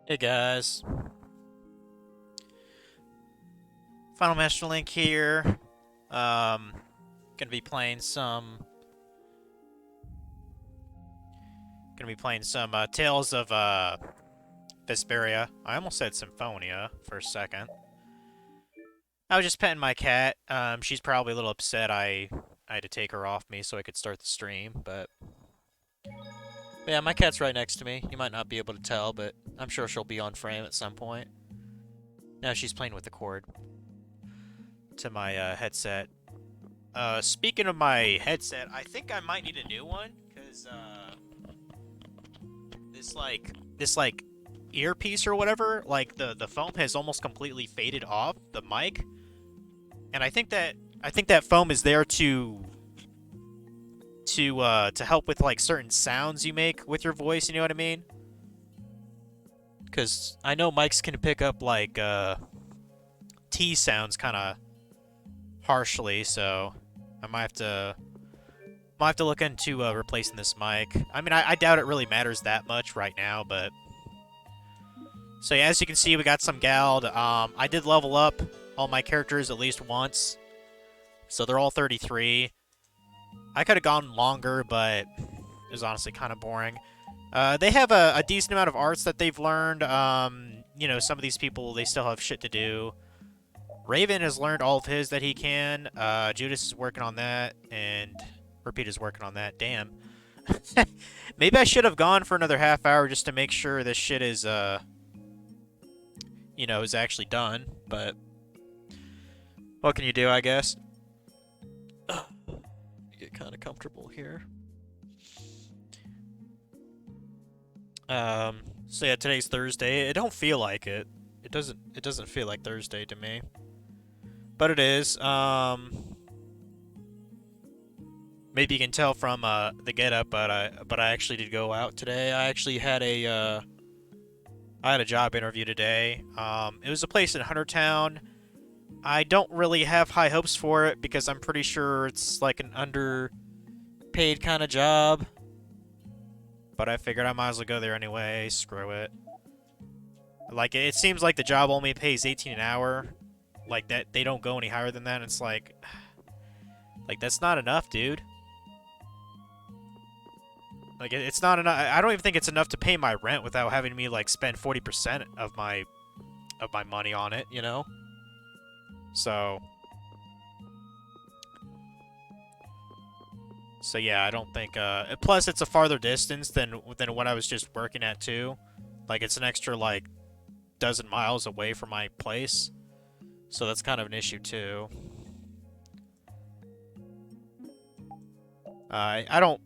Hey guys, Final Master Link here. Um, gonna be playing some. Tales of Vesperia. I almost said Symphonia for a second. I was just petting my cat. She's probably a little upset. I had to take her off me so I could start the stream, but yeah, my cat's right next to me. You might not be able to tell, but I'm sure she'll be on frame at some point. Now she's playing with the cord to my headset. Speaking of my headset, I think I might need a new one because this earpiece or whatever, like the foam has almost completely faded off the mic, and I think that foam is there to help with like certain sounds you make with your voice. You know what I mean? Because I know mics can pick up like T sounds kind of harshly, so I might have to look into replacing this mic. I mean, I doubt it really matters that much right now, but so yeah, as you can see, we got some Gald. I did level up all my characters at least once, so they're all 33. I could have gone longer, but it was honestly kind of boring. They have a decent amount of arts that they've learned. Some of these people, they still have shit to do. Raven has learned all of his that he can. Judas is working on that, and Repeat is working on that. Damn. Maybe I should have gone for another half hour just to make sure this shit is actually done. But what can you do, I guess? Get kind of comfortable here. So yeah, today's Thursday. It don't feel like it. It doesn't feel like Thursday to me. But it is. Maybe you can tell from the getup, but I actually did go out today. I actually had a job interview today. It was a place in Huntertown. I don't really have high hopes for it because I'm pretty sure it's like an underpaid kind of job. But I figured I might as well go there anyway. Screw it. Like, it seems like the job only pays 18 an hour. Like, that they don't go any higher than that. It's like that's not enough, dude. Like, it's not enough. I don't even think it's enough to pay my rent without having me like spend 40% of my money on it, you know? So yeah, I don't think plus it's a farther distance than what I was just working at too. Like, it's an extra like dozen miles away from my place. So that's kind of an issue too. I don't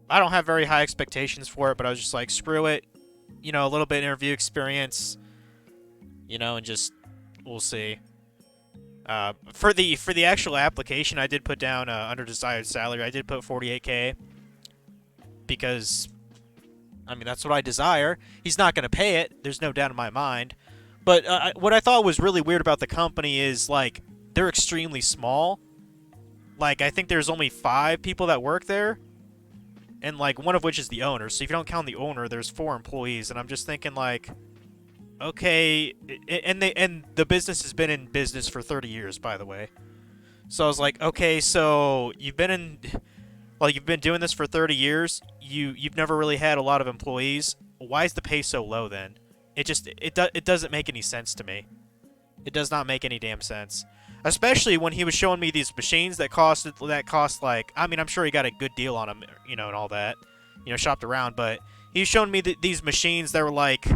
have very high expectations for it, but I was just like, screw it. You know, a little bit of interview experience, and just we'll see. For the actual application, I did put down under desired salary. I did put 48K because, I mean, that's what I desire. He's not going to pay it. There's no doubt in my mind. But what I thought was really weird about the company is, like, they're extremely small. Like, I think there's only 5 people that work there, and like one of which is the owner. So if you don't count the owner, there's 4 employees, and I'm just thinking like, okay, and the business has been in business for 30 years, by the way. So I was like, okay, so you've been doing this for 30 years. You've never really had a lot of employees. Why is the pay so low then? It doesn't make any sense to me. It does not make any damn sense. Especially when he was showing me these machines that cost like, I mean, I'm sure he got a good deal on them, and all that, shopped around, but he was showing me these machines that were like,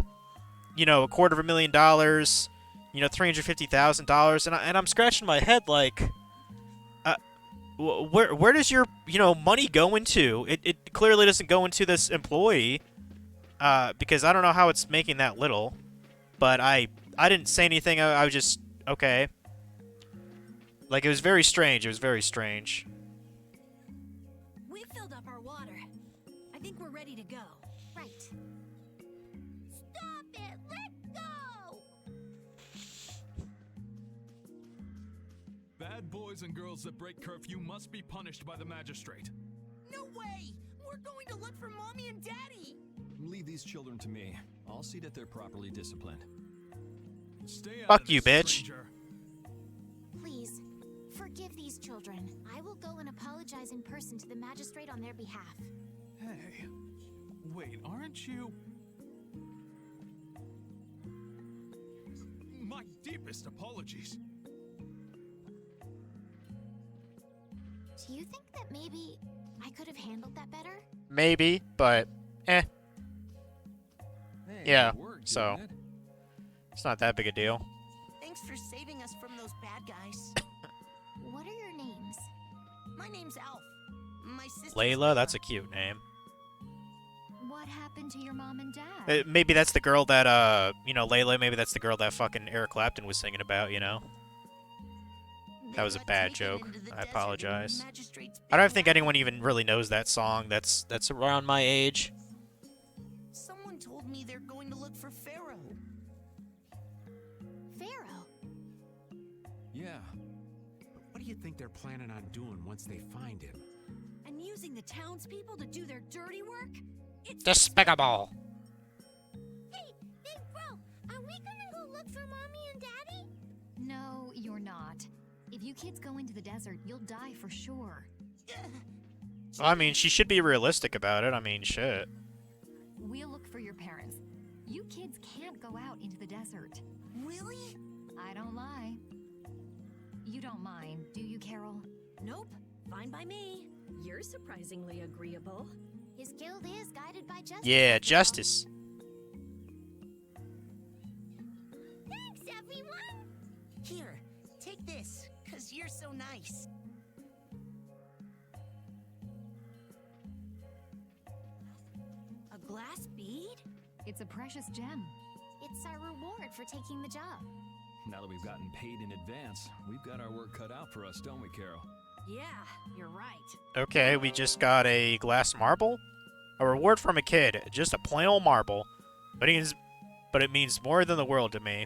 $250,000, $350,000, and I'm scratching my head like, where does your money go into? It clearly doesn't go into this employee, because I don't know how it's making that little, but I didn't say anything. I was just okay. Like, it was very strange. It was very strange. We filled up our water. I think we're ready to go. Right. Stop it! Let go! Bad boys and girls that break curfew must be punished by the magistrate. No way! We're going to look for Mommy and Daddy! Leave these children to me. I'll see that they're properly disciplined. Stay out Fuck of you, this, bitch. stranger. Please, forgive these children. I will go and apologize in person to the magistrate on their behalf. Hey, wait, aren't you? My deepest apologies. Do you think that maybe I could have handled that better? Maybe, but eh, Hey, Yeah, it worked, so- didn't it? it's not that big a deal. Thanks for saving us from those bad guys. What are your names? My name's Alf. My sister. Layla, that's a cute name. What happened to your mom and dad? Maybe that's the girl that, Layla, maybe that's the girl that fucking Eric Clapton was singing about, you know? That was a bad joke. I apologize. I don't think anyone even really knows that song. That's around my age. Someone told me they're going to look for Pharaoh. Pharaoh. Yeah. What do you think they're planning on doing once they find him? And using the townspeople to do their dirty work? It's Despicable. Hey, Big Bro, are we gonna go look for Mommy and Daddy? No, you're not. If you kids go into the desert, you'll die for sure. I mean, she should be realistic about it. I mean, shit. We'll look for your parents. You kids can't go out into the desert. Really? I don't lie. You don't mind, do you, Carol? Nope, fine by me. You're surprisingly agreeable. His guild is guided by justice. Yeah, after all. justice. Thanks, everyone. Here, take this, cause you're so nice. A glass bead? It's a precious gem. It's our reward for taking the job. Now that we've gotten paid in advance, we've got our work cut out for us, don't we, Carol? Yeah, you're right. Okay, we just got a glass marble. A reward from a kid. Just a plain old marble. But it means more than the world to me.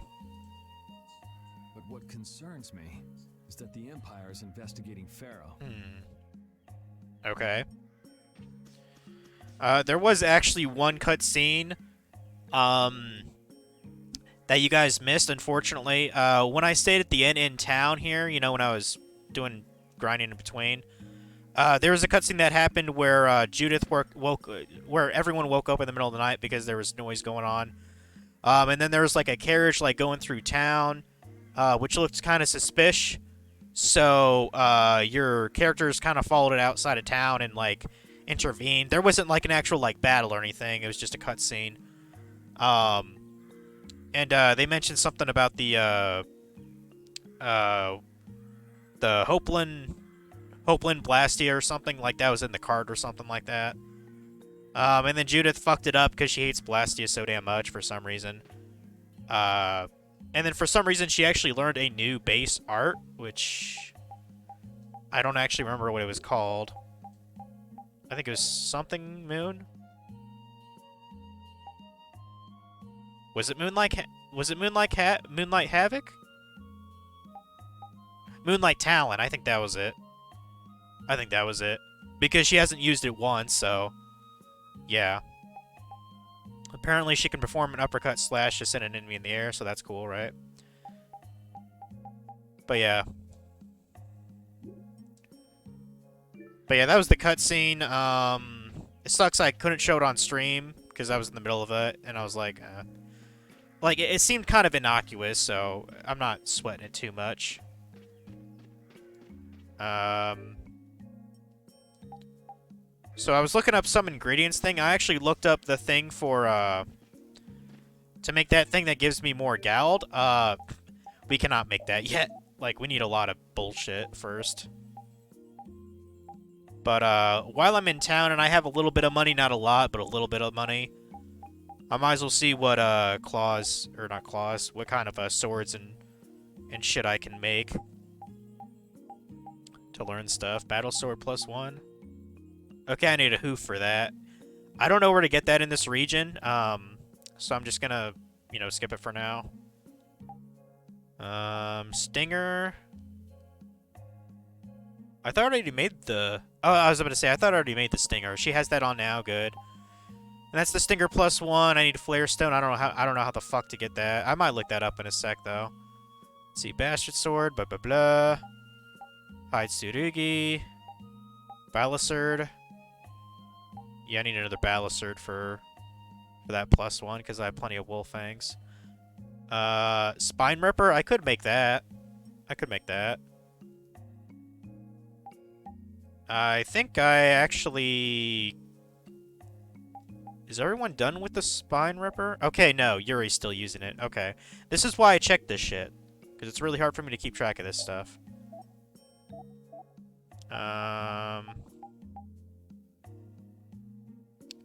But what concerns me is that the Empire is investigating Pharaoh. Okay. There was actually one cutscene that you guys missed, unfortunately. When I stayed at the inn in town here, you know, when I was doing grinding in between, there was a cutscene that happened where Judith where everyone woke up in the middle of the night because there was noise going on. And then there was like a carriage like going through town, which looked kind of suspicious. So your characters kind of followed it outside of town and like intervened. There wasn't like an actual like battle or anything. It was just a cutscene. And they mentioned something about the Hopeland Blastia or something like that was in the card or something like that. And then Judith fucked it up because she hates Blastia so damn much for some reason. And then for some reason she actually learned a new base art, which I don't actually remember what it was called. I think it was something Moon. Was it Moonlight Havoc? Moonlight Talon. I think that was it. Because she hasn't used it once, so yeah. Apparently she can perform an uppercut slash to send an enemy in the air, so that's cool, right? But yeah. That was the cutscene. It sucks I couldn't show it on stream because I was in the middle of it, and I was like, it seemed kind of innocuous, so I'm not sweating it too much. So I was looking up some ingredients thing. I actually looked up the thing for, to make that thing that gives me more Gald. We cannot make that yet. Like, we need a lot of bullshit first. But, while I'm in town and I have a little bit of money, not a lot, but a little bit of money, I might as well see what, what kind of, swords and shit I can make. To learn stuff. Battle sword +1. Okay, I need a hoof for that. I don't know where to get that in this region, so I'm just gonna, skip it for now. Stinger. I thought I already made the... Oh, I was about to say, I thought I already made the Stinger. She has that on now, good. And that's the Stinger +1. I need a Flare Stone. I don't know how the fuck to get that. I might look that up in a sec though. Let's see, Bastard Sword, blah blah blah. Hide Tsurugi. Balisard. Yeah, I need another Balisard for that +1 because I have plenty of Wolf Fangs. Spine Ripper. I could make that. I think I actually... Is everyone done with the Spine Ripper? Okay, no. Yuri's still using it. Okay. This is why I checked this shit. Because it's really hard for me to keep track of this stuff.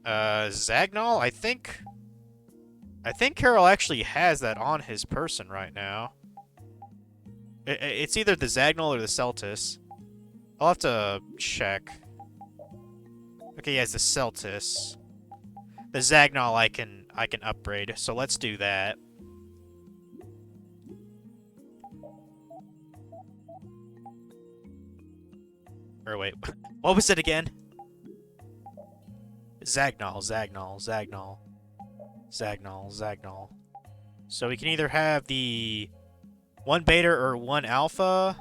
Zagnol? I think Carol actually has that on his person right now. It's either the Zagnol or the Celtis. I'll have to check. Okay, he has the Celtis. The Zagnol I can upgrade, so let's do that. Or wait, what was it again? Zagnol. So we can either have the 1 beta or 1 alpha.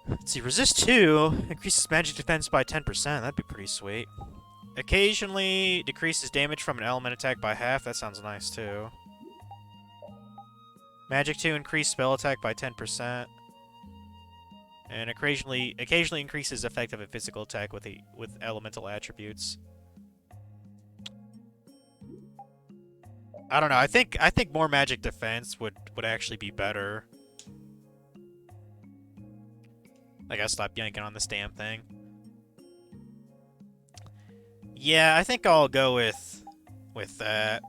Let's see, resist 2 increases magic defense by 10%. That'd be pretty sweet. Occasionally decreases damage from an element attack by half. That sounds nice too. Magic 2 increase spell attack by 10%. And occasionally increases effective and physical attack with elemental attributes. I don't know. I think more magic defense would actually be better. I gotta stop yanking on this damn thing. Yeah, I think I'll go with that.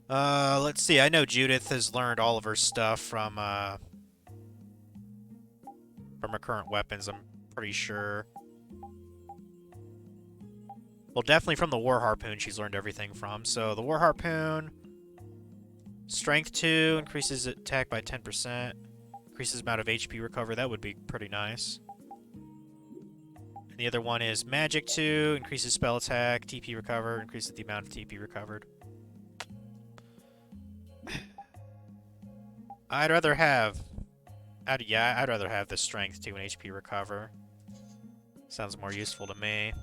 Let's see. I know Judith has learned all of her stuff from her current weapons, I'm pretty sure. Well, definitely from the War Harpoon she's learned everything from. So the War Harpoon, Strength 2, increases attack by 10%. Increases amount of HP recovery. That would be pretty nice. And the other one is Magic 2, increases spell attack, TP recover, increases the amount of TP recovered. I'd rather have the Strength 2 and HP recover. Sounds more useful to me.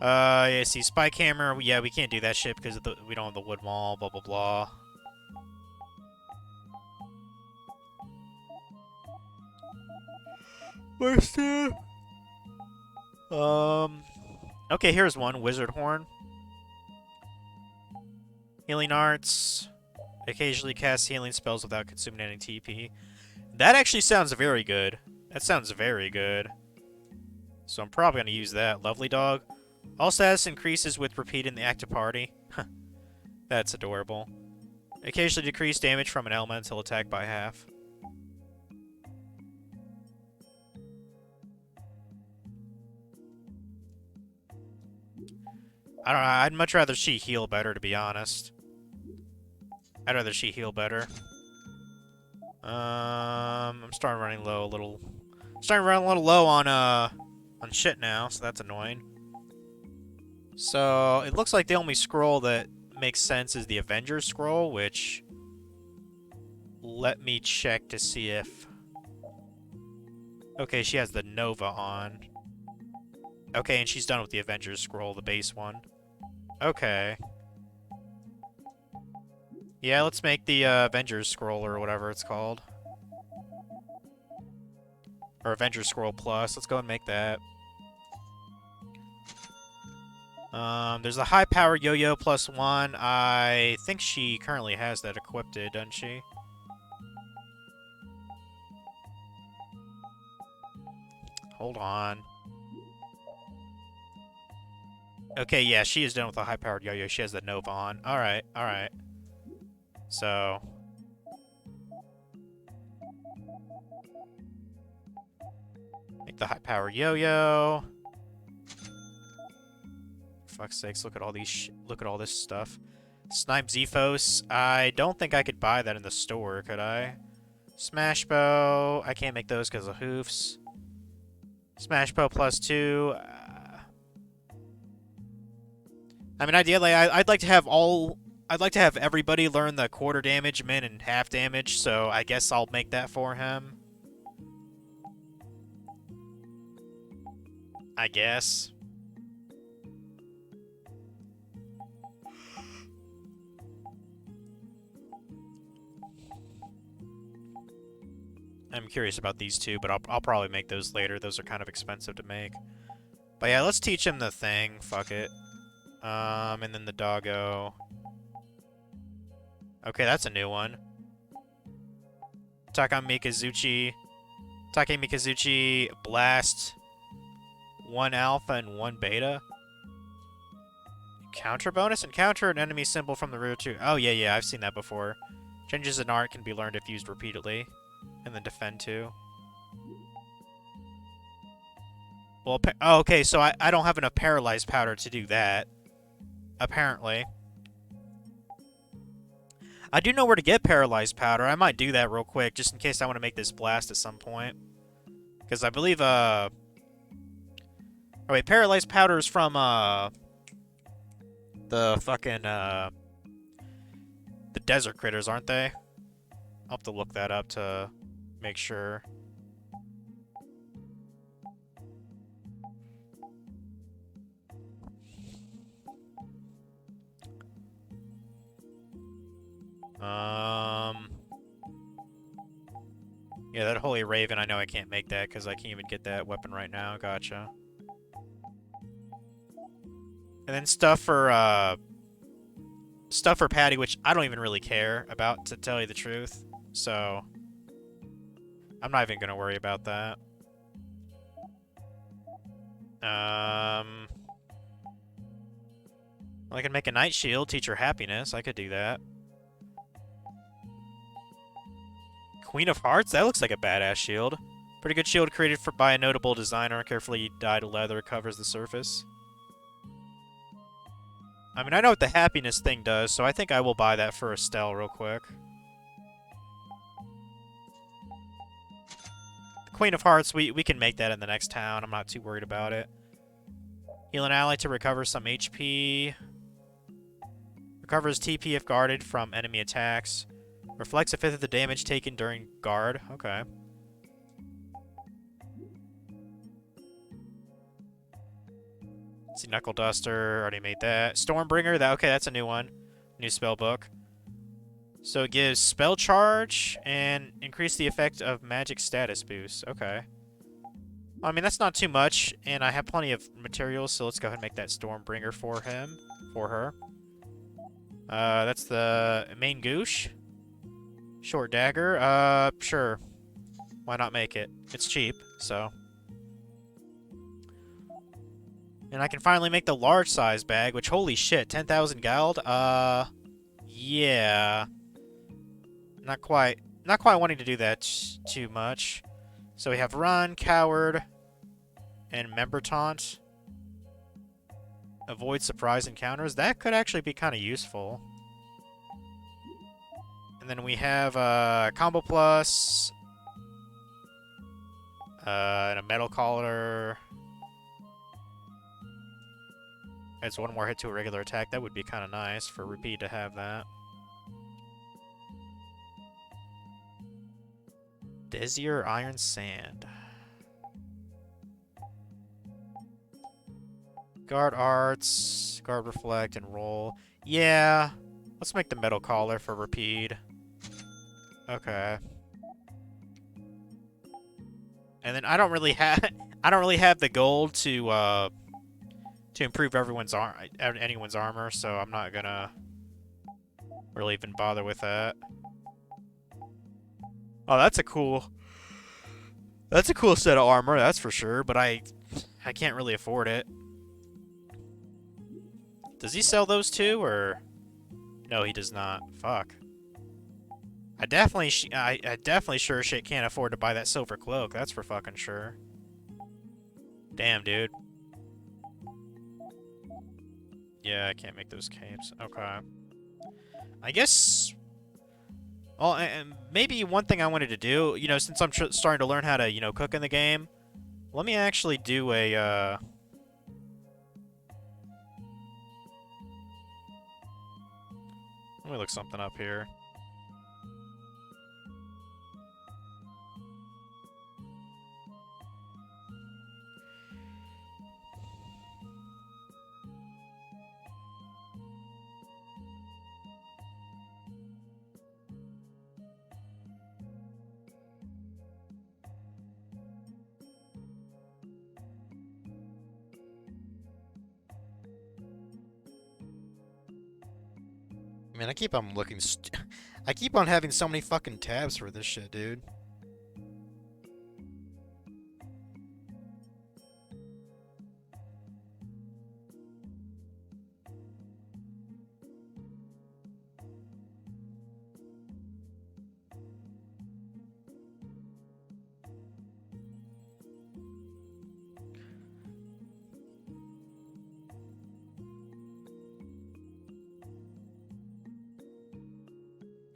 Yeah, see, Spike Hammer, yeah, we can't do that shit because we don't have the wood wall, blah, blah, blah. Okay, here's one, Wizard Horn. Healing Arts. Occasionally cast healing spells without consuming any TP. That actually sounds very good. That sounds very good. So I'm probably going to use that. Lovely Dog. All status increases with repeat in the active party. That's adorable. Occasionally decrease damage from an elemental attack by half. I don't know. I'd much rather she heal better, to be honest. I'd rather she heal better. I'm starting running low a little. Starting to run a little low on shit now, so that's annoying. So it looks like the only scroll that makes sense is the Avengers scroll, which let me check to see if. Okay, she has the Nova on. Okay, and she's done with the Avengers scroll, the base one. Okay. Yeah, let's make the Avengers Scroll or whatever it's called. Or Avengers Scroll Plus. Let's go and make that. There's a high power yo-yo +1. I think she currently has that equipped, doesn't she? Hold on. Okay, yeah, she is done with a high powered yo-yo. She has the Nova on. Alright, alright. So make the high power yo-yo. For fuck's sakes, look at all these look at all this stuff. Snipe Zephos. I don't think I could buy that in the store, could I? Smash bow. I can't make those because of hoofs. Smash bow +2. I mean, ideally, I'd like to have all. I'd like to have everybody learn the quarter damage, min, and half damage. So I guess I'll make that for him. I guess. I'm curious about these two, but I'll probably make those later. Those are kind of expensive to make. But yeah, let's teach him the thing. Fuck it. And then the doggo. Okay, that's a new one. Take Mikazuchi, Blast. 1 alpha and 1 beta. Counter bonus? Encounter an enemy symbol from the rear too. Oh, yeah, I've seen that before. Changes in art can be learned if used repeatedly. And then defend too. Well, oh, okay, so I don't have enough paralyzed powder to do that. Apparently. I do know where to get paralyzed powder. I might do that real quick, just in case I want to make this blast at some point. Because I believe, oh wait, paralyzed powder is from, the fucking, the desert critters, aren't they? I'll have to look that up to make sure. Yeah, that Holy Raven, I know I can't make that because I can't even get that weapon right now. Gotcha. And then stuff for Patty, which I don't even really care about, to tell you the truth. So I'm not even gonna worry about that. Well, I can make a night shield, teach her happiness. I could do that. Queen of Hearts? That looks like a badass shield. Pretty good shield created by a notable designer. Carefully dyed leather covers the surface. I mean, I know what the happiness thing does, so I think I will buy that for Estelle real quick. The Queen of Hearts, we can make that in the next town. I'm not too worried about it. Heal an ally to recover some HP. Recovers TP if guarded from enemy attacks. Reflects a fifth of the damage taken during guard. Okay. Let's see, Knuckle Duster. Already made that. Stormbringer. Okay, that's a new one. New spell book. So it gives spell charge and increase the effect of magic status boost. Okay. I mean, that's not too much, and I have plenty of materials, so let's go ahead and make that Stormbringer for him. For her. That's the main goosh. Short dagger. Sure. Why not make it? It's cheap, so. And I can finally make the large size bag, which, holy shit, 10,000 gold? Yeah. Not quite wanting to do that too much. So we have Run, Coward, and Member Taunt. Avoid surprise encounters. That could actually be kind of useful. And then we have Combo Plus, and a Metal Collar. Adds one more hit to a regular attack. That would be kind of nice for Repeat to have that. Desier Iron Sand. Guard Arts, Guard Reflect, and Roll. Yeah, let's make the Metal Collar for Repeat. Okay. And then I don't really have the gold to improve anyone's armor, so I'm not gonna really even bother with that. Oh, that's a cool set of armor, that's for sure, but I can't really afford it. Does he sell those too, or no, he does not. Fuck. I definitely sure as shit can't afford to buy that silver cloak. That's for fucking sure. Damn, dude. Yeah, I can't make those capes. Okay. I guess Oh, and maybe one thing I wanted to do, you know, since I'm starting to learn how to, you know, cook in the game, let me actually do a, let me look something up here. Man, I keep on looking. I keep on having so many fucking tabs for this shit, dude.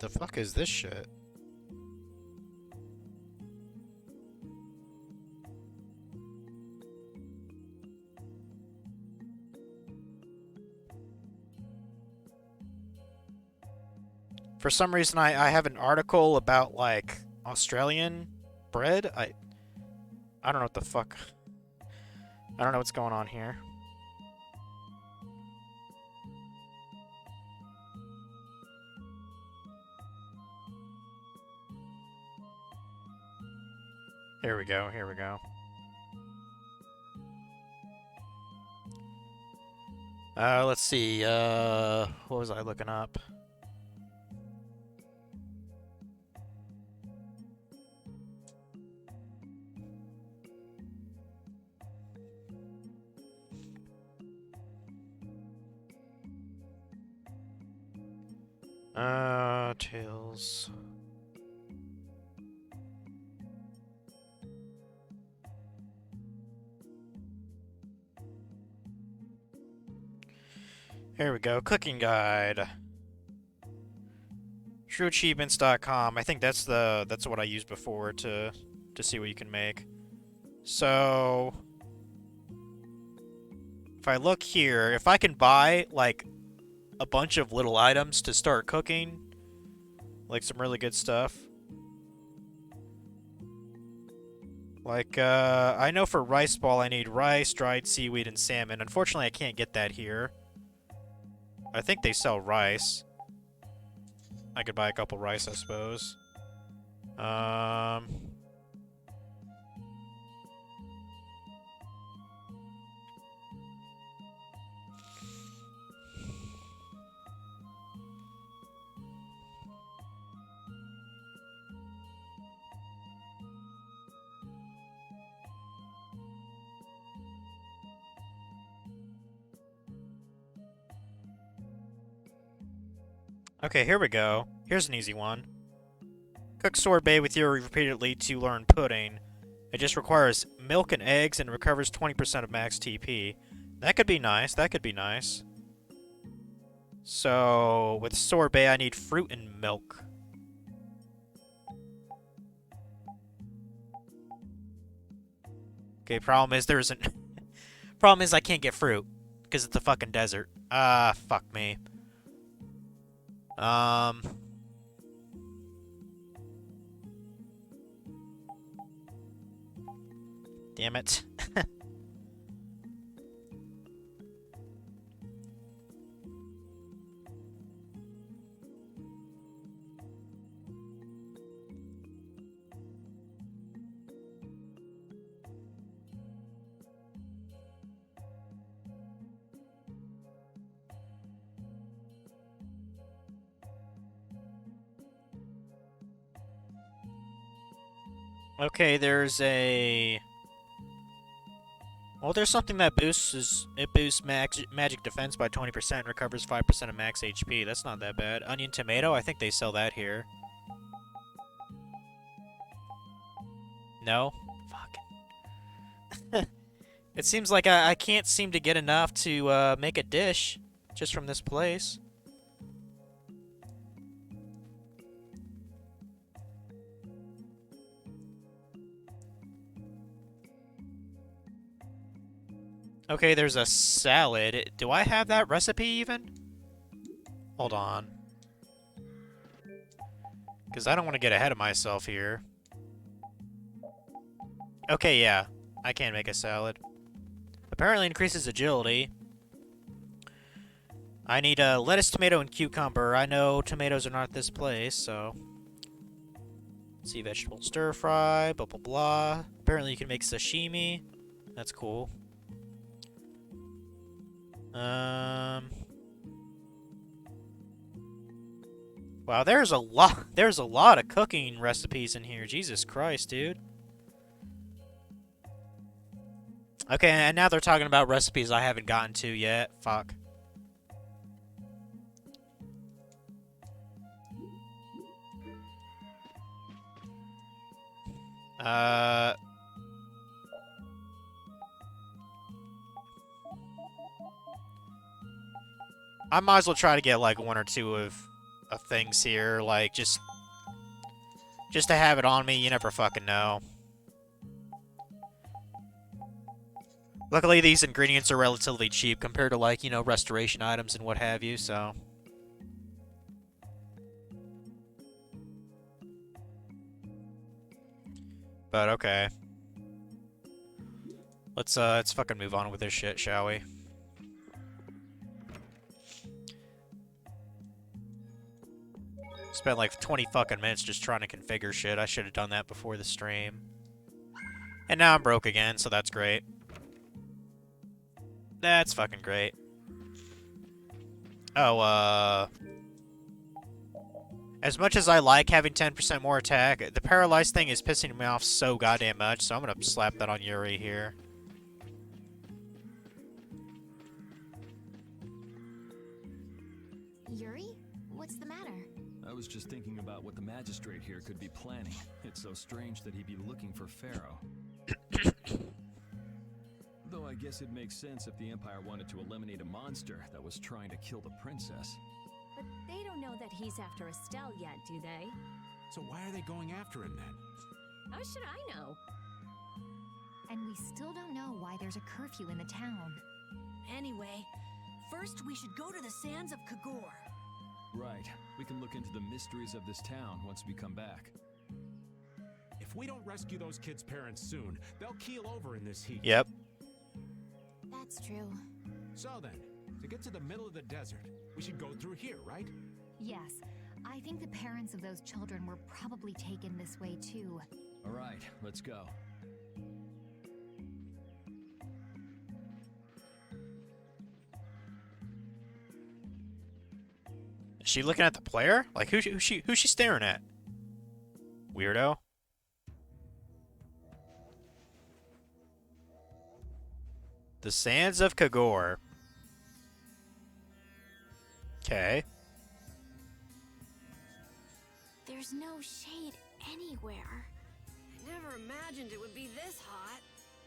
The fuck is this shit? For some reason, I have an article about, like, Australian bread. I don't know what the fuck. I don't know what's going on here. Here we go, here we go. Let's see, what was I looking up? Tails. Here we go, cooking guide. TrueAchievements.com. I think that's what I used before to see what you can make. So if I look here, if I can buy like a bunch of little items to start cooking, like some really good stuff. Like, I know for rice ball I need rice, dried seaweed, and salmon. Unfortunately, I can't get that here. I think they sell rice. I could buy a couple rice, I suppose. Okay, here we go. Here's an easy one. Cook sorbet with you repeatedly to learn pudding. It just requires milk and eggs and recovers 20% of max TP. That could be nice. That could be nice. So, with sorbet, I need fruit and milk. Okay, problem is there isn't... problem is I can't get fruit. Because it's a fucking desert. Ah, fuck me. Damn it. Okay, there's a... Well, there's something that boosts magic defense by 20% and recovers 5% of max HP. That's not that bad. Onion tomato, I think they sell that here. No? Fuck. It seems like I can't seem to get enough to make a dish just from this place. Okay, there's a salad. Do I have that recipe even? Hold on. Because I don't want to get ahead of myself here. Okay, yeah. I can make a salad. Apparently increases agility. I need lettuce, tomato, and cucumber. I know tomatoes are not this place, so... See, vegetable stir fry, blah blah blah. Apparently you can make sashimi. That's cool. Wow, there's a lot of cooking recipes in here. Jesus Christ, dude. Okay, and now they're talking about recipes I haven't gotten to yet. Fuck. I might as well try to get like one or two of things here, like just to have it on me. You never fucking know. Luckily, these ingredients are relatively cheap compared to like, you know, restoration items and what have you, so. But okay. Let's fucking move on with this shit, shall we? Spent like 20 fucking minutes just trying to configure shit. I should have done that before the stream. And now I'm broke again, so that's great. That's fucking great. Oh, as much as I like having 10% more attack, the paralyzed thing is pissing me off so goddamn much, so I'm gonna slap that on Yuri here. Yuri? What's the matter? I was just thinking about what the magistrate here could be planning. It's so strange that he'd be looking for Pharaoh. Though I guess it makes sense if the Empire wanted to eliminate a monster that was trying to kill the princess. But they don't know that he's after Estelle yet, do they? So why are they going after him then? How should I know? And we still don't know why there's a curfew in the town. Anyway, first we should go to the sands of Kagor. Right. We can look into the mysteries of this town once we come back. If we don't rescue those kids' parents soon, they'll keel over in this heat. Yep. That's true. So then, to get to the middle of the desert, we should go through here, right? Yes, I think the parents of those children were probably taken this way too. All right, let's go. Is she looking at the player? Like, who's she staring at? Weirdo. The Sands of Kagor. Okay. There's no shade anywhere. I never imagined it would be this hot.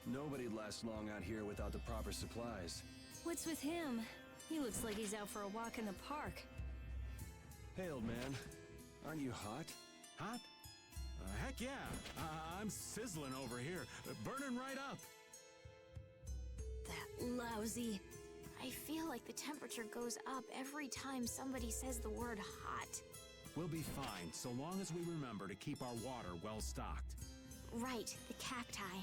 Nobody'd last long out here without the proper supplies. What's with him? He looks like he's out for a walk in the park. Hey, old man. Aren't you hot? Hot? Heck yeah. I'm sizzling over here. Burning right up. That lousy. I feel like the temperature goes up every time somebody says the word hot. We'll be fine, so long as we remember to keep our water well stocked. Right, the cacti.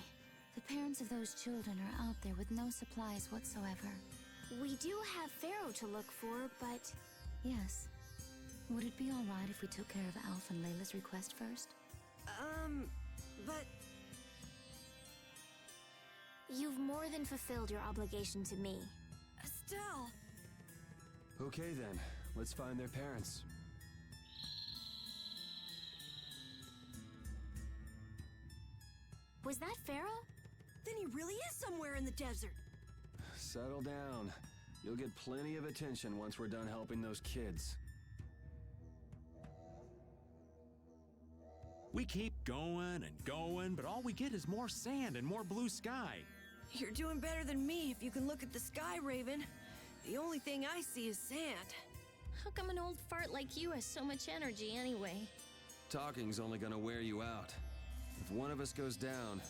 The parents of those children are out there with no supplies whatsoever. We do have Pharaoh to look for, but... Yes. Would it be alright if we took care of Alf and Layla's request first? But... You've more than fulfilled your obligation to me. Estelle! Okay then, let's find their parents. Was that Pharaoh? Then he really is somewhere in the desert. Settle down. You'll get plenty of attention once we're done helping those kids. We keep going and going, but all we get is more sand and more blue sky. You're doing better than me if you can look at the sky, Raven. The only thing I see is sand. How come an old fart like you has so much energy anyway? Talking's only gonna wear you out. If one of us goes down,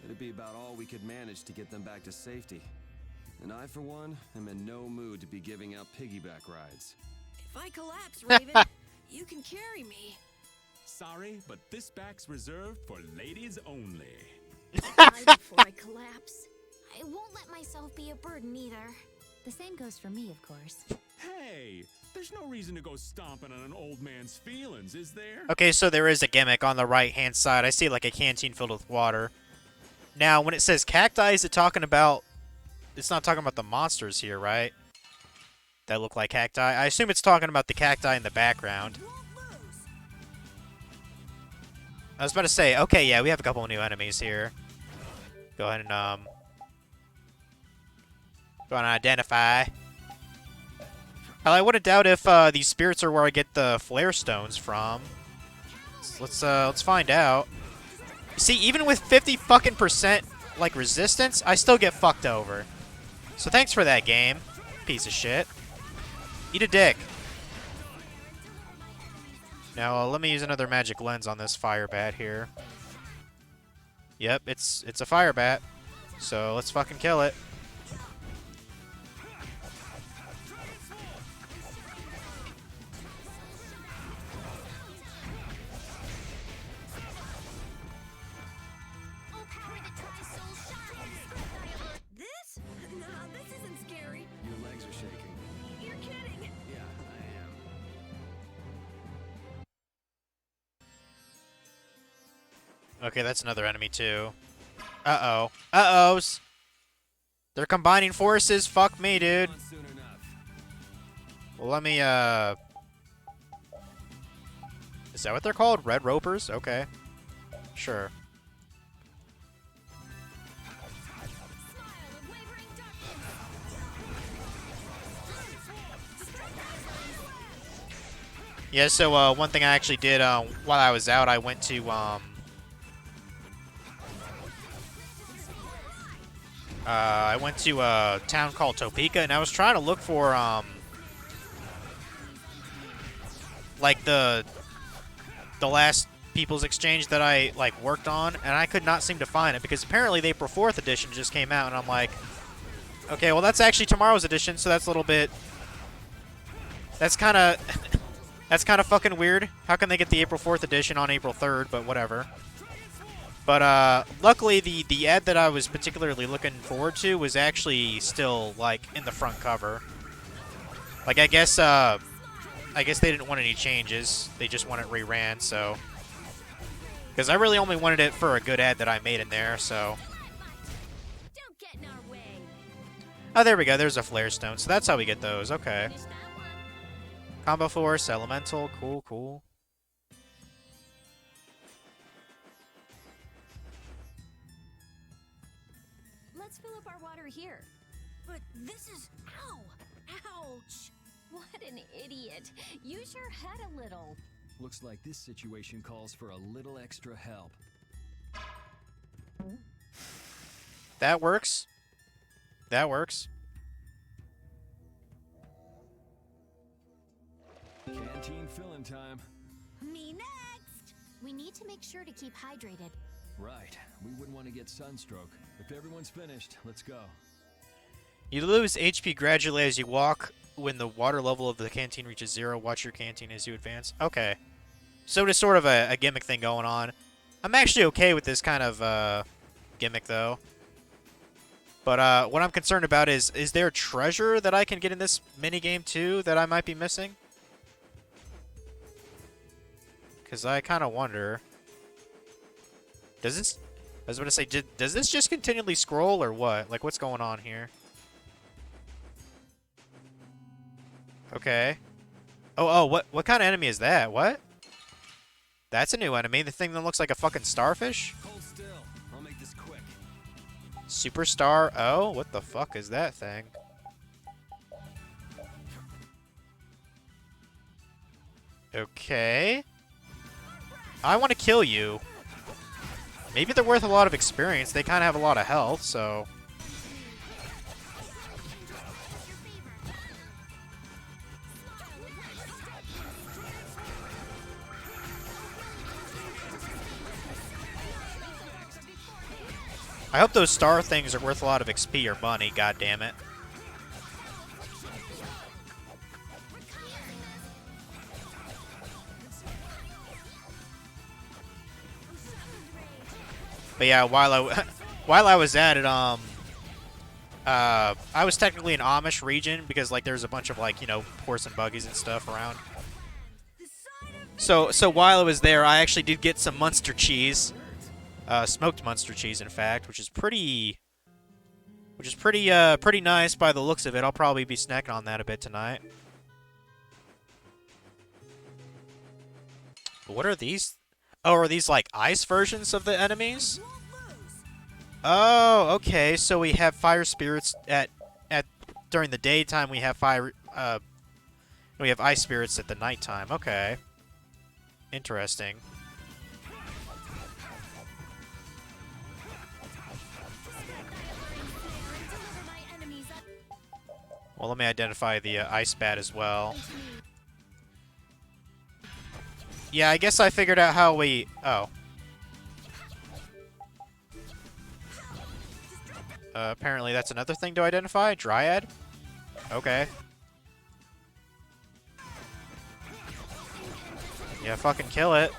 it'd be about all we could manage to get them back to safety. and I, for one, am in no mood to be giving out piggyback rides. If I collapse, Raven, you can carry me. Sorry, but this back's reserved for ladies only. Die before I collapse. I won't let myself be a burden either. The same goes for me, of course. Hey, there's no reason to go stomping on an old man's feelings, is there? Okay, so there is a gimmick on the right-hand side. I see like a canteen filled with water. Now, when it says cacti, is it talking about... It's not talking about the monsters here, right? That look like cacti. I assume it's talking about the cacti in the background. I was about to say, okay, yeah, we have a couple of new enemies here. Go ahead and, go and identify. I wouldn't doubt if these spirits are where I get the flare stones from. Let's find out. You see, even with 50 fucking percent like resistance, I still get fucked over. So thanks for that, game, piece of shit. Eat a dick. Now let me use another magic lens on this fire bat here. Yep, it's a fire bat. So let's fucking kill it. This? Nah, this isn't scary. Your legs are shaking. You're kidding. Yeah, I am. Okay, that's another enemy too. Uh-oh. Uh-ohs. They're combining forces. Fuck me, dude. Not soon enough. Well, let me, Is that what they're called? Red Ropers? Okay. Sure. Yeah, so, one thing I actually did, while I was out, I went to, I went to a town called Topeka, and I was trying to look for, like, the last People's Exchange that I, like, worked on, and I could not seem to find it, because apparently the April 4th edition just came out, and I'm like, okay, well, that's actually tomorrow's edition, so that's a little bit... That's kind of... That's kind of fucking weird. How can they get the April 4th edition on April 3rd, but whatever. But, luckily, the ad that I was particularly looking forward to was actually still, like, in the front cover. Like, I guess they didn't want any changes. They just want it reran, so... Because I really only wanted it for a good ad that I made in there, so... Don't get in our way. Oh, there we go. There's a flare stone. So that's how we get those. Okay. Finish that one. Combo Force, Elemental. Cool, cool. Let's fill up our water here. But this is... Ow! Ouch! What an idiot. Use your head a little. Looks like this situation calls for a little extra help. That works. That works. Canteen filling time. Me next! We need to make sure to keep hydrated. Right. We wouldn't want to get sunstroke. If everyone's finished, let's go. You lose HP gradually as you walk. When the water level of the canteen reaches 0, watch your canteen as you advance. Okay. So there's sort of a gimmick thing going on. I'm actually okay with this kind of gimmick, though. But what I'm concerned about is there treasure that I can get in this minigame, too, that I might be missing? Because I kind of wonder. Does this... I was going to say, does this just continually scroll or what? Like, what's going on here? Okay. Oh, what kind of enemy is that? What? That's a new enemy. The thing that looks like a fucking starfish? Hold still. I'll make this quick. Superstar O? What the fuck is that thing? Okay. I want to kill you. Maybe they're worth a lot of experience. They kind of have a lot of health, so... I hope those star things are worth a lot of XP or money, god damn it. But yeah, while I was at it, I was technically in Amish region because like there's a bunch of like, you know, horse and buggies and stuff around. So while I was there, I actually did get some Munster cheese, smoked Munster cheese, in fact, which is pretty nice by the looks of it. I'll probably be snacking on that a bit tonight. What are these? Oh, are these like ice versions of the enemies? Oh, okay. So we have fire spirits at during the daytime. We have we have ice spirits at the nighttime. Okay. Interesting. Well, let me identify the ice bat as well. Yeah, I guess I figured out how we... Oh. Apparently that's another thing to identify. Dryad? Okay. Yeah, fucking kill it.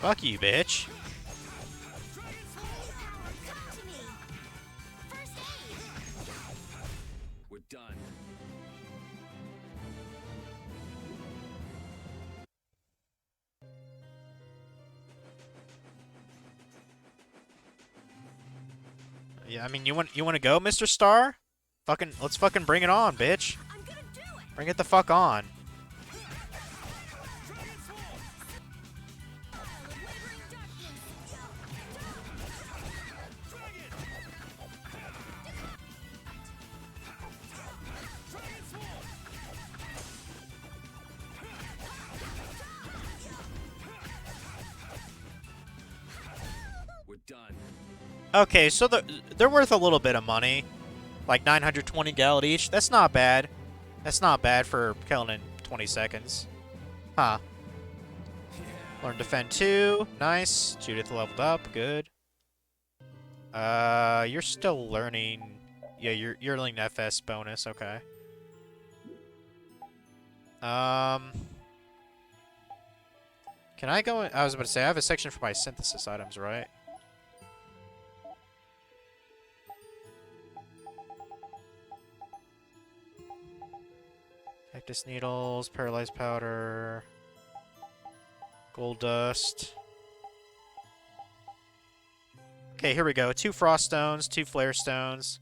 Fuck you, bitch. We're done. Yeah, I mean, you want to go, Mr. Star? Let's fucking bring it on, bitch. Bring it the fuck on. We're done. Okay, so they're worth a little bit of money. Like 920 gallon each. That's not bad. That's not bad for killing in 20 seconds. Huh. Learn Defend 2. Nice. Judith leveled up. Good. You're still learning... Yeah, you're learning FS bonus. Okay. Can I go in? I was about to say, I have a section for my synthesis items, right? Cactus needles, paralyzed powder, gold dust. Okay, here we go. 2 frost stones, 2 flare stones.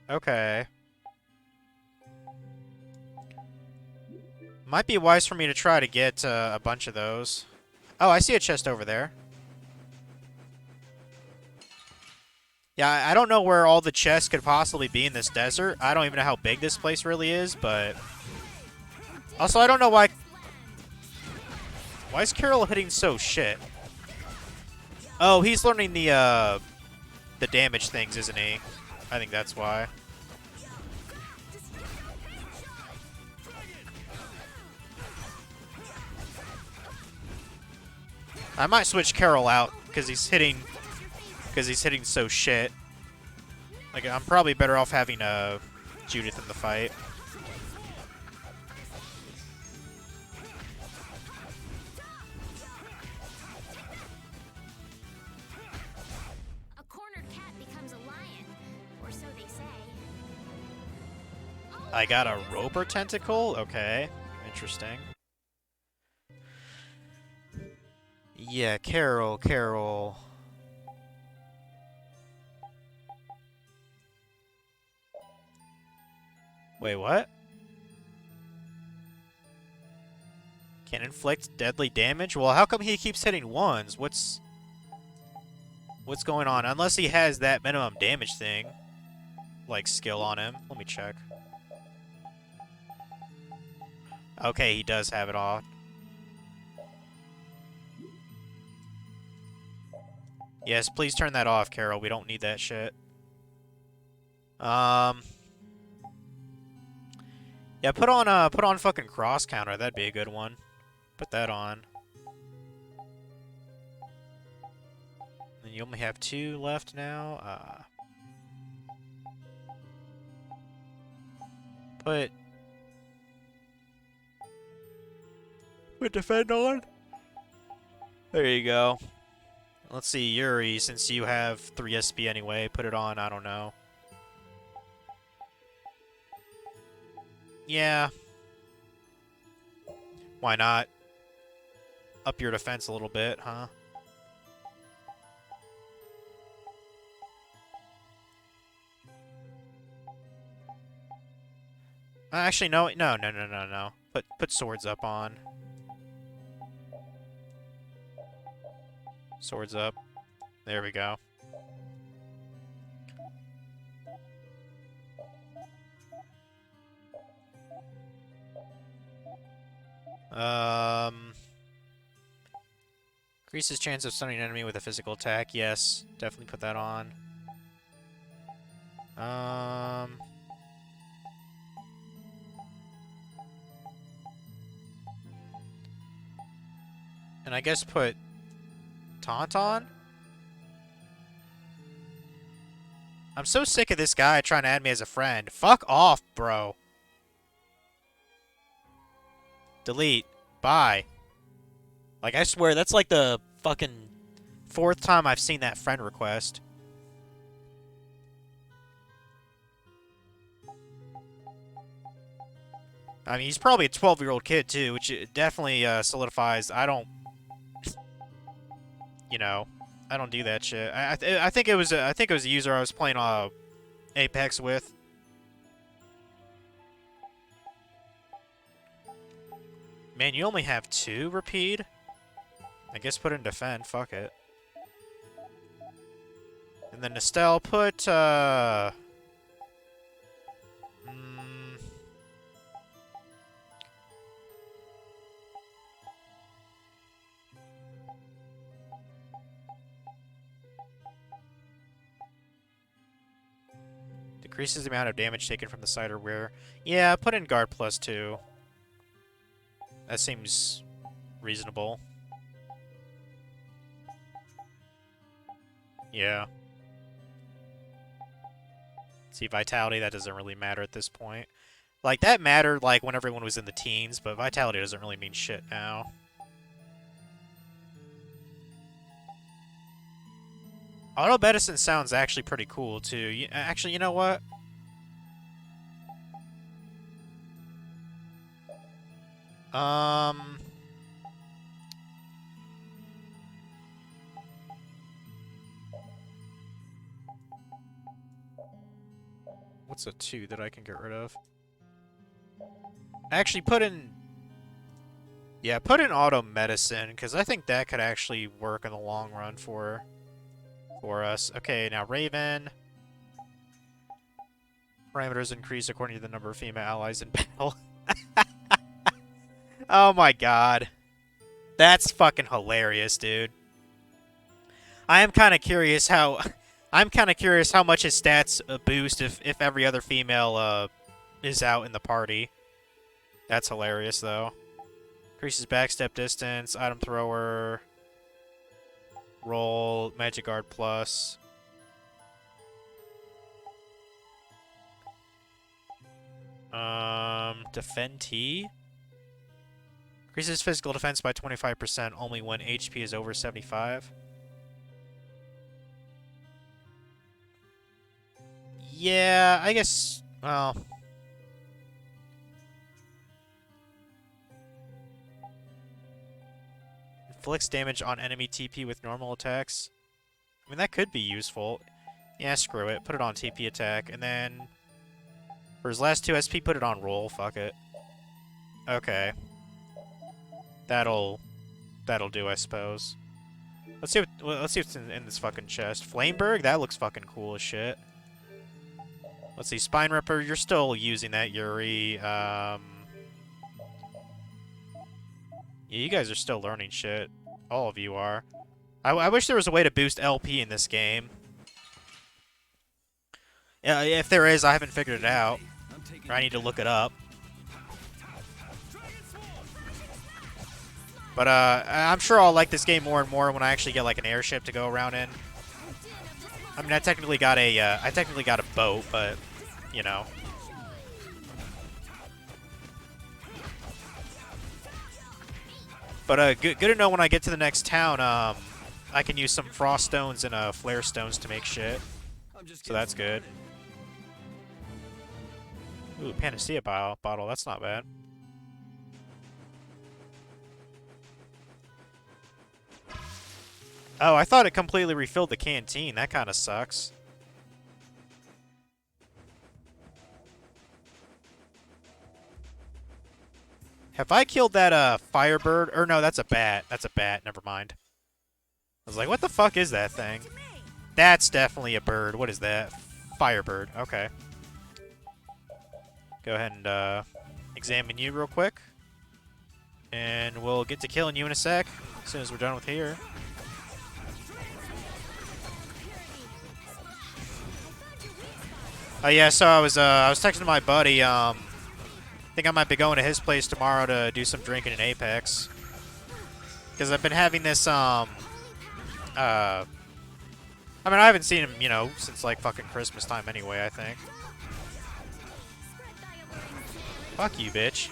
Okay. Might be wise for me to try to get a bunch of those. Oh, I see a chest over there. Yeah, I don't know where all the chests could possibly be in this desert. I don't even know how big this place really is, but... Also, I don't know why... Why is Carol hitting so shit? Oh, he's learning the damage things, isn't he? I think that's why. I might switch Carol out because he's hitting so shit. Like, I'm probably better off having Judith in the fight. A cornered cat becomes a lion, or so they say. I got a roper tentacle? Okay. Interesting. Yeah, Carol. Wait, what? Can inflict deadly damage? Well, how come he keeps hitting ones? What's going on? Unless he has that minimum damage thing, like, skill on him. Let me check. Okay, he does have it on. Yes, please turn that off, Carol. We don't need that shit. Yeah, put on fucking cross counter. That'd be a good one. Put that on. And you only have 2 left now. Put defend on. There you go. Let's see, Yuri, since you have 3 SP anyway, put it on, I don't know. Yeah. Why not? Up your defense a little bit, huh? Actually, no. No. Put swords up on. Swords up. There we go. Increases chance of stunning an enemy with a physical attack. Yes, definitely put that on. And I guess put taunt on? I'm so sick of this guy trying to add me as a friend. Fuck off, bro. Delete. Bye. Like, I swear, that's like the fucking 4th time I've seen that friend request. I mean, he's probably a 12-year-old kid, too, which definitely solidifies I don't... You know, I don't do that shit. I think it was a user I was playing Apex with. Man, you only have 2, Repeat? I guess put in defend, fuck it. And then Estelle, put, decreases the amount of damage taken from the side or rear. Yeah, put in guard +2. That seems reasonable. Yeah. See, vitality, that doesn't really matter at this point. Like, that mattered, like, when everyone was in the teens, but vitality doesn't really mean shit now. Auto medicine sounds actually pretty cool, too. Actually, you know what? What's a 2 that I can get rid of? Actually, put in... Yeah, put in auto medicine, because I think that could actually work in the long run for us. Okay, now Raven. Parameters increase according to the number of female allies in battle. Oh my god. That's fucking hilarious, dude. I am kind of curious how... I'm kind of curious how much his stats boost if every other female is out in the party. That's hilarious, though. Increases backstep distance, item thrower, roll, magic guard plus. Defend T? Increases physical defense by 25% only when HP is over 75. Yeah, I guess, well... Inflicts damage on enemy TP with normal attacks. I mean, that could be useful. Yeah, screw it. Put it on TP attack, and then... For his last 2 SP, put it on roll. Fuck it. Okay. That'll do, I suppose. Let's see what's in this fucking chest. Flameberg? That looks fucking cool as shit. Let's see, Spine Ripper, you're still using that, Yuri. Yeah, you guys are still learning shit. All of you are. I wish there was a way to boost LP in this game. If there is, I haven't figured it out. I'm taking Or I need to look it up. But I'm sure I'll like this game more and more when I actually get like an airship to go around in. I mean, I technically got a boat, but you know. But good to know when I get to the next town. I can use some frost stones and flare stones to make shit. So that's good. Ooh, Panacea bottle. That's not bad. Oh, I thought it completely refilled the canteen. That kind of sucks. Have I killed that firebird? Or no, that's a bat. That's a bat. Never mind. I was like, what the fuck is that thing? That's definitely a bird. What is that? Firebird. Okay. Go ahead and examine you real quick. And we'll get to killing you in a sec. As soon as we're done with here. Oh yeah, so I was texting my buddy. I think I might be going to his place tomorrow to do some drinking in Apex. Because I've been having this I mean, I haven't seen him, you know, since like fucking Christmas time anyway, I think. Fuck you, bitch.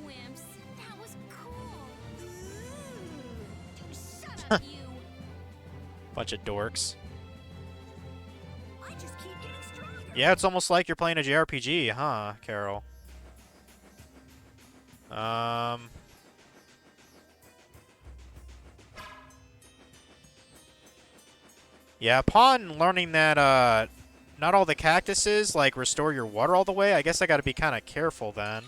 Wimps, that was cool. Shut up, you. Bunch of dorks. I just keep getting stronger. Yeah, it's almost like you're playing a JRPG, huh, Carol? Yeah, upon learning that, not all the cactuses, like, restore your water all the way, I guess I gotta be kind of careful then.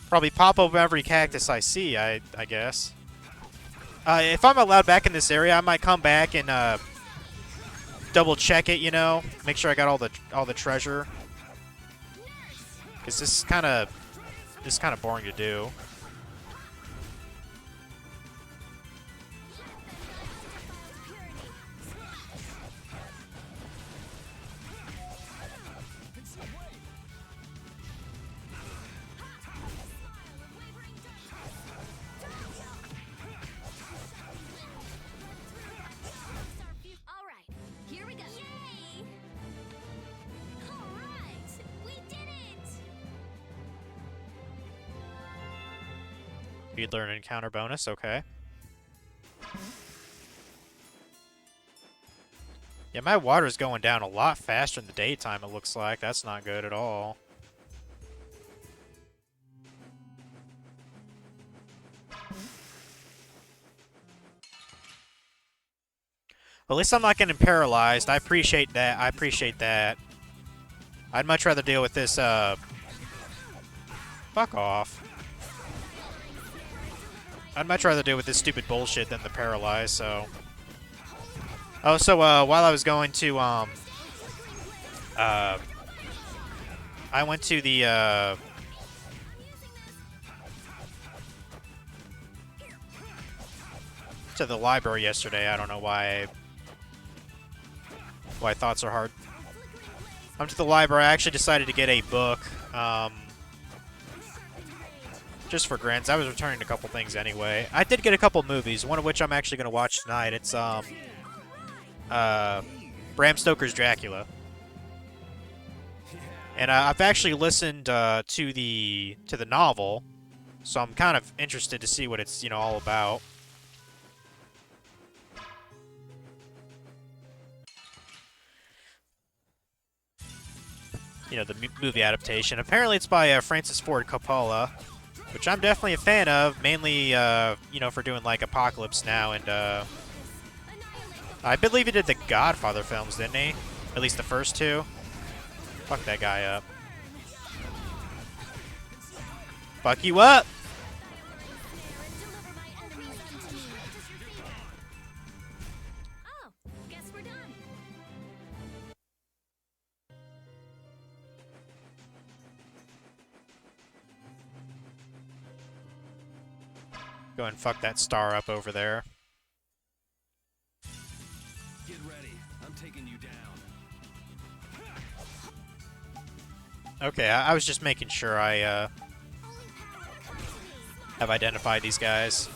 Probably pop open every cactus I see, I guess. If I'm allowed back in this area, I might come back and, double check it, you know? Make sure I got all the treasure. Because this is kind of boring to do. All right, here we go. Yay! All right, we did it. You'd learn encounter bonus, okay. Yeah, my water's going down a lot faster in the daytime, it looks like. That's not good at all. At least I'm not getting paralyzed. I appreciate that. I'd much rather deal with this, fuck off. I'd much rather deal with this stupid bullshit than the paralyzed, so... Oh, so, while I was going to, I went to the, library yesterday. I don't know why thoughts are hard. I went to the library. I actually decided to get a book, just for grants. I was returning a couple things anyway. I did get a couple movies, one of which I'm actually going to watch tonight. It's, Bram Stoker's Dracula. And I've actually listened to the novel, so I'm kind of interested to see what it's, you know, all about. You know, the movie adaptation. Apparently it's by Francis Ford Coppola, which I'm definitely a fan of, mainly, you know, for doing, like, Apocalypse Now, and, I believe he did the Godfather films, didn't he? At least the first two. Fuck that guy up. Fuck you up! Oh, guess we're done. Go ahead and fuck that star up over there. Get ready. I'm taking you down. Okay, I was just making sure I have identified these guys.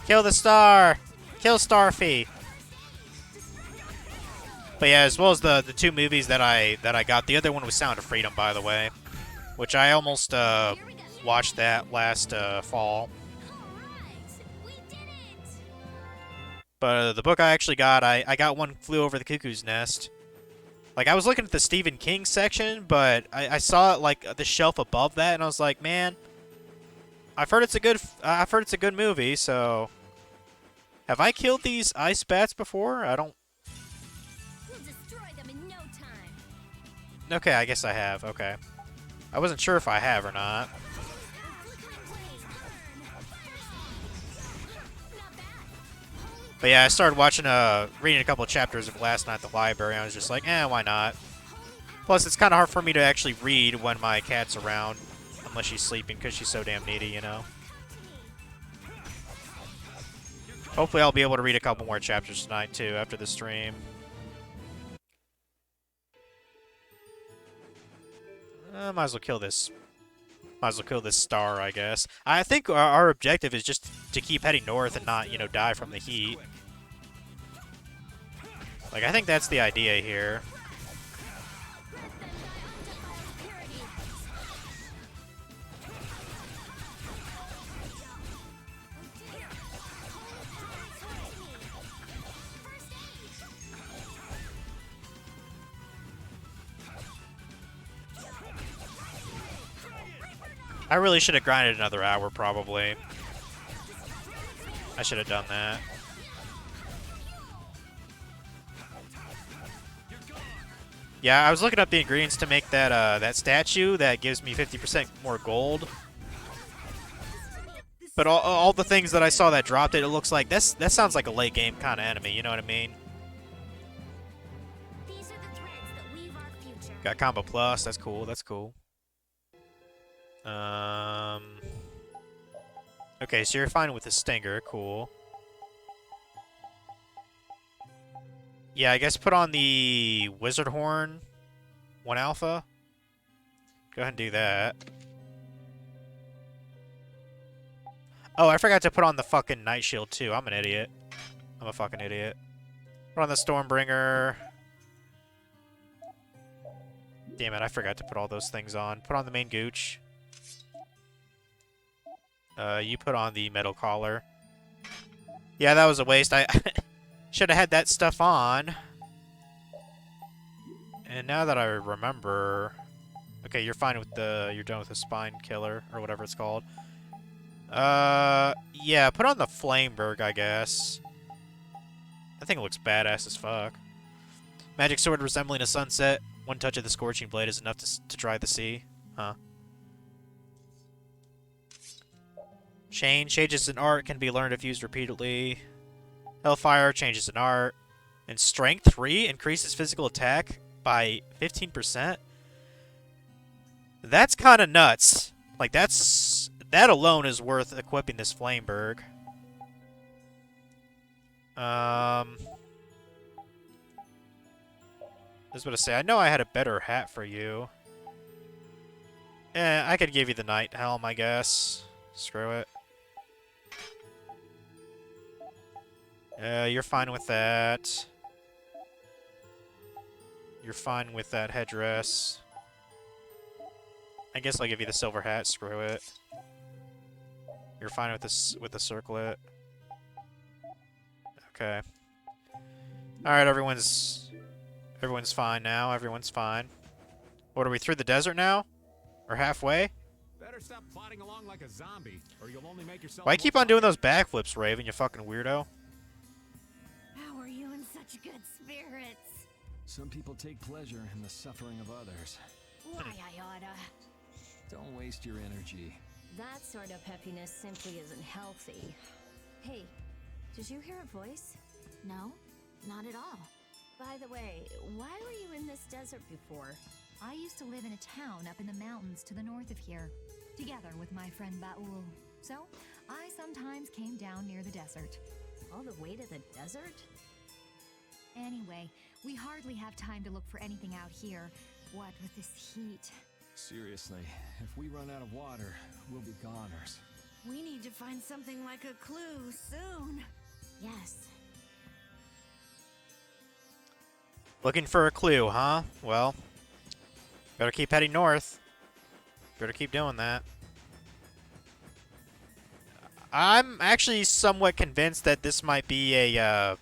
Kill the star! Kill Starfy! But yeah, as well as the two movies that I got, the other one was Sound of Freedom, by the way, which I almost watched that last fall. But the book I actually got, I got One Flew Over the Cuckoo's Nest. Like, I was looking at the Stephen King section, but I saw it like the shelf above that, and I was like, man, I've heard it's a good movie. So, have I killed these ice bats before? I don't. We'll destroy them in no time. Okay, I guess I have. Okay, I wasn't sure if I have or not. But yeah, I started watching, reading a couple of chapters of last night at the library. And I was just like, why not? Plus, it's kind of hard for me to actually read when my cat's around, unless she's sleeping because she's so damn needy, you know. Hopefully, I'll be able to read a couple more chapters tonight too after the stream. Might as well kill this. Might as well kill this star, I guess. I think our objective is just to keep heading north and not, die from the heat. Like, I think that's the idea here. I really should have grinded another hour, probably. I should have done that. Yeah, I was looking up the ingredients to make that that statue that gives me 50% more gold. But all the things that I saw that dropped it, it looks like that sounds like a late game kind of enemy. You know what I mean? These are the threads that weave our future. Got combo plus. That's cool. That's cool. Okay, so you're fine with the stinger. Cool. Yeah, I guess put on the wizard horn 1 alpha. Go ahead and do that. Oh, I forgot to put on the fucking night shield too. I'm an idiot. I'm a fucking idiot. Put on the Stormbringer. Damn it, I forgot to put all those things on. Put on the main gooch. You put on the metal collar. Yeah, that was a waste. I should have had that stuff on. And now that I remember... Okay, you're fine with the... You're done with the spine killer, or whatever it's called. Yeah, put on the Flameberg, I guess. I think it looks badass as fuck. Magic sword resembling a sunset. 1 touch of the Scorching Blade is enough to dry the sea. Huh. Changes in art can be learned if used repeatedly. Hellfire changes in art. And Strength 3 increases physical attack by 15%. That's kind of nuts. Like, that alone is worth equipping this Flameberg. I was about to say, I know I had a better hat for you. I could give you the Night Helm, I guess. Screw it. You're fine with that. You're fine with that headdress. I guess I'll give you the silver hat. Screw it. You're fine with this with the circlet. Okay. All right, everyone's fine now. Everyone's fine. What are we through the desert now? Or halfway? Better stop plodding along like a zombie, or you'll only make yourself. Why keep on doing those backflips, Raven? You fucking weirdo. How are you in such good spirits? Some people take pleasure in the suffering of others. Why I oughta. Don't waste your energy. That sort of peppiness simply isn't healthy. Hey, did you hear a voice? No, not at all. By the way, why were you in this desert before? I used to live in a town up in the mountains to the north of here, together with my friend Baul. So, I sometimes came down near the desert. All the way to the desert? Anyway, we hardly have time to look for anything out here. What with this heat? Seriously, if we run out of water, we'll be goners. We need to find something like a clue soon. Yes. Looking for a clue, huh? Well, better keep heading north. Better keep doing that. I'm actually somewhat convinced that this might be a,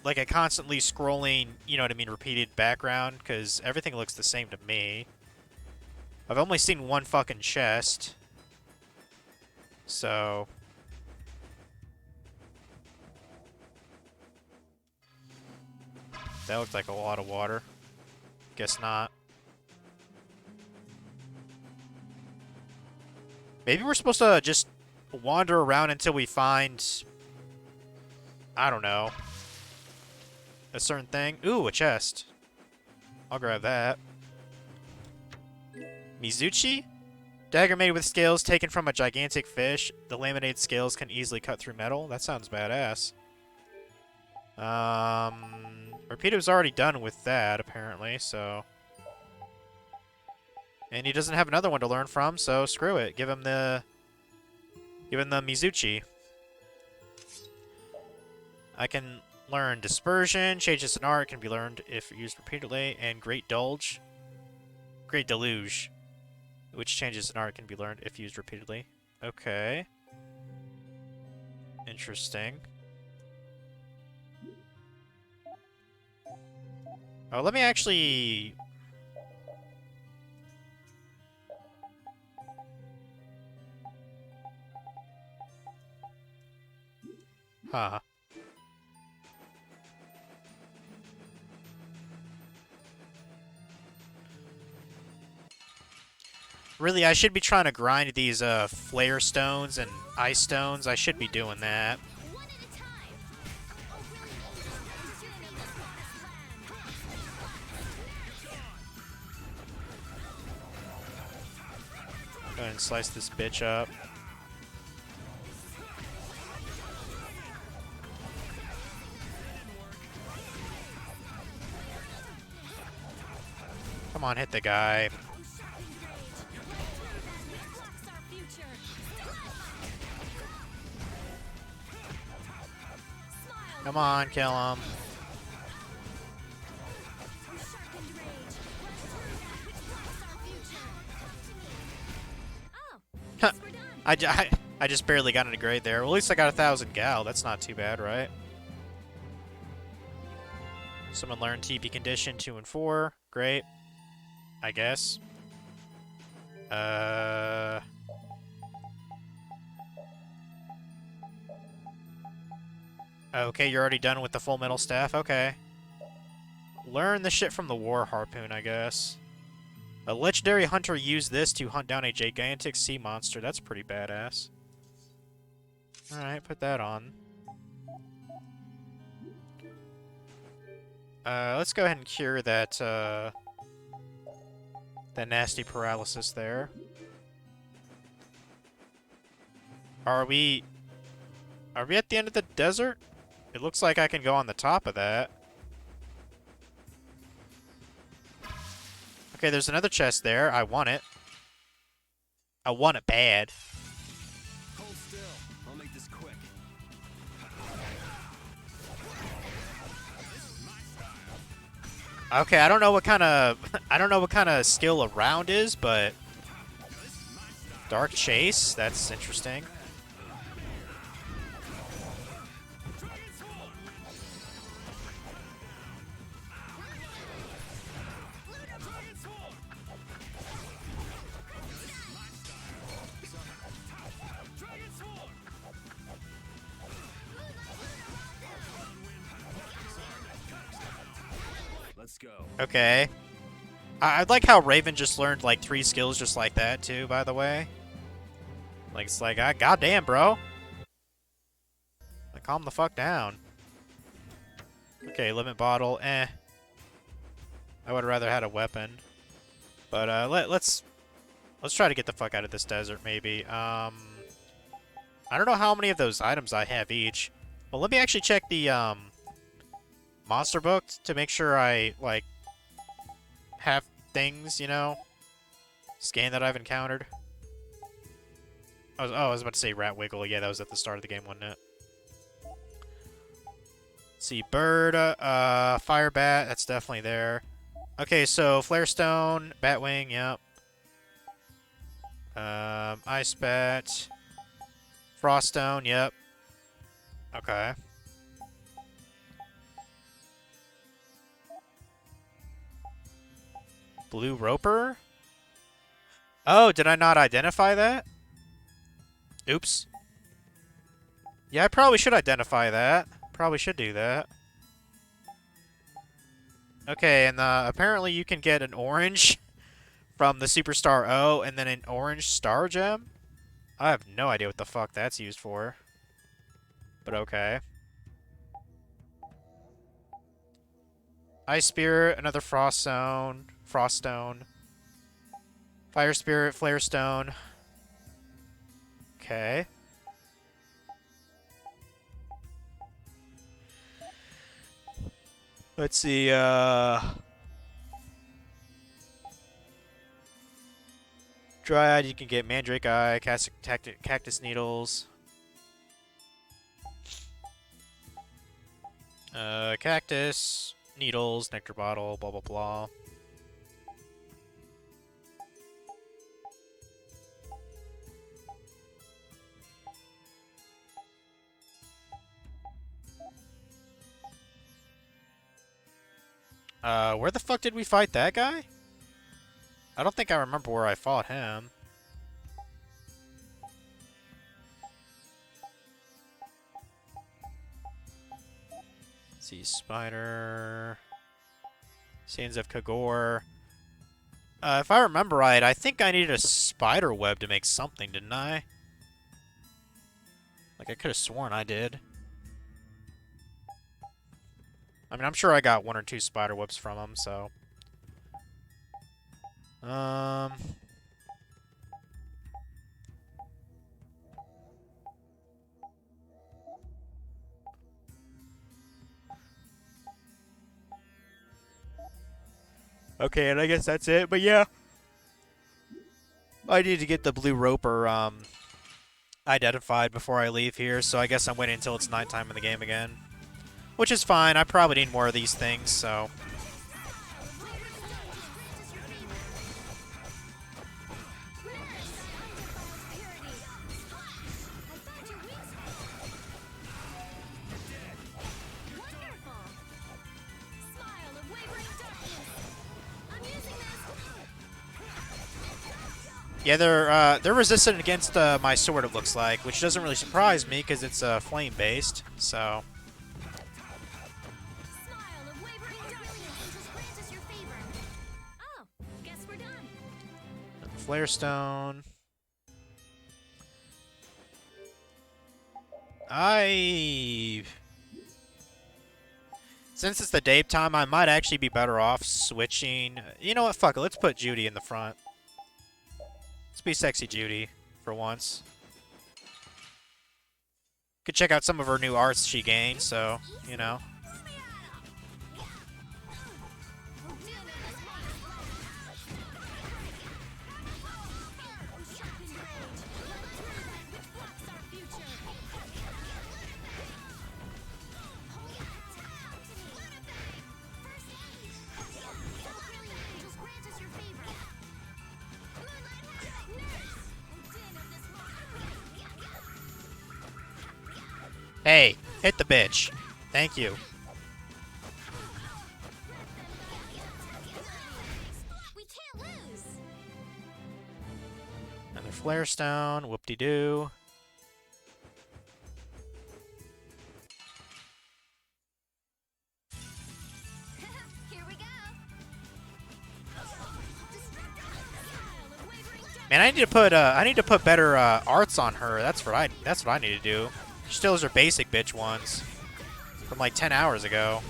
like a constantly scrolling, you know what I mean, repeated background, because everything looks the same to me. I've only seen one fucking chest. So... that looked like a lot of water. Guess not. Maybe we're supposed to just wander around until we find... I don't know. A certain thing. Ooh, a chest. I'll grab that. Mizuchi? Dagger made with scales taken from a gigantic fish. The laminated scales can easily cut through metal. That sounds badass. Repeater was already done with that, apparently, so... and he doesn't have another one to learn from, so screw it. Give him the Mizuchi. I can learn Dispersion. Changes in art can be learned if used repeatedly. And Great Deluge, which changes in art can be learned if used repeatedly. Okay. Interesting. Oh, let me actually... huh. Really, I should be trying to grind these flare stones and ice stones. I should be doing that. Go ahead and slice this bitch up. Come on, hit the guy. Come on, kill him. I just barely got into grade there. Well, at least I got 1,000 gal. That's not too bad, right? Someone learned TP condition 2 and 4. Great. I guess. Okay, you're already done with the full metal staff? Okay. Learn the shit from the war harpoon, I guess. A legendary hunter used this to hunt down a gigantic sea monster. That's pretty badass. Alright, put that on. Let's go ahead and cure that, that nasty paralysis there. Are we at the end of the desert? It looks like I can go on the top of that. Okay, there's another chest there. I want it. I want it bad. Hold still. I'll make this quick. Okay, I don't know what kind of skill a round is, but Dark Chase, that's interesting. Let's go. Okay. I like how Raven just learned like 3 skills just like that too, by the way. Like, it's like, goddamn, bro. Like, calm the fuck down. Okay, limit bottle, eh. I would have rather had a weapon. But, let's try to get the fuck out of this desert, maybe. I don't know how many of those items I have each. Well, let me actually check the, monster book to make sure I, like, have things, you know, scan that I've encountered. I was about to say Rat Wiggle. Yeah, that was at the start of the game, wasn't it? Let's see, bird, fire bat, that's definitely there. Okay, so flare stone, batwing, yep. Ice bat, frost stone, yep. Okay. Blue roper? Oh, did I not identify that? Oops. Yeah, I probably should identify that. Probably should do that. Okay, and apparently you can get an orange from the Superstar O and then an orange star gem? I have no idea what the fuck that's used for. But okay. Ice Spirit, another Frost Stone. Frost Stone. Fire Spirit, Flare Stone. Okay. Let's see, Dryad, you can get Mandrake Eye, Cactus Needles. Cactus, Needles, Nectar Bottle, blah blah blah. Where the fuck did we fight that guy? I don't think I remember where I fought him. Let's see, Spider. Sands of Kagor. If I remember right, I think I needed a spider web to make something, didn't I? Like, I could have sworn I did. I mean, I'm sure I got 1 or 2 spider webs from him, so... Okay, and I guess that's it, but yeah. I need to get the blue roper, identified before I leave here, so I guess I'm waiting until it's nighttime in the game again. Which is fine, I probably need more of these things, so... Yeah, they're resistant against my sword, it looks like, which doesn't really surprise me because it's flame-based, so... Flare Stone. Since it's the daytime, I might actually be better off switching... You know what, fuck it, let's put Judy in the front. Let's be sexy Judy, for once. Could check out some of her new arts she gained, so, you know. Hey, hit the bitch. Thank you. Another Flare Stone. Whoop-de-doo. Here we go. Man, I need to put better arts on her. That's what I need to do. She still has her basic bitch ones from like 10 hours ago.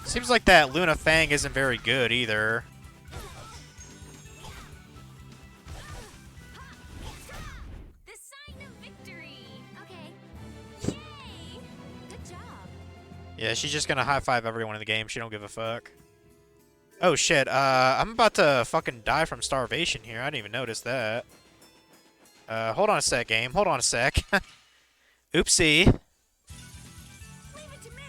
Seems like that Luna Fang isn't very good either. The sign of victory. Okay. Yay! Good job. Yeah, she's just gonna high five everyone in the game. She don't give a fuck. Oh shit, I'm about to fucking die from starvation here. I didn't even notice that. Hold on a sec, game. Hold on a sec. Oopsie. Leave it to me.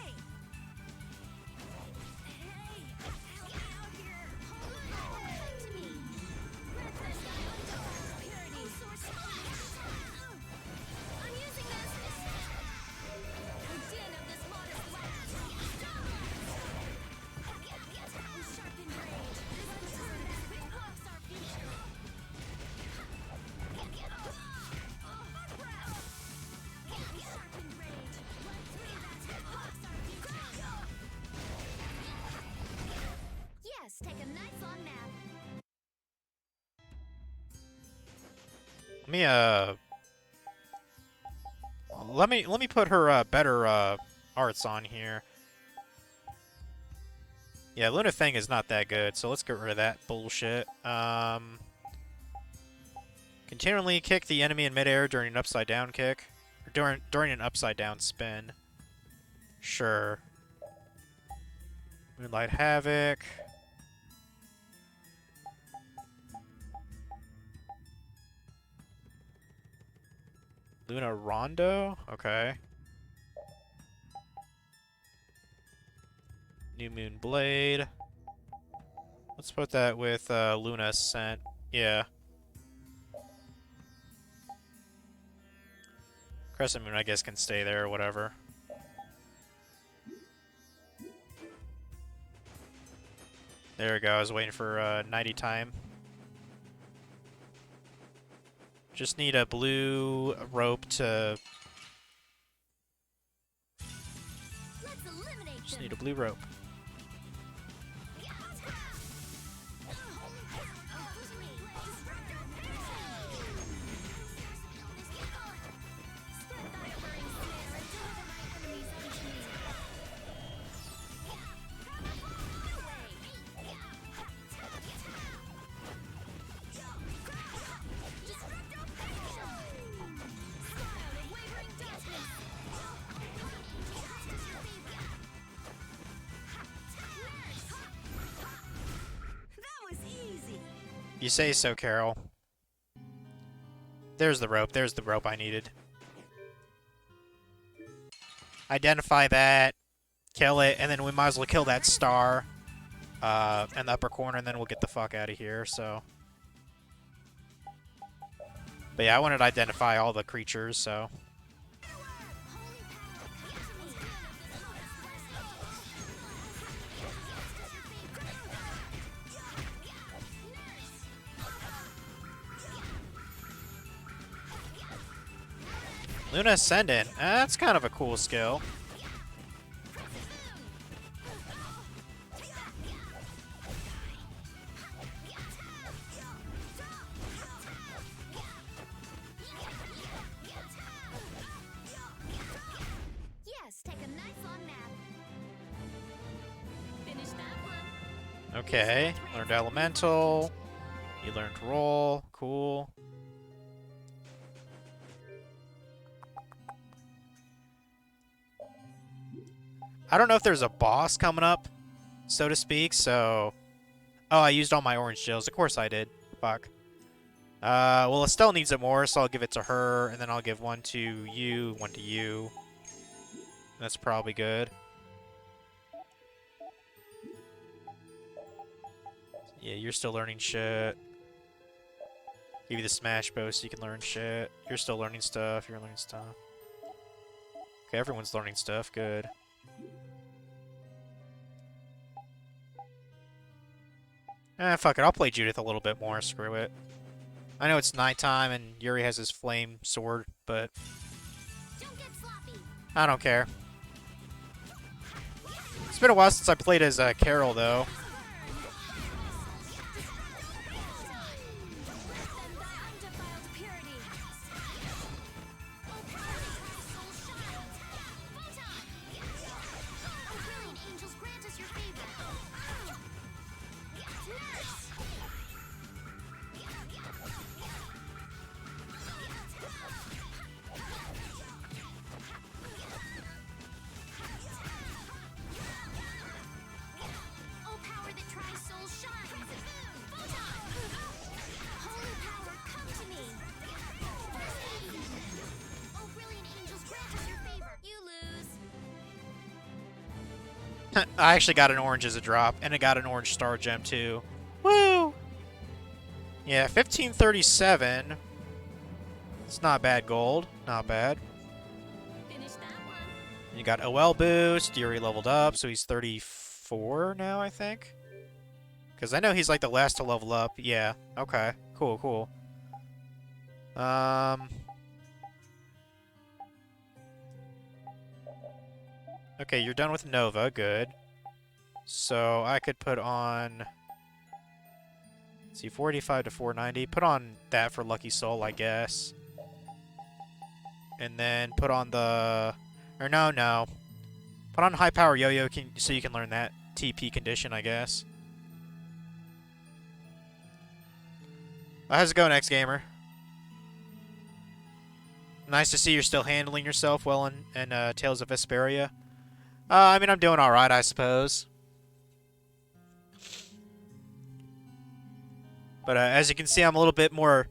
Hey, help me out here. Hold on to me. Purity source. I'm using this. Din of this modest land. Sharpened rage. This blocks our future. Sharpened rage. Yes, take a nice long nap. Let me put her better arts on here. Yeah, Luna Fang is not that good, so let's get rid of that bullshit. Continually kick the enemy in midair during an upside down kick. Or during an upside down spin. Sure. Moonlight Havoc. Luna Rondo? Okay. New Moon Blade. Let's put that with Luna Ascent. Yeah. Crescent Moon, I guess, can stay there or whatever. There we go. I was waiting for 90 time. Just need a blue rope to... Let's eliminate Just them. need a blue rope. That was easy. You say so, Carol. There's the rope. There's the rope I needed. Identify that. Kill it. And then we might as well kill that star in the upper corner. And then we'll get the fuck out of here. So. But yeah, I wanted to identify all the creatures, so. Luna Ascendant. That's kind of a cool skill. Yes, take a nice long nap. Finish that one. Okay. Learned Elemental. You learned Roll. Cool. I don't know if there's a boss coming up, so to speak, so... Oh, I used all my orange gels. Of course I did. Fuck. Well, Estelle needs it more, so I'll give it to her, and then I'll give one to you, one to you. That's probably good. Yeah, you're still learning shit. Give you the Smash Bow so you can learn shit. You're still learning stuff. You're learning stuff. Okay, everyone's learning stuff. Good. Fuck it. I'll play Judith a little bit more. Screw it. I know it's nighttime and Yuri has his flame sword, but... Don't get sloppy. I don't care. It's been a while since I played as Carol, though. I actually got an orange as a drop, and I got an orange star gem too. Woo! Yeah, 1537. It's not bad gold. Not bad. You got OL boost. Yuri leveled up, so he's 34 now, I think. Because I know he's like the last to level up. Yeah. Okay. Cool, cool. Okay, you're done with Nova. Good. So I could put on... Let's see, 485 to 490. Put on that for Lucky Soul, I guess. And then put on the... Or no. Put on High Power Yo-Yo so you can learn that TP condition, I guess. How's it going, X-Gamer? Nice to see you're still handling yourself well in Tales of Vesperia. I mean, I'm doing alright, I suppose. But as you can see, I'm a little bit more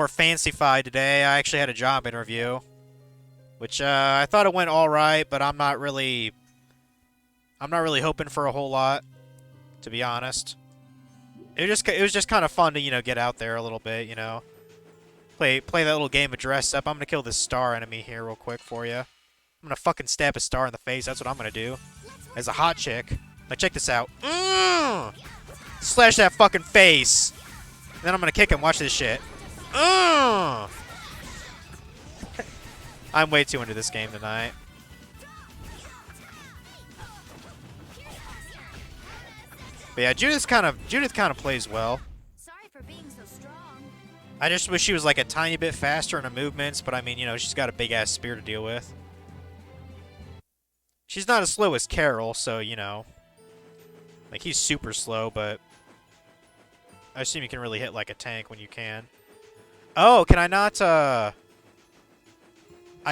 fancy-fied today. I actually had a job interview, which I thought it went alright, but I'm not really hoping for a whole lot, to be honest. It was just kind of fun to, you know, get out there a little bit, you know. Play that little game of dress up. I'm gonna kill this star enemy here real quick for you. I'm gonna fucking stab a star in the face. That's what I'm gonna do. As a hot chick. Now check this out. Slash that fucking face. And then I'm gonna kick him. Watch this shit. I'm way too into this game tonight. But yeah, Judith kind of plays well. Sorry for being so strong. I just wish she was like a tiny bit faster in her movements, but I mean, you know, she's got a big ass spear to deal with. She's not as slow as Carol, so, you know. Like, he's super slow, but I assume you can really hit like a tank when you can. Oh, can I not, I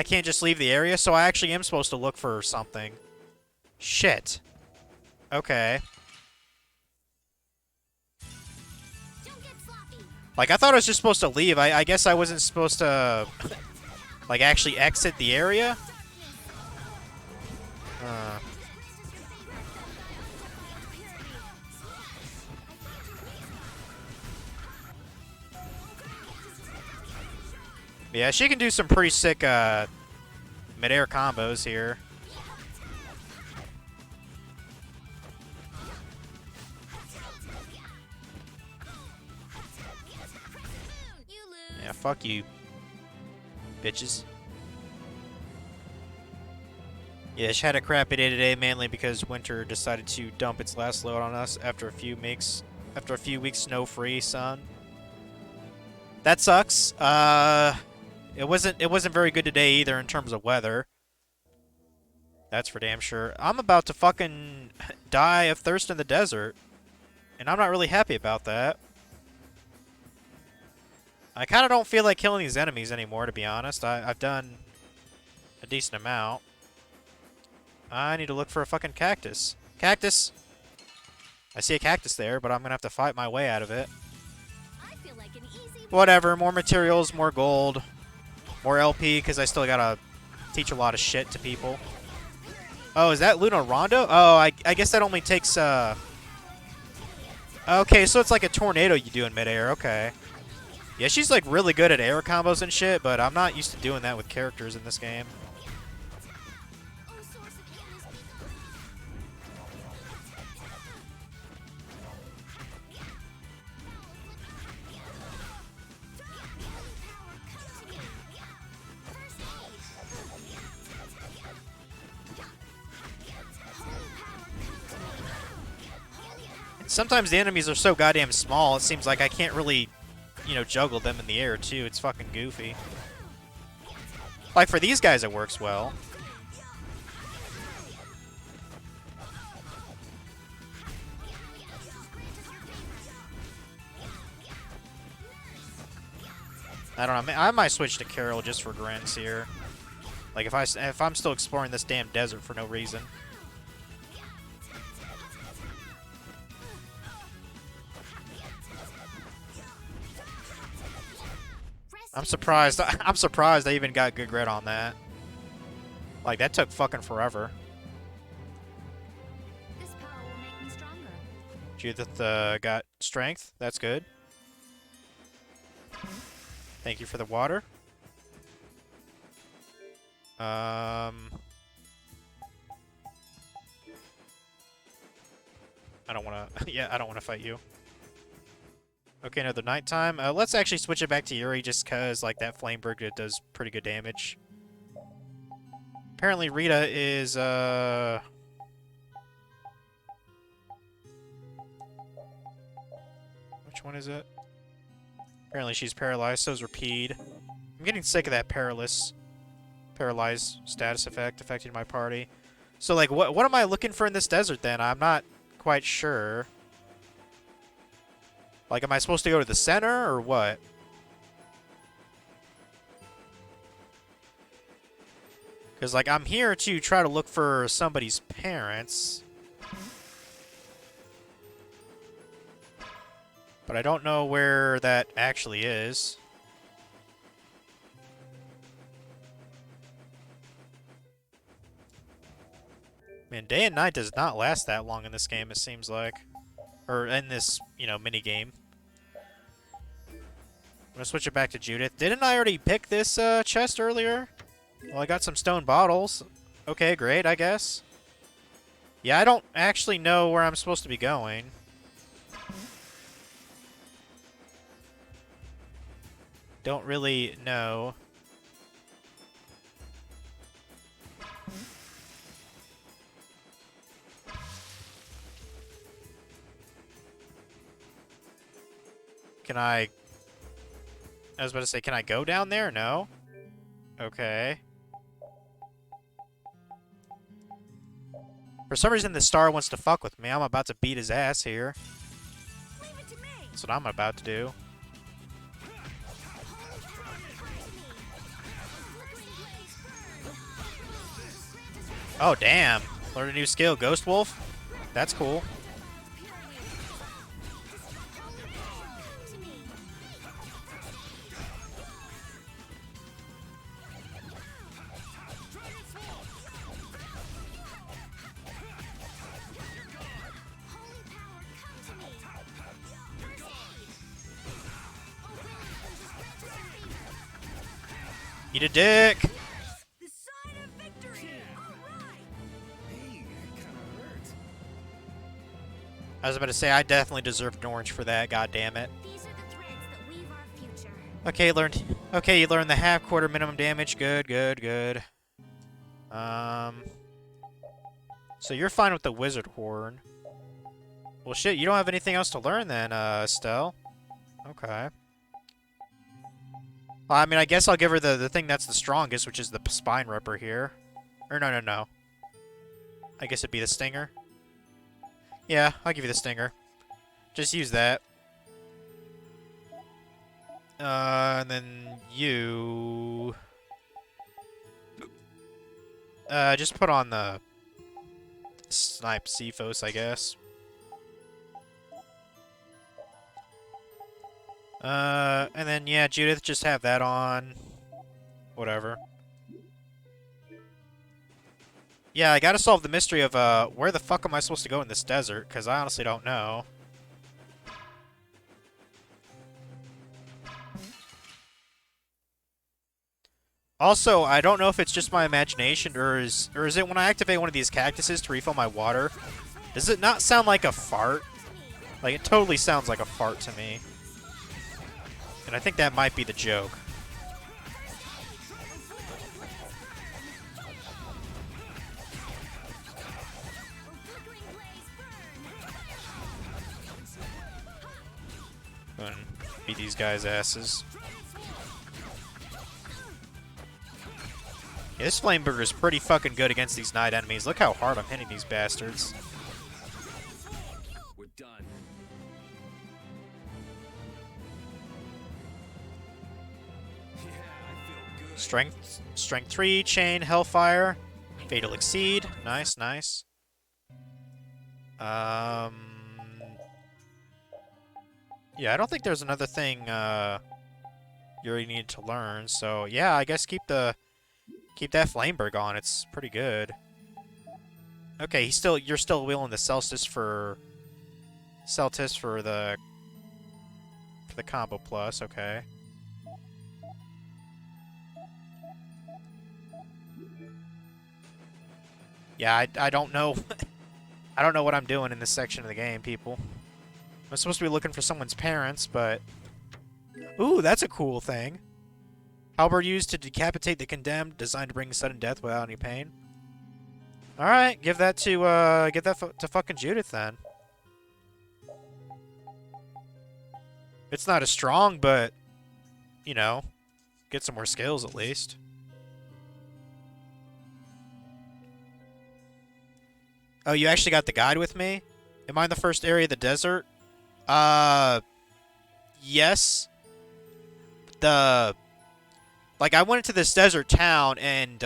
can't just leave the area, so I actually am supposed to look for something. Shit. Okay. Like, I thought I was just supposed to leave. I guess I wasn't supposed to, like, actually exit the area? Yeah, she can do some pretty sick mid-air combos here. Yeah, fuck you, bitches. Yeah, she had a crappy day today, mainly because Winter decided to dump its last load on us after a few weeks snow-free, son. That sucks. It wasn't very good today either in terms of weather. That's for damn sure. I'm about to fucking die of thirst in the desert, and I'm not really happy about that. I kind of don't feel like killing these enemies anymore, to be honest. I've done a decent amount. I need to look for a fucking cactus. Cactus! I see a cactus there, but I'm gonna have to fight my way out of it. I feel like an easy Whatever, more materials, more gold, more LP, because I still gotta teach a lot of shit to people. Oh, is that Luna Rondo? Oh, I guess that only takes, Okay, so it's like a tornado you do in midair, okay. Yeah, she's like really good at air combos and shit, but I'm not used to doing that with characters in this game. sometimes the enemies are so goddamn small, it seems like I can't really, you know, juggle them in the air, too. It's fucking goofy. Like, for these guys, it works well. I don't know. I might switch to Carol just for grins here. Like, if I'm still exploring this damn desert for no reason. I'm surprised. I'm surprised I even got good grit on that. Like, that took fucking forever. This power will make me stronger. Judith got strength. That's good. Thank you for the water. I don't want to... yeah, I don't want to fight you. Okay, another nighttime. Let's actually switch it back to Yuri just because, like, that Flame Brigade does pretty good damage. Apparently Rita is, which one is it? Apparently she's paralyzed, so is Rapide. I'm getting sick of that paralyzed status effect affecting my party. So, like, what am I looking for in this desert, then? I'm not quite sure. Like, am I supposed to go to the center, or what? Because, like, I'm here to try to look for somebody's parents. But I don't know where that actually is. Man, day and night does not last that long in this game, it seems like. Or in this, you know, mini-game. I'm gonna switch it back to Judith. Didn't I already pick this chest earlier? Well, I got some stone bottles. Okay, great, I guess. Yeah, I don't actually know where I'm supposed to be going. Don't really know. Can I was about to say, can I go down there? No? Okay. For some reason, the star wants to fuck with me. I'm about to beat his ass here. That's what I'm about to do. Oh, damn. Learned a new skill. Ghost Wolf? That's cool. Eat a dick! The sign of victory! Alright! Hey, that kinda hurt. I was about to say, I definitely deserved an orange for that, god damn it. These are the threads that weave our future. Okay, you learned the half-quarter minimum damage. Good, good, good. So you're fine with the wizard horn. Well, shit, you don't have anything else to learn then, Estelle. Okay. Well, I mean, I guess I'll give her the thing that's the strongest, which is the spine ripper here. Or no. I guess it'd be the stinger. Yeah, I'll give you the stinger. Just use that. And then you... just put on the Snipe Cephos, I guess. And then, yeah, Judith, just have that on. Whatever. Yeah, I gotta solve the mystery of, where the fuck am I supposed to go in this desert? Because I honestly don't know. Also, I don't know if it's just my imagination, or is it when I activate one of these cactuses to refill my water, does it not sound like a fart? Like, it totally sounds like a fart to me. And I think that might be the joke. Go and beat these guys' asses. Yeah, this Flameburger is pretty fucking good against these night enemies. Look how hard I'm hitting these bastards. We're done. Yeah, I feel good. Strength 3, Chain, Hellfire, Fatal Exceed. Nice, nice. Yeah, I don't think there's another thing you really need to learn. So yeah, I guess keep that Flameberg on. It's pretty good. Okay, you're still willing to sell this for the combo plus. Okay. Yeah, I don't know. I don't know what I'm doing in this section of the game, people. I'm supposed to be looking for someone's parents, but... Ooh, that's a cool thing. Halberd used to decapitate the condemned, designed to bring sudden death without any pain. Alright, give that to fucking Judith, then. It's not as strong, but... You know, get some more skills, at least. Oh, you actually got the guide with me? Am I in the first area of the desert? Yes. Like, I went into this desert town, and,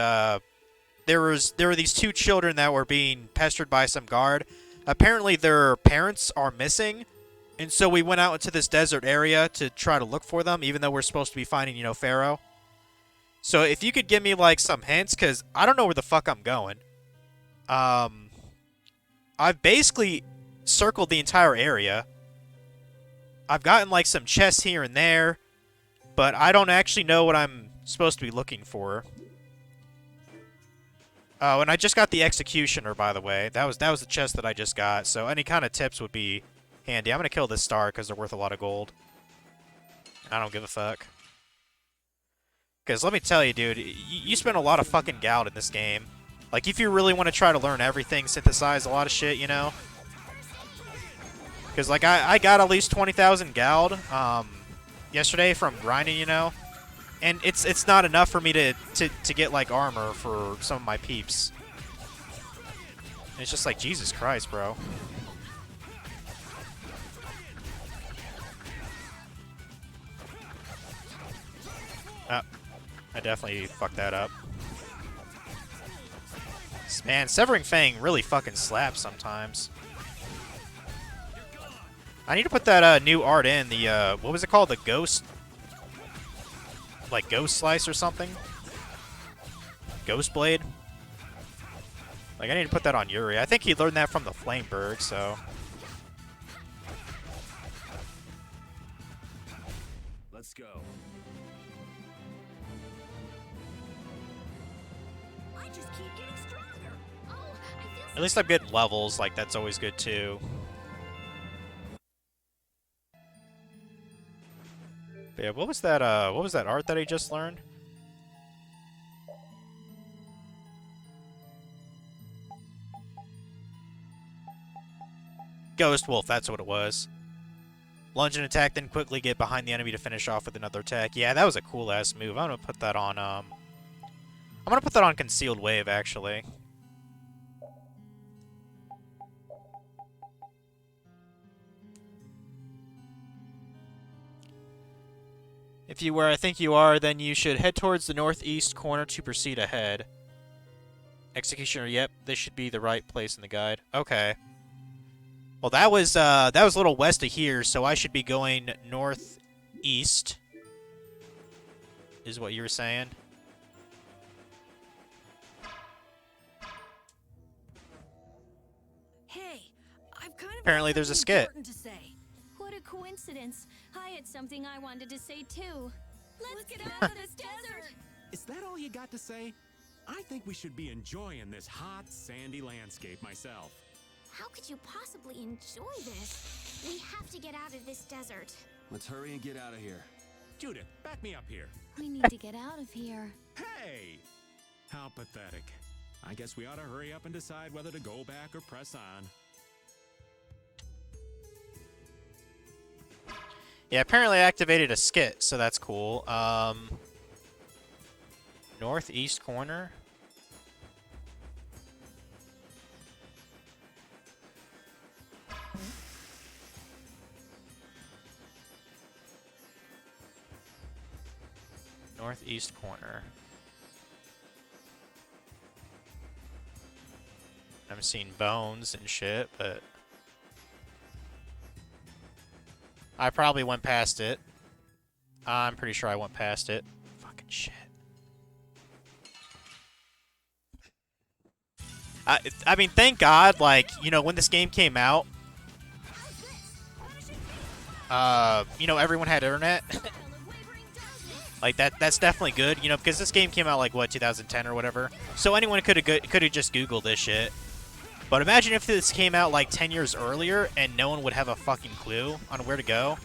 there were these two children that were being pestered by some guard. Apparently, their parents are missing, and so we went out into this desert area to try to look for them, even though we're supposed to be finding, you know, Pharaoh. So, if you could give me, like, some hints, because I don't know where the fuck I'm going. I've basically circled the entire area. I've gotten, like, some chests here and there, but I don't actually know what I'm supposed to be looking for. Oh, and I just got the Executioner, by the way. That was the chest that I just got, so any kind of tips would be handy. I'm gonna kill this star because they're worth a lot of gold. I don't give a fuck. Because let me tell you, dude, you spend a lot of fucking gold in this game. Like, if you really want to try to learn everything, synthesize a lot of shit, you know? Because, like, I got at least 20,000 gold yesterday from grinding, you know? And it's not enough for me to get, like, armor for some of my peeps. And it's just like, Jesus Christ, bro. Oh, I definitely fucked that up. Man, Severing Fang really fucking slaps sometimes. I need to put that new art in, the, what was it called? The Ghost... Like, Ghost Slice or something? Ghost Blade? Like, I need to put that on Yuri. I think he learned that from the Flameberg, so... Let's go. At least I'm getting levels, like, that's always good, too. But yeah, what was that art that I just learned? Ghost Wolf, that's what it was. Lunge and attack, then quickly get behind the enemy to finish off with another attack. Yeah, that was a cool-ass move. I'm gonna put that on, I'm gonna put that on Concealed Wave, actually. If you were, I think you are, then you should head towards the northeast corner to proceed ahead. Executioner, yep, this should be the right place in the guide. Okay. Well, that was a little west of here, so I should be going northeast. Is what you were saying? Hey, I've kind of Apparently there's a skit. important to say. What a coincidence. I had something I wanted to say too. Let's get out of this desert! Is that all you got to say? I think we should be enjoying this hot, sandy landscape myself. How could you possibly enjoy this? We have to get out of this desert. Let's hurry and get out of here. Judith, back me up here. We need to get out of here. Hey! How pathetic. I guess we ought to hurry up and decide whether to go back or press on. Yeah, apparently I activated a skit, so that's cool. Northeast corner. Northeast corner. I'm seeing bones and shit, but I probably went past it. I'm pretty sure I went past it. Fucking shit. I mean, thank God, like, you know, when this game came out, you know, everyone had internet. Like, that's definitely good, you know, because this game came out, like, what, 2010 or whatever? So anyone could have just Googled this shit. But imagine if this came out, like, 10 years earlier, and no one would have a fucking clue on where to go.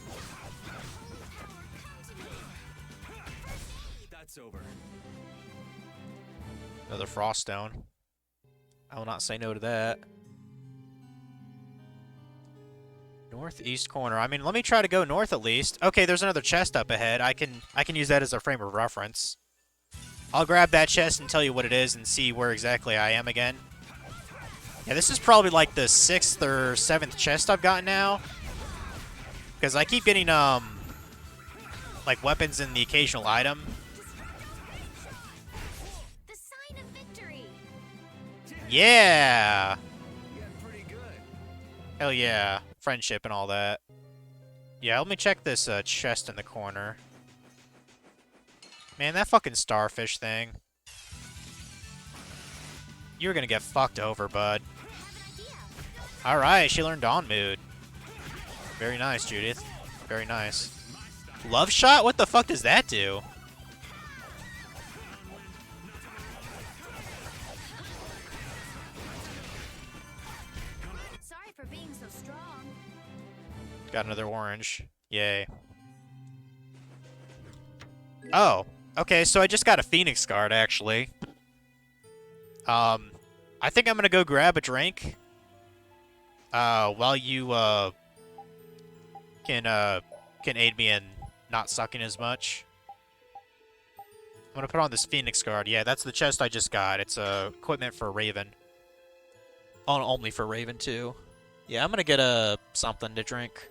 That's over. Another Frost Stone. I will not say no to that. Northeast corner. I mean, let me try to go north at least. Okay, there's another chest up ahead. I can use that as a frame of reference. I'll grab that chest and tell you what it is and see where exactly I am again. Yeah, this is probably like the 6th or 7th chest I've gotten now. Because I keep getting, like, weapons and the occasional item. The sign of victory. Yeah! Yeah, pretty good. Hell yeah. Friendship and all that. Yeah, let me check this chest in the corner. Man, that fucking starfish thing. You're gonna get fucked over, bud. Alright, she learned Dawn Mood. Very nice, Judith. Very nice. Love Shot? What the fuck does that do? Sorry for being so strong. Got another orange. Yay. Oh. Okay, so I just got a Phoenix card, actually. I think I'm gonna go grab a drink. While you, can aid me in not sucking as much. I'm gonna put on this Phoenix card. Yeah, that's the chest I just got. It's, equipment for Raven. Oh, only for Raven, too. Yeah, I'm gonna get, something to drink.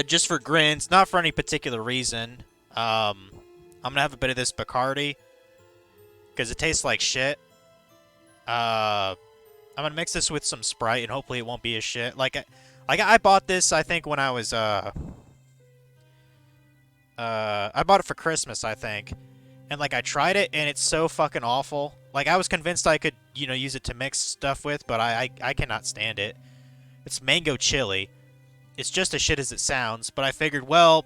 Just for grins, not for any particular reason. I'm gonna have a bit of this Bacardi because it tastes like shit. I'm gonna mix this with some Sprite and hopefully it won't be as shit. Like I bought this, I think, when I was I bought it for Christmas, I think, and like I tried it and it's so fucking awful. Like I was convinced I could, you know, use it to mix stuff with, but I cannot stand it. It's mango chili. It's just as shit as it sounds, but I figured, well,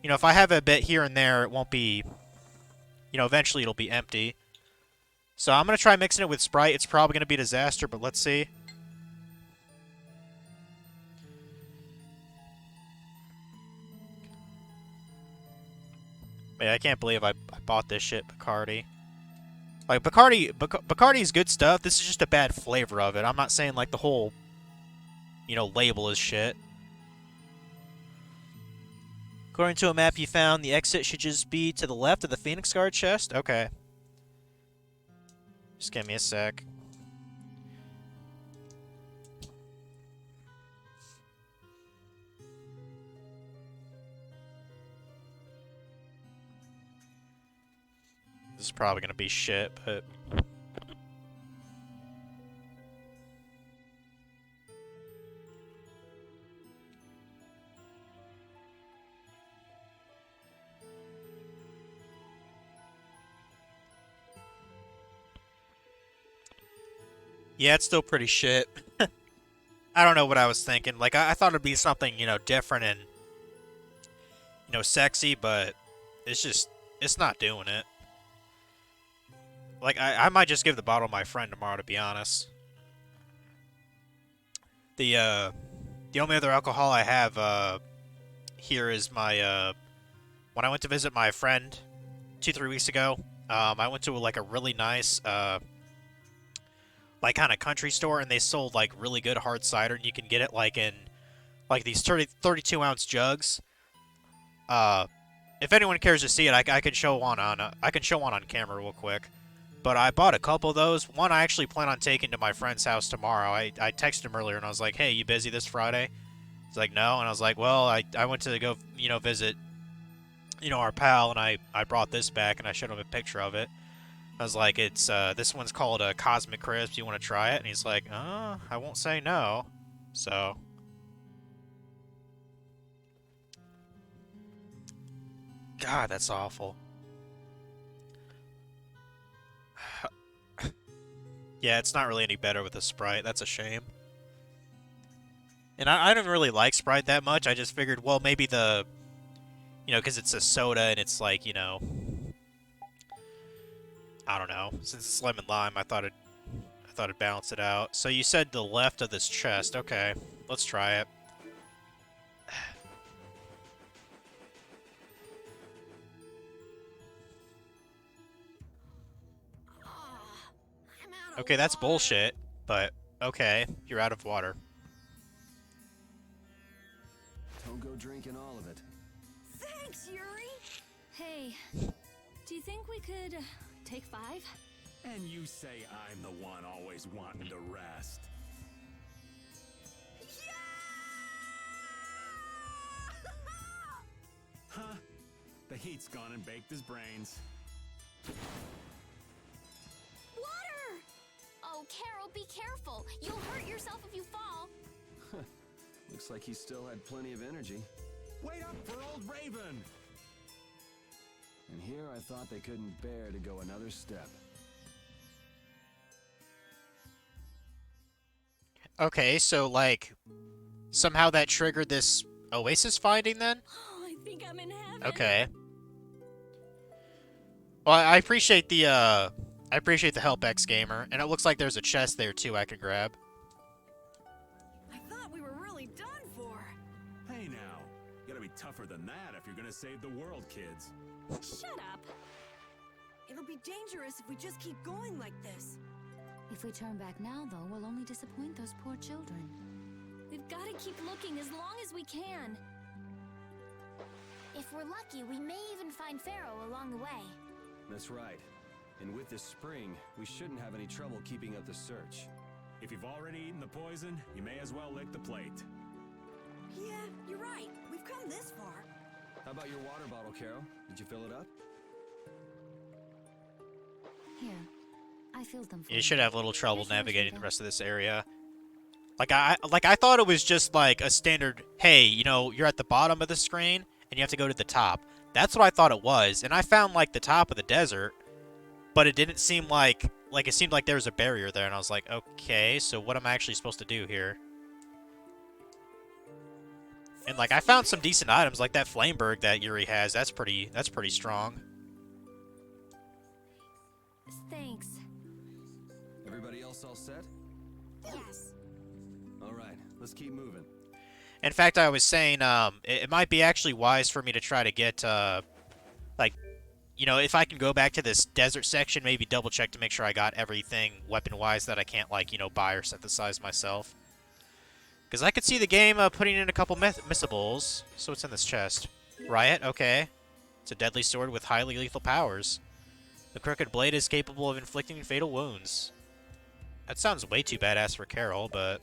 you know, if I have a bit here and there, it won't be, you know, eventually it'll be empty. So I'm going to try mixing it with Sprite. It's probably going to be a disaster, but let's see. Man, I can't believe I bought this shit, Bacardi. Like, Bacardi's good stuff. This is just a bad flavor of it. I'm not saying, like, the whole, you know, label is shit. According to a map you found, the exit should just be to the left of the Phoenix Guard chest? Okay. Just give me a sec. This is probably gonna be shit, but... Yeah, it's still pretty shit. I don't know what I was thinking. Like, I thought it'd be something, you know, different and, you know, sexy, but it's just, it's not doing it. Like, I might just give the bottle to my friend tomorrow, to be honest. The only other alcohol I have, here is my, when I went to visit my friend 2-3 weeks ago, I went to, like, a really nice, like, kind of country store, and they sold, like, really good hard cider, and you can get it, like, in, like, these 32-ounce jugs. If anyone cares to see it, I can show one on camera real quick. But I bought a couple of those. One I actually plan on taking to my friend's house tomorrow. I texted him earlier, and I was like, hey, you busy this Friday? He's like, no. And I was like, well, I went to go, you know, visit, you know, our pal, and I brought this back, and I showed him a picture of it. I was like, it's, this one's called a Cosmic Crisp. You want to try it? And he's like, I won't say no. So. God, that's awful. Yeah, it's not really any better with a Sprite. That's a shame. And I don't really like Sprite that much. I just figured, well, maybe the, you know, because it's a soda and it's like, you know, I don't know. Since it's lemon lime, I thought it'd balance it out. So you said the left of this chest. Okay, let's try it. Okay, that's bullshit, but okay, you're out of water. Don't go drinking all of it. Thanks, Yuri! Hey, do you think we could take 5? And you say I'm the one always wanting to rest. Huh? The heat's gone and baked his brains. Water! Oh, Carol, be careful. You'll hurt yourself if you fall. Looks like he still had plenty of energy. Wait up for old Raven! And here I thought they couldn't bear to go another step. Okay, so, like, somehow that triggered this Oasis finding, then? Oh, I think I'm in heaven. Okay. Well, I appreciate the help, X Gamer, and it looks like there's a chest there, too, I can grab. I thought we were really done for. Hey now, you gotta be tougher than that if you're gonna save the world, kids. Shut up. It'll be dangerous if we just keep going like this. If we turn back now, though, we'll only disappoint those poor children. We've got to keep looking as long as we can. If we're lucky, we may even find Pharaoh along the way. That's right. And with this spring, we shouldn't have any trouble keeping up the search. If you've already eaten the poison, you may as well lick the plate. Yeah, you're right. We've come this far. How about your water bottle, Carol? Did you fill it up? Here, I filled them for You should have a little trouble Here's yours, navigating the Rita. rest of this area. Like I thought it was just like a standard, hey, you know, you're at the bottom of the screen and you have to go to the top. That's what I thought it was. And I found like the top of the desert, but it didn't seem like it seemed like there was a barrier there, and I was like, okay, so what am I actually supposed to do here? And like I found some decent items like that Flameberg that Yuri has. That's pretty strong. Thanks. Everybody else all set? Yes. All right, let's keep moving. In fact, I was saying, it might be actually wise for me to try to get, like, you know, if I can go back to this desert section, maybe double check to make sure I got everything weapon-wise that I can't, like, you know, buy or synthesize myself. Because I could see the game putting in a couple missables. So what's in this chest? Riot? Okay. It's a deadly sword with highly lethal powers. The crooked blade is capable of inflicting fatal wounds. That sounds way too badass for Carol, but...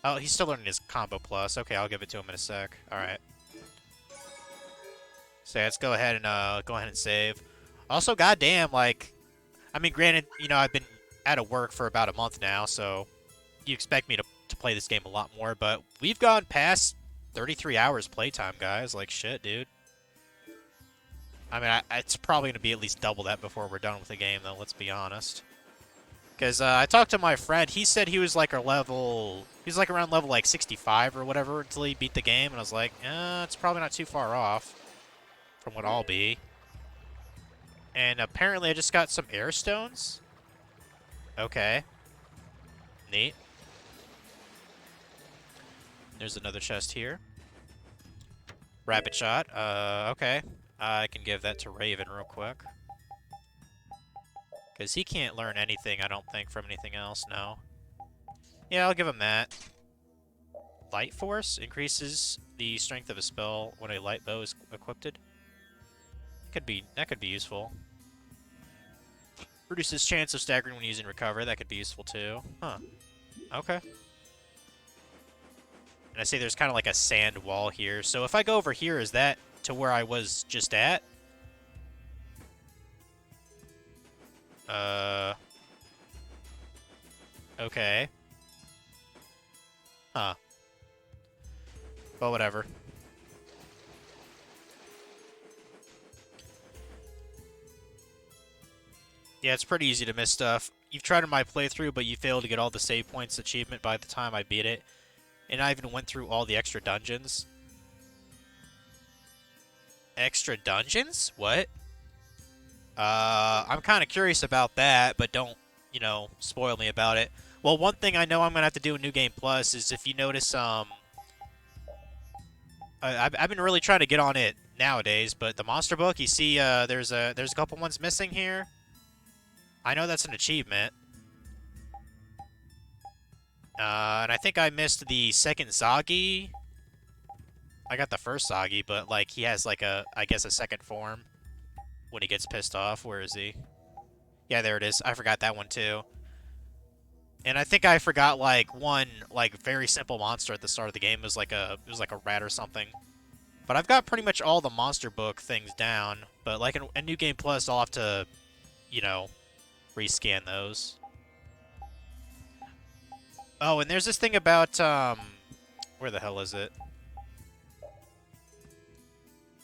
Oh, he's still learning his combo plus. Okay, I'll give it to him in a sec. Alright. So yeah, let's go ahead and save. Also, goddamn, like... I mean, granted, you know, I've been out of work for about a month now, so... You expect me to play this game a lot more, but we've gone past 33 hours playtime, guys. Like, shit, dude. I mean, it's probably going to be at least double that before we're done with the game, though, let's be honest. Because I talked to my friend. He said he was like around level like 65 or whatever until he beat the game, and I was like, it's probably not too far off from what I'll be. And apparently I just got some air stones. Okay. Neat. There's another chest here. Rapid shot. Okay. I can give that to Raven real quick. Because he can't learn anything, I don't think, from anything else, no. Yeah, I'll give him that. Light Force increases the strength of a spell when a light bow is equipped. That could be useful. Reduces chance of staggering when using recover. That could be useful too. Huh. Okay. And I see there's kind of like a sand wall here. So if I go over here, is that to where I was just at? Okay. Huh. Well, whatever. Yeah, it's pretty easy to miss stuff. You've tried in my playthrough, but you failed to get all the save points achievement by the time I beat it. And I even went through all the extra dungeons. Extra dungeons? What? I'm kind of curious about that, but don't, you know, spoil me about it. Well, one thing I know I'm going to have to do in New Game Plus is if you notice, I've been really trying to get on it nowadays, but the monster book, you see, there's a couple ones missing here. I know that's an achievement. And I think I missed the second Zagi. I got the first Zagi, but, like, he has, like, I guess a second form when he gets pissed off. Where is he? Yeah, there it is. I forgot that one, too. And I think I forgot, like, one, like, very simple monster at the start of the game. It was like a rat or something. But I've got pretty much all the monster book things down. But, like, in New Game Plus, I'll have to, you know, rescan those. Oh, and there's this thing about, where the hell is it?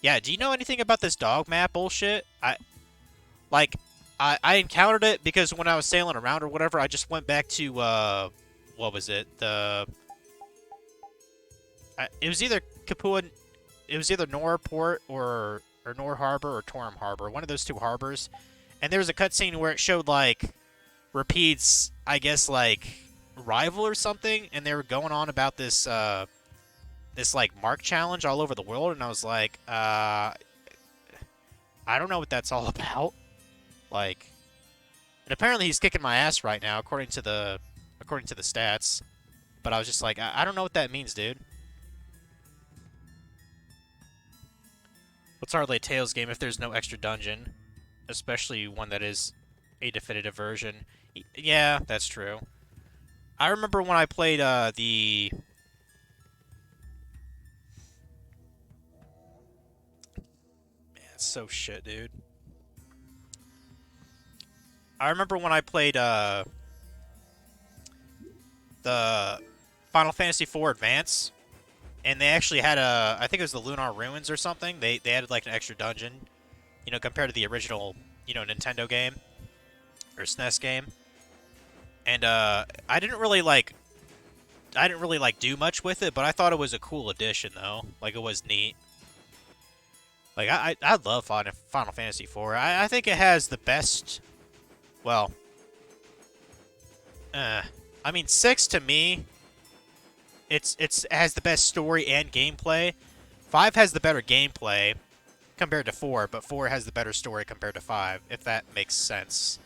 Yeah, do you know anything about this dog map bullshit? I encountered it because when I was sailing around or whatever, I just went back to, what was it? It was either Kapua, it was either Norport or Nor Harbor or Torum Harbor, one of those two harbors. And there was a cutscene where it showed, like, Rapide's, I guess, like, rival or something, and they were going on about this, this, like, mark challenge all over the world, and I was like, I don't know what that's all about. Like, and apparently he's kicking my ass right now, according to the stats. But I was just like, I don't know what that means, dude. What's hardly a Tales game if there's no extra dungeon? Especially one that is a definitive version. Yeah, that's true. I remember when I played the... Man, it's so shit, dude. I remember when I played the Final Fantasy IV Advance, and they actually had I think it was the Lunar Ruins or something. They added like an extra dungeon, you know, compared to the original, you know, Nintendo game or SNES game. And I didn't really do much with it, but I thought it was a cool addition though. Like, it was neat. Like, I love Final Fantasy IV. I think it has the best. Well, I mean, 6 to me, it has the best story and gameplay. 5 has the better gameplay, compared to 4, but 4 has the better story compared to 5, if that makes sense.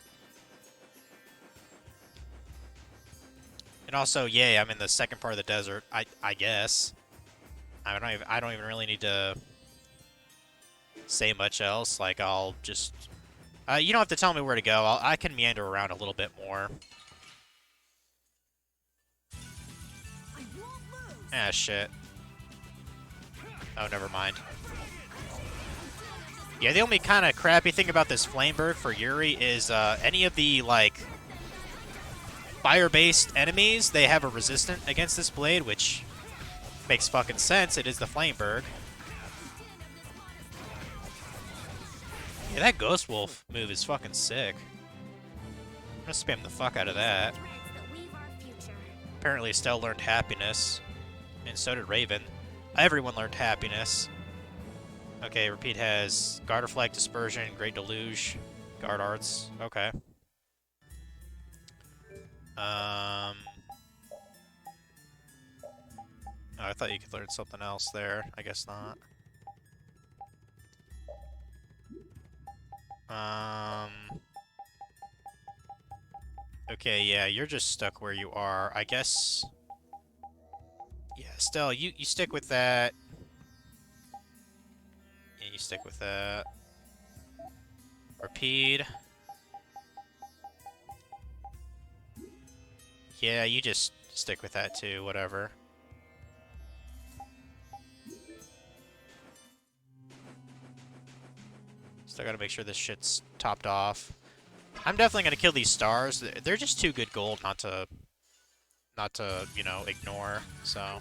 And also, yay, I'm in the second part of the desert, I guess. I don't even really need to say much else. Like, I'll just... you don't have to tell me where to go. I can meander around a little bit more. Ah, shit. Oh, never mind. Yeah, the only kind of crappy thing about this Flamebird for Yuri is any of the, like, fire-based enemies, they have a resistant against this blade, which makes fucking sense. It is the Flamebird. Yeah, that Ghost Wolf move is fucking sick. I'm gonna spam the fuck out of that. Apparently Estelle learned Happiness, and so did Raven. Everyone learned Happiness. Okay, Repeat has Garter Flag, Dispersion, Great Deluge, Guard Arts. Okay. Oh, I thought you could learn something else there. I guess not. Okay, yeah, you're just stuck where you are. I guess... Yeah, Estelle, you stick with that. Yeah, you stick with that. Repeat. Yeah, you just stick with that too, whatever. Still gotta make sure this shit's topped off. I'm definitely gonna kill these stars. They're just too good gold not to, you know, ignore, so.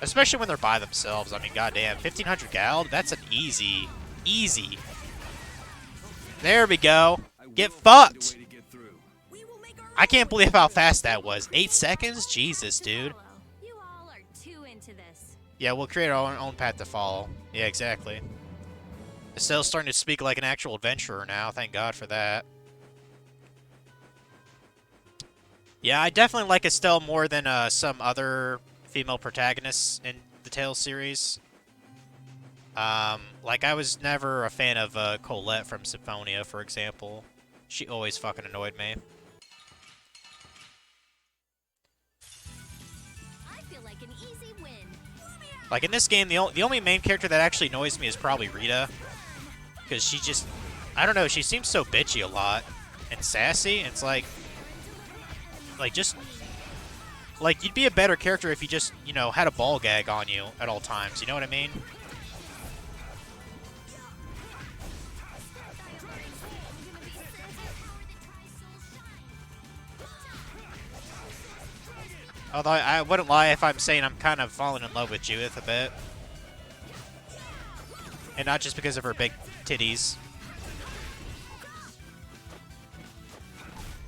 Especially when they're by themselves. I mean, goddamn, 1500 Gald? That's an easy. There we go. Get fucked! I can't believe how fast that was. 8 seconds? Jesus, dude. You all are too into this. Yeah, we'll create our own path to follow. Yeah, exactly. Estelle's starting to speak like an actual adventurer now. Thank God for that. Yeah, I definitely like Estelle more than some other female protagonists in the Tales series. Like, I was never a fan of Colette from Symphonia, for example. She always fucking annoyed me. I feel like an easy win. Like, in this game, the only main character that actually annoys me is probably Rita. Because she just... I don't know, she seems so bitchy a lot. And sassy. It's like... Like, just... Like, you'd be a better character if you just, you know, had a ball gag on you at all times. You know what I mean? Although I wouldn't lie if I'm saying I'm kind of falling in love with Judith a bit. And not just because of her big titties.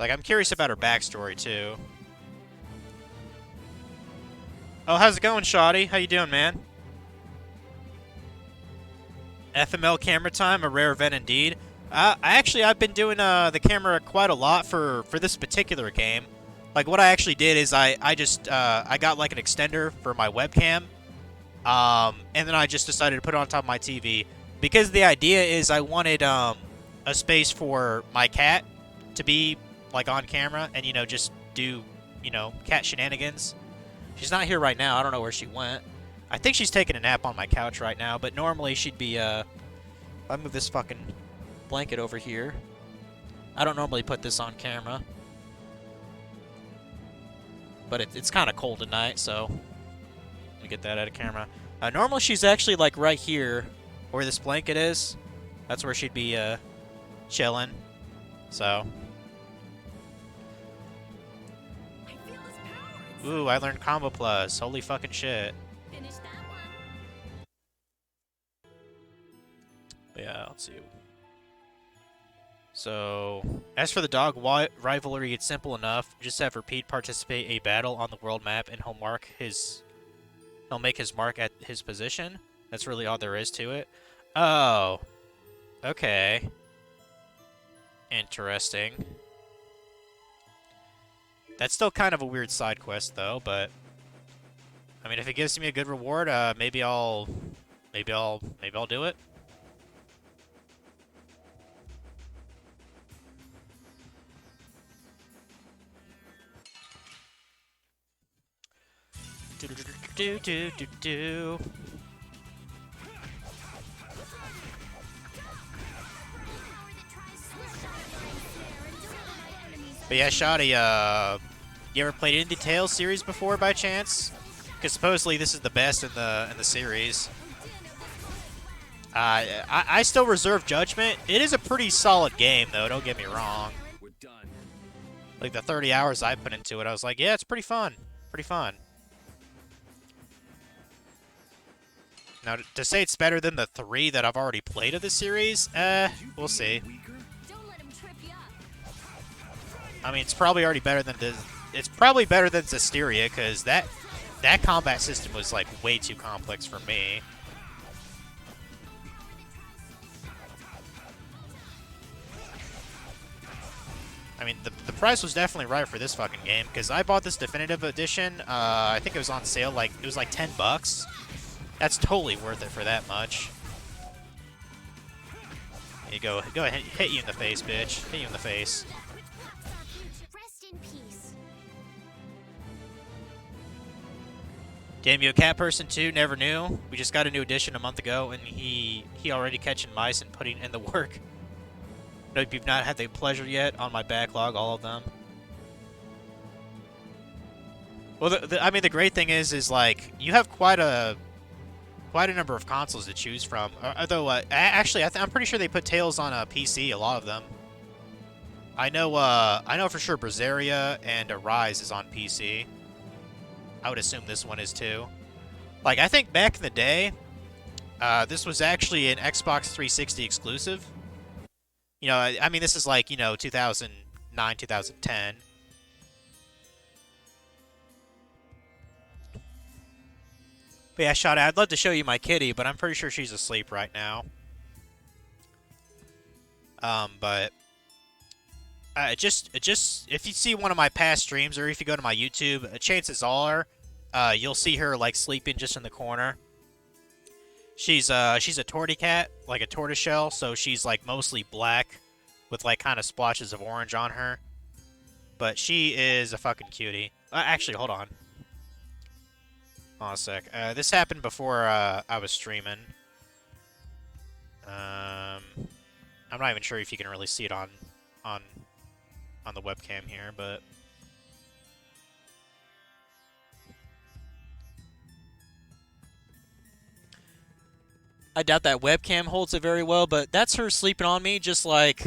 Like, I'm curious about her backstory, too. Oh, how's it going, Shoddy? How you doing, man? FML camera time, a rare event indeed. I've been doing the camera quite a lot for this particular game. Like, what I actually did is I got like an extender for my webcam, and then I just decided to put it on top of my TV because the idea is I wanted a space for my cat to be like on camera and, you know, just do, you know, cat shenanigans. She's not here right now. I don't know where she went. I think she's taking a nap on my couch right now, but normally she'd be if I move this fucking blanket over here. I don't normally put this on camera. But it's kind of cold tonight, so let me get that out of camera. Normally she's actually like right here where this blanket is. That's where she'd be chilling. So. Ooh, I learned Combo Plus. Holy fucking shit. Finish that one. But yeah, let's see. So, as for the dog rivalry, it's simple enough. Just have Repeat participate a battle on the world map, and he'll make his mark at his position. That's really all there is to it. Oh, okay. Interesting. That's still kind of a weird side quest, though. But I mean, if it gives me a good reward, maybe I'll maybe I'll do it. Do do do do do do. But yeah, Shoddy, you ever played any of the Tales series before by chance? Because supposedly this is the best in the series. I still reserve judgment. It is a pretty solid game, though. Don't get me wrong. We're done. Like the 30 hours I put into it, I was like, yeah, it's pretty fun. Pretty fun. Now, to say it's better than the 3 that I've already played of the series, we'll see. Don't let him trip you up. I mean, it's probably already better than this. It's probably better than Zestiria, because that combat system was like way too complex for me. I mean, the price was definitely right for this fucking game, because I bought this definitive edition. I think it was on sale, like it was like $10. That's totally worth it for that much. Here you go ahead, hit you in the face, bitch. Hit you in the face. Rest in peace. Damn, you a cat person too? Never knew. We just got a new edition a month ago, and he already catching mice and putting in the work. No, if you've not had the pleasure yet, on my backlog, all of them. Well, I mean, the great thing is like you have quite a number of consoles to choose from. Although, actually, I'm pretty sure they put Tales on a PC. A lot of them. I know for sure Berseria and Rise is on PC. I would assume this one is too. Like, I think back in the day, this was actually an Xbox 360 exclusive. You know, I mean, this is like, 2009, 2010. But yeah, Shada, I'd love to show you my kitty, but I'm pretty sure she's asleep right now. But just if you see one of my past streams, or if you go to my YouTube, chances are, you'll see her like sleeping just in the corner. She's a tortie cat, like a tortoiseshell, so she's like mostly black, with like kind of splotches of orange on her. But she is a fucking cutie. Actually, hold on. Hold on a sec. This happened before I was streaming. I'm not even sure if you can really see it on the webcam here, but I doubt that webcam holds it very well, but that's her sleeping on me just like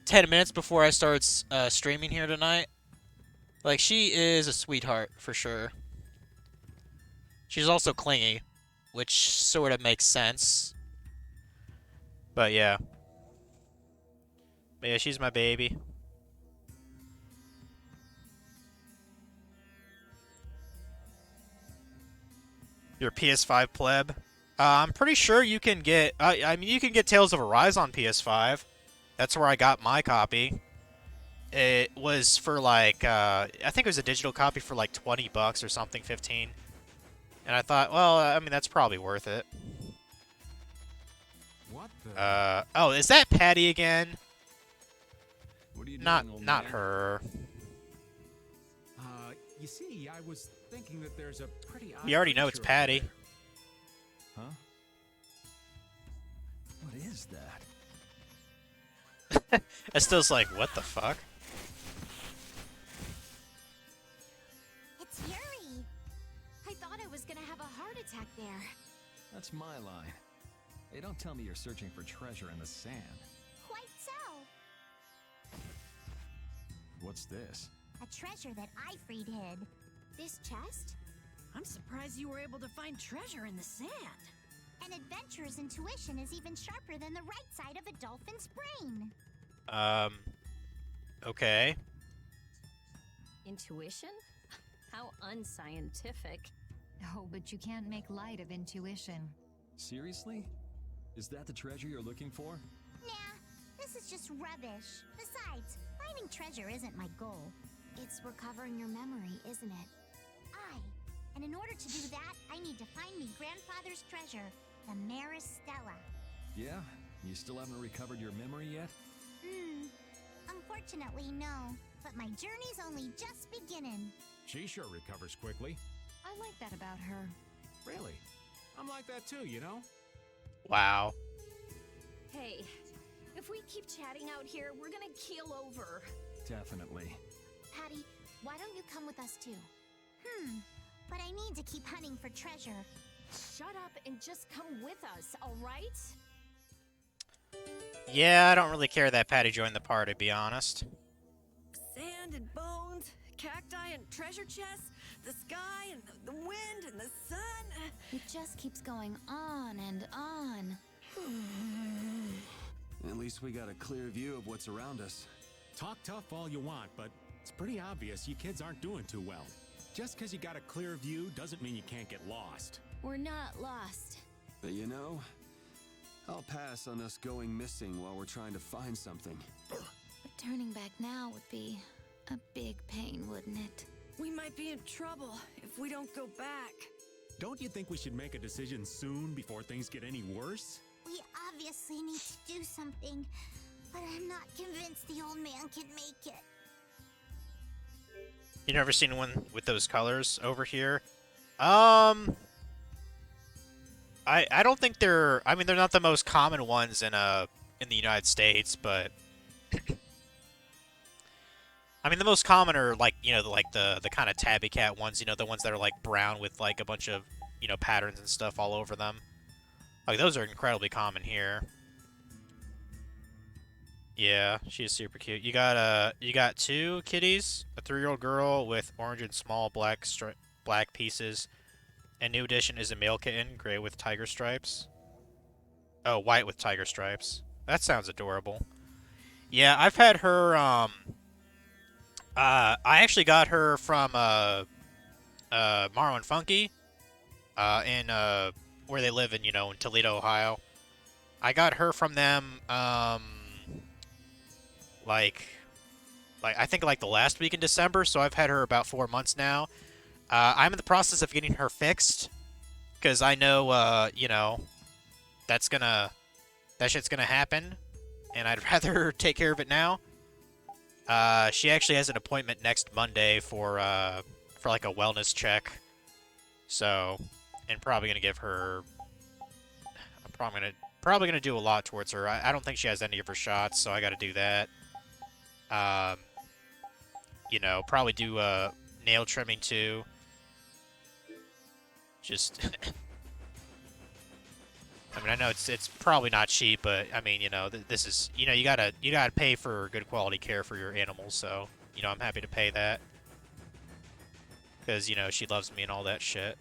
10 minutes before I start streaming here tonight. Like, she is a sweetheart for sure. She's also clingy, which sort of makes sense. But yeah. But yeah, she's my baby. Your PS5 pleb. I'm pretty sure you can get... I mean, you can get Tales of Arise on PS5. That's where I got my copy. It was for like... I think it was a digital copy for like $20 or something, 15. And I thought, well, I mean, that's probably worth it. What the? Oh, is that Patty again? What are you doing, Not old man? her. You see, I was thinking that there's a pretty odd You already know it's creature over Patty. there. Huh? What is that? Estelle's like, what the fuck? It's Yuri. I thought I was gonna have a heart attack there. That's my line. Hey, don't tell me you're searching for treasure in the sand. Quite so. What's this? A treasure that I freed hid. This chest? I'm surprised you were able to find treasure in the sand. An adventurer's intuition is even sharper than the right side of a dolphin's brain. Okay. Intuition? How unscientific. Oh, but you can't make light of intuition. Seriously? Is that the treasure you're looking for? Nah, this is just rubbish. Besides, finding treasure isn't my goal. It's recovering your memory, isn't it? And in order to do that, I need to find me grandfather's treasure. the Maristella. Yeah? You still haven't recovered your memory yet? Unfortunately, no. But my journey's only just beginning. She sure recovers quickly. I like that about her. Really? I'm like that too, you know? Wow. Hey, if we keep chatting out here, we're gonna keel over. Definitely. Patty, why don't you come with us too? But I need to keep hunting for treasure. Shut up and just come with us, alright? Yeah, I don't really care that Patty joined the party, to be honest. Sand and bones, cacti and treasure chests, the sky and the wind and the sun. It just keeps going on and on. At least we got a clear view of what's around us. Talk tough all you want, but it's pretty obvious you kids aren't doing too well. Just because you got a clear view doesn't mean you can't get lost. We're not lost. But you know, I'll pass on us going missing while we're trying to find something. But turning back now would be a big pain, wouldn't it? We might be in trouble if we don't go back. Don't you think we should make a decision soon before things get any worse? We obviously need to do something, but I'm not convinced the old man can make it. You never seen one with those colors over here? I don't think they're. I mean, they're not the most common ones in the United States, but I mean, the most common are like the kind of tabby cat ones. You know, the ones that are like brown with like a bunch of patterns and stuff all over them. Like those are incredibly common here. Yeah, she's super cute. You got two kitties, a 3-year-old girl with orange and small black pieces. And new addition is a male kitten, gray with tiger stripes. Oh, white with tiger stripes. That sounds adorable. Yeah, I've had her. I actually got her from Marrow and Funky, in where they live in Toledo, Ohio. I got her from them. Like I think like the last week in December, so I've had her about 4 months now. I'm in the process of getting her fixed, because I know, that shit's gonna happen, and I'd rather take care of it now. She actually has an appointment next Monday for like a wellness check, so, and probably gonna give her, I'm probably gonna do a lot towards her. I don't think she has any of her shots, so I gotta do that. Probably do nail trimming too. Just, I mean, I know it's probably not cheap, but I mean, this is, you gotta pay for good quality care for your animals, so, I'm happy to pay that. Because, she loves me and all that shit.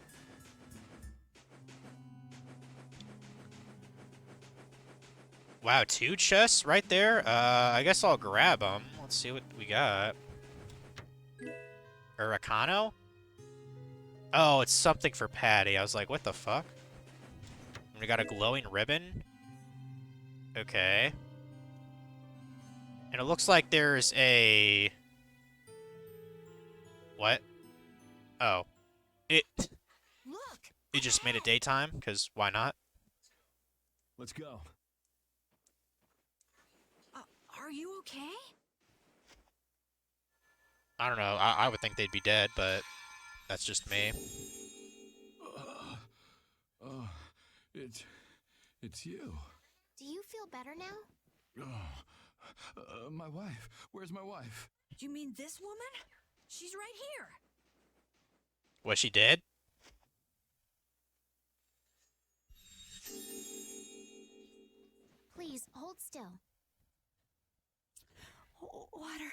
Wow, 2 chests right there? I guess I'll grab them. Let's see what we got. Huracano? Oh, it's something for Patty. I was like, what the fuck? We got a glowing ribbon. Okay. And it looks like there's a... What? Oh. It just made it daytime, because why not? Let's go. Are you okay? I don't know. I would think they'd be dead, but that's just me. It's you. Do you feel better now? My wife. Where's my wife? You mean this woman? She's right here. Was she dead? Please, hold still. Water.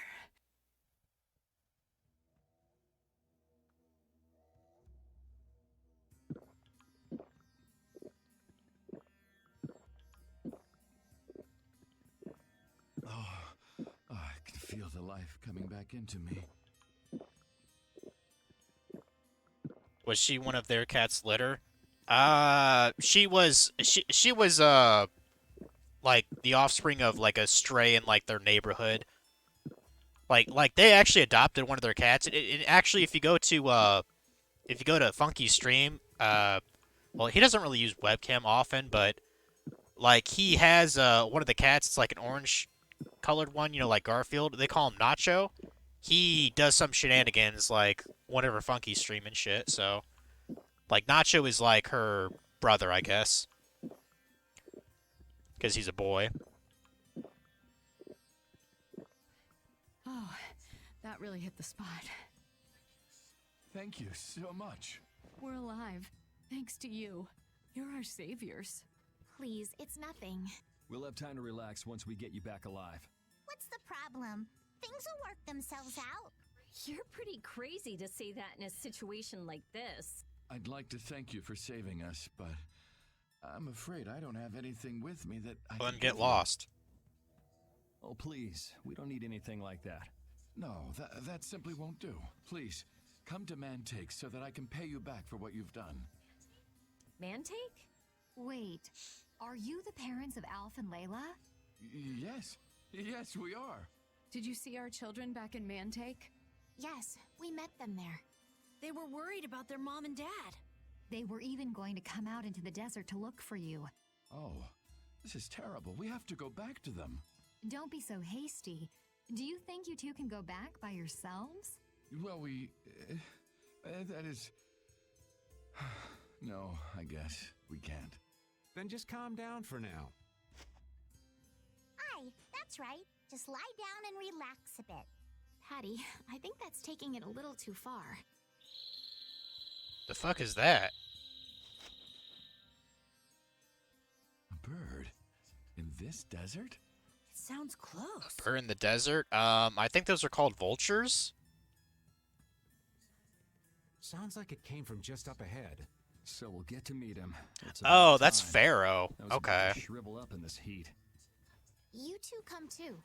I can feel the life coming back into me. Was she one of their cat's litter? She was like the offspring of like a stray in like their neighborhood. Like they actually adopted one of their cats. It actually, if you go to Funky's stream, well, he doesn't really use webcam often, but like he has one of the cats. It's like an orange colored one, you know, like Garfield. They call him Nacho. He does some shenanigans like whenever Funky's streaming shit. So, like Nacho is like her brother, I guess, because he's a boy. Oh, that really hit the spot. Thank you so much. We're alive. Thanks to you. You're our saviors. Please, it's nothing. We'll have time to relax once we get you back alive. What's the problem? Things will work themselves out. You're pretty crazy to say that in a situation like this. I'd like to thank you for saving us, but I'm afraid I don't have anything with me that I Then can get give you. lost. Oh, please. We don't need anything like that. No, that simply won't do. Please, come to Mantake so that I can pay you back for what you've done. Mantake? Wait, are you the parents of Alf and Layla? Yes. Yes, we are. Did you see our children back in Mantake? Yes, we met them there. They were worried about their mom and dad. They were even going to come out into the desert to look for you. Oh, this is terrible. We have to go back to them. Don't be so hasty. Do you think you two can go back by yourselves? Well, that is... No, I guess we can't. Then just calm down for now. Aye, that's right. Just lie down and relax a bit. Patty, I think that's taking it a little too far. The fuck is that? A bird? In this desert? It sounds close. Bird in the desert? I think those are called vultures. Sounds like it came from just up ahead. So we'll get to meet him. It's Oh, about that's time. Pharaoh. I was about Okay. to shrivel up in this heat. You two come too.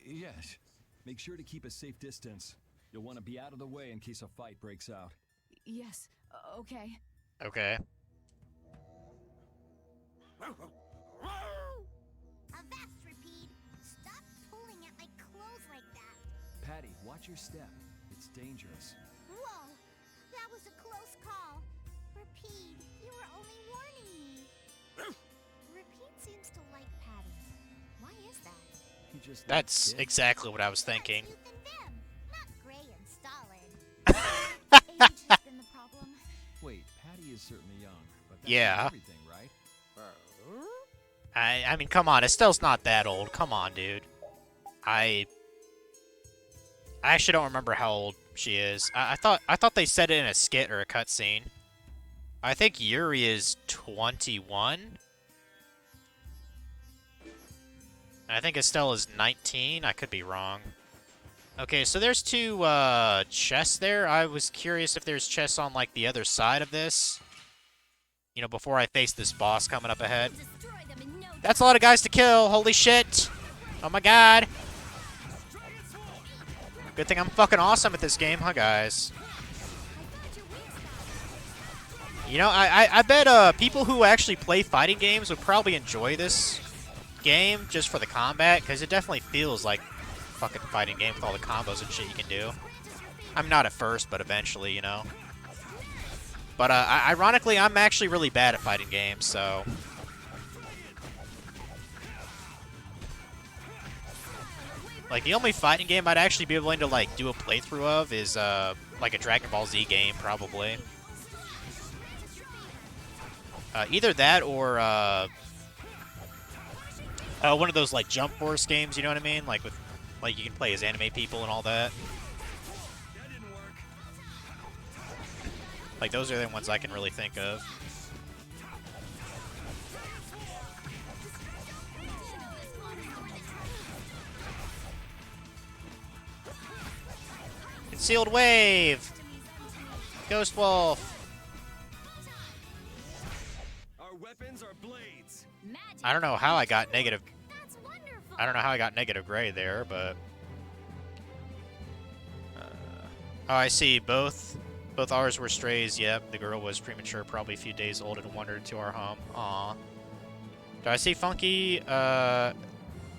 Yes. Make sure to keep a safe distance. You'll want to be out of the way in case a fight breaks out. Yes, okay. Okay. Avast, Repeat! Stop pulling at my clothes like that! Patty, watch your step. It's dangerous. Whoa! That was a close call. Repeat, you were only warning me. Repeat seems to like Patty. Why is that? He just That's likes kids. exactly what I was thinking. Youth and Vim, not Gray and Stalin. Age has been the problem. Wait, Patty is certainly young, but that's Yeah. not everything, right? I mean, come on. Estelle's not that old. Come on, dude. I actually don't remember how old she is. I thought they said it in a skit or a cutscene. I think Yuri is 21. And I think Estelle is 19. I could be wrong. Okay, so there's two chests there. I was curious if there's chests on like the other side of this. You know, before I face this boss coming up ahead. Destroy them in no That's a lot of guys to kill. Holy shit. Oh my god. Good thing I'm fucking awesome at this game, huh, guys? You know, I bet people who actually play fighting games would probably enjoy this game just for the combat, because it definitely feels like a fucking fighting game with all the combos and shit you can do. I'm not at first, but eventually, you know. But ironically, I'm actually really bad at fighting games, so... Like, the only fighting game I'd actually be willing to, like, do a playthrough of is, like, a Dragon Ball Z game, probably. Either that or, one of those, like, Jump Force games, you know what I mean? Like, with, like, you can play as anime people and all that. Like, those are the ones I can really think of. Concealed Wave! Ghost Wolf! Our weapons are blades. I don't know how I got negative... That's wonderful. I don't know how I got negative grade there, but... oh, I see. Both ours were strays. Yep, the girl was premature, probably a few days old, and wandered to our home. Aw. Do I see Funky, them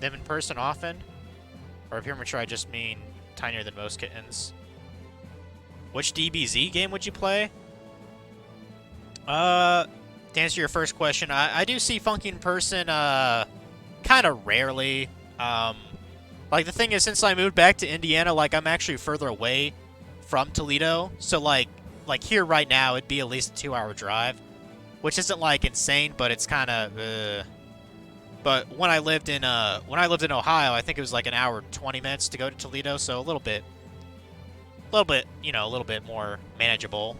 in person often? Or premature, I just mean tinier than most kittens. Which DBZ game would you play? to answer your first question, I do see Funky in person kind of rarely. Like, the thing is, since I moved back to Indiana, like, I'm actually further away from Toledo. So, like here right now, it'd be at least a 2-hour drive, which isn't, like, insane, but it's kind of, But when I lived in Ohio, I think it was like an hour 20 minutes to go to Toledo, so a little bit, you know, a little bit more manageable.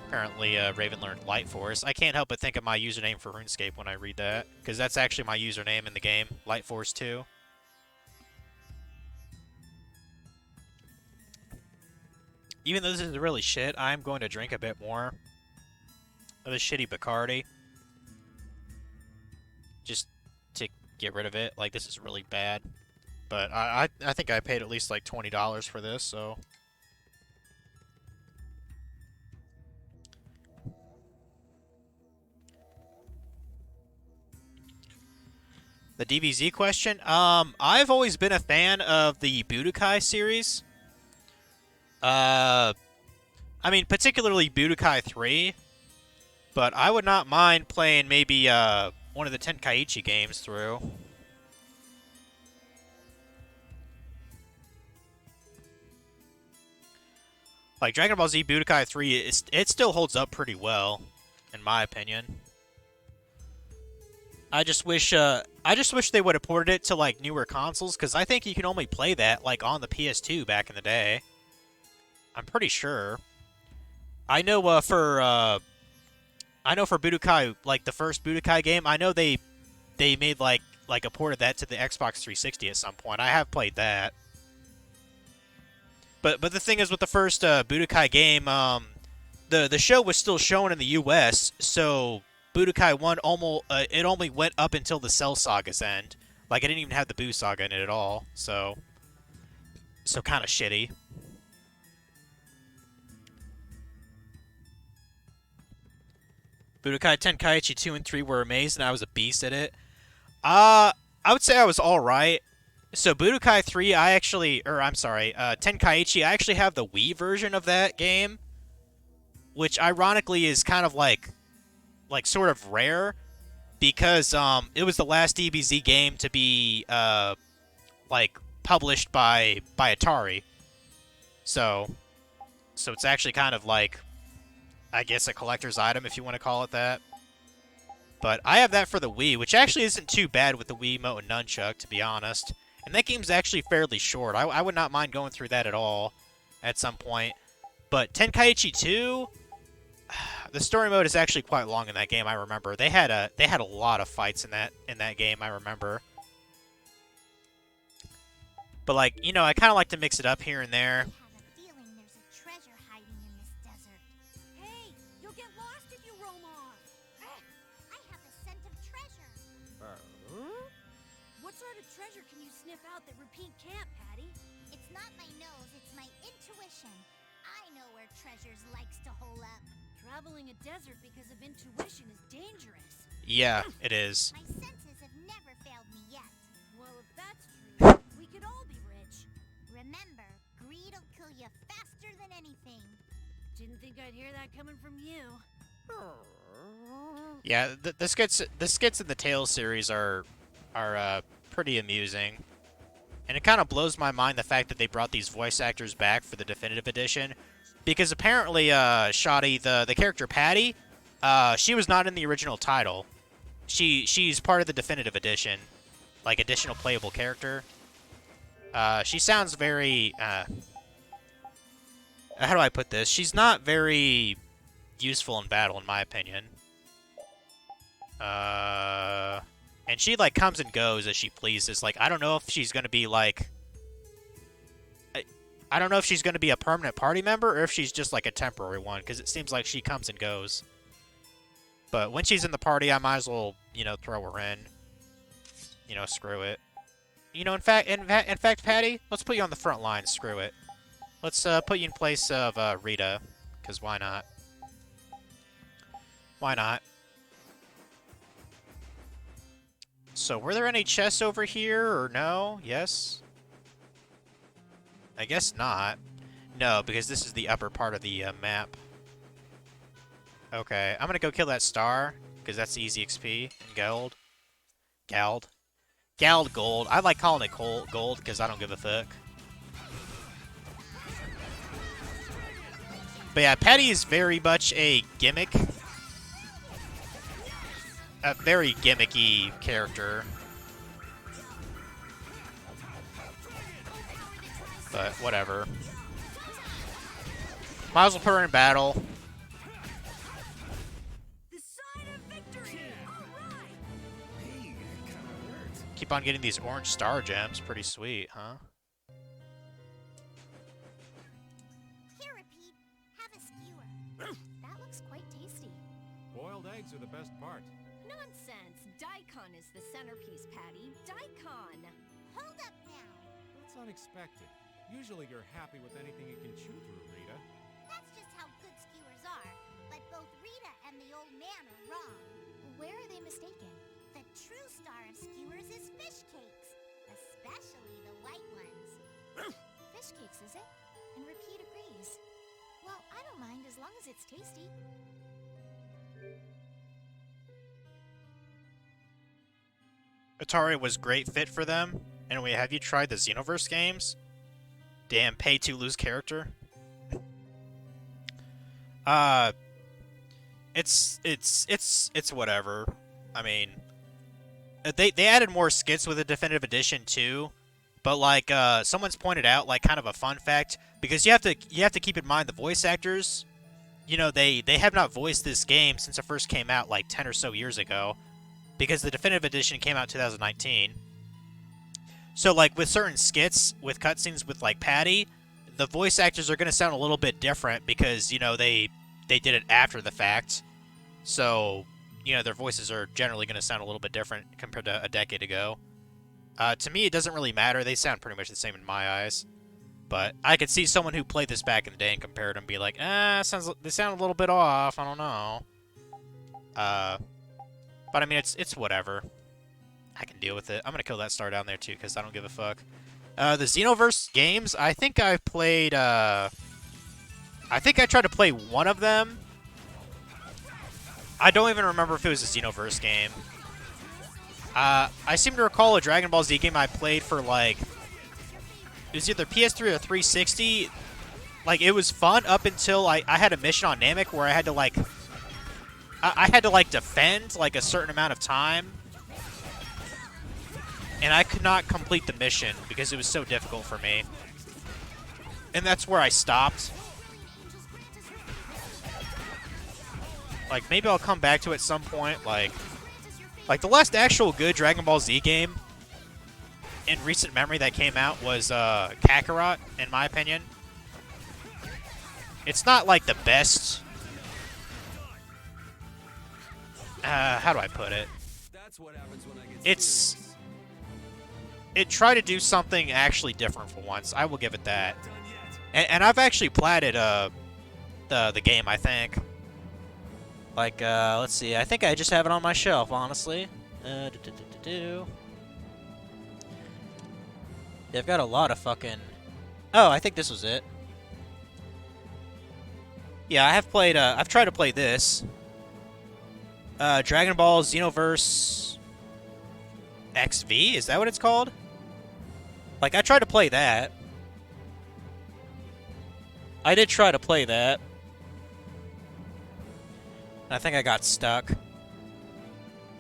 Apparently, Raven learned Light Force. I can't help but think of my username for RuneScape when I read that, because that's actually my username in the game, Light Force 2. Even though this is really shit, I'm going to drink a bit more of this shitty Bacardi. Just to get rid of it. Like, this is really bad. But I think I paid at least like $20 for this, so... The DBZ question? I've always been a fan of the Budokai series. I mean, particularly Budokai 3. But I would not mind playing maybe one of the Tenkaichi games through. Like, Dragon Ball Z Budokai 3, it still holds up pretty well, in my opinion. I just wish they would have ported it to, like, newer consoles, because I think you can only play that, like, on the PS2 back in the day. I'm pretty sure. I know for Budokai, like, the first Budokai game, I know they made, like a port of that to the Xbox 360 at some point. I have played that. But the thing is, with the first Budokai game, the show was still shown in the U.S., so... Budokai 1 it only went up until the Cell Saga's end. Like, it didn't even have the Buu Saga in it at all, so kind of shitty. Budokai Tenkaichi 2 and 3 were amazing. I was a beast at it. I would say I was alright. So Budokai 3, Tenkaichi, I actually have the Wii version of that game, which ironically is kind of like sort of rare, because it was the last DBZ game to be like published by Atari. So it's actually kind of like, I guess, a collector's item, if you want to call it that. But I have that for the Wii, which actually isn't too bad with the Wiimote and Nunchuck, to be honest. And that game's actually fairly short. I would not mind going through that at all at some point. But Tenkaichi 2, the story mode is actually quite long in that game. I remember they had a lot of fights in that game. I remember. But, like, you know, I kind of like to mix it up here and there. That repeat can't, Patty. It's not my nose, it's my intuition. I know where treasures likes to hole up. Traveling a desert because of intuition is dangerous. Yeah, it is. My senses have never failed me yet. Well, if that's true, we could all be rich. Remember, greed'll kill you faster than anything. Didn't think I'd hear that coming from you. Yeah, the skits in the Tales series are pretty amusing. And it kind of blows my mind the fact that they brought these voice actors back for the Definitive Edition. Because apparently, Shoddy, the character Patty, she was not in the original title. She's part of the Definitive Edition. Like, additional playable character. She sounds very, how do I put this? She's not very useful in battle, in my opinion. And she, like, comes and goes as she pleases. Like, I don't know if she's going to be, like... I don't know if she's going to be a permanent party member or if she's just, like, a temporary one, because it seems like she comes and goes. But when she's in the party, I might as well, you know, throw her in. You know, screw it. You know, in fact, Patty, let's put you on the front line. Screw it. Let's put you in place of Rita, because why not? Why not? So, were there any chests over here, or no? Yes? I guess not. No, because this is the upper part of the map. Okay, I'm gonna go kill that star, because that's easy XP and gold. Gald gold. I like calling it gold, because I don't give a fuck. But yeah, Patty is very much a gimmick. A very gimmicky character. But whatever. Might as well put her in battle. Keep on getting these orange star gems. Pretty sweet, huh? Here, Repeat. Have a skewer. That looks quite tasty. Boiled eggs are the best part. Nonsense! Daikon is the centerpiece, Patty. Daikon! Hold up now. That's unexpected. Usually you're happy with anything you can chew through, Rita. That's just how good skewers are. But both Rita and the old man are wrong. Where are they mistaken? The true star of skewers is fish cakes. Especially the white ones. Fish cakes, is it? And Repeat agrees. Well, I don't mind as long as it's tasty. Atari was great fit for them. And have you tried the Xenoverse games? Damn, pay to lose character. It's whatever. I mean, they added more skits with the definitive edition too, but like someone's pointed out, like kind of a fun fact, because you have to keep in mind the voice actors. You know, they have not voiced this game since it first came out like 10 or so years ago, because the definitive edition came out in 2019. So, like, with certain skits, with cutscenes with, like, Patty, the voice actors are going to sound a little bit different because, you know, they did it after the fact. So, you know, their voices are generally going to sound a little bit different compared to a decade ago. To me, it doesn't really matter. They sound pretty much the same in my eyes. But I could see someone who played this back in the day and compared them and be like, they sound a little bit off. I don't know. But, I mean, it's whatever. I can deal with it. I'm going to kill that star down there, too, because I don't give a fuck. The Xenoverse games, I think I played, I think I tried to play one of them. I don't even remember if it was a Xenoverse game. I seem to recall a Dragon Ball Z game I played for, like, it was either PS3 or 360. Like, it was fun up until I had a mission on Namek where I had to, like, I had to, like, defend, like, a certain amount of time. And I could not complete the mission because it was so difficult for me. And that's where I stopped. Like, maybe I'll come back to it at some point. Like the last actual good Dragon Ball Z game in recent memory that came out was Kakarot, in my opinion. It's not, like, the best... how do I put it? It tried to do something actually different for once. I will give it that. And I've actually platted the game, I think. Like, let's see. I think I just have it on my shelf, honestly. Yeah, I've got a lot of fucking... Oh, I think this was it. Yeah, I have played, I've tried to play this. Dragon Ball Xenoverse XV? Is that what it's called? Like, I tried to play that. I did try to play that. I think I got stuck.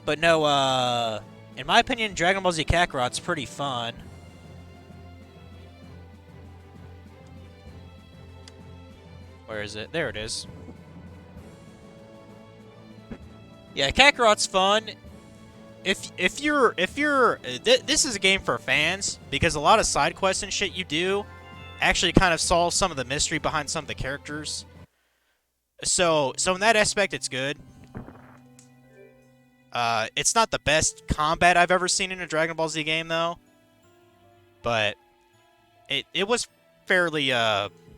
But no, in my opinion, Dragon Ball Z Kakarot's pretty fun. Where is it? There it is. Yeah, Kakarot's fun. If you're this is a game for fans because a lot of side quests and shit you do actually kind of solve some of the mystery behind some of the characters. So in that aspect, it's good. It's not the best combat I've ever seen in a Dragon Ball Z game though, but it was fairly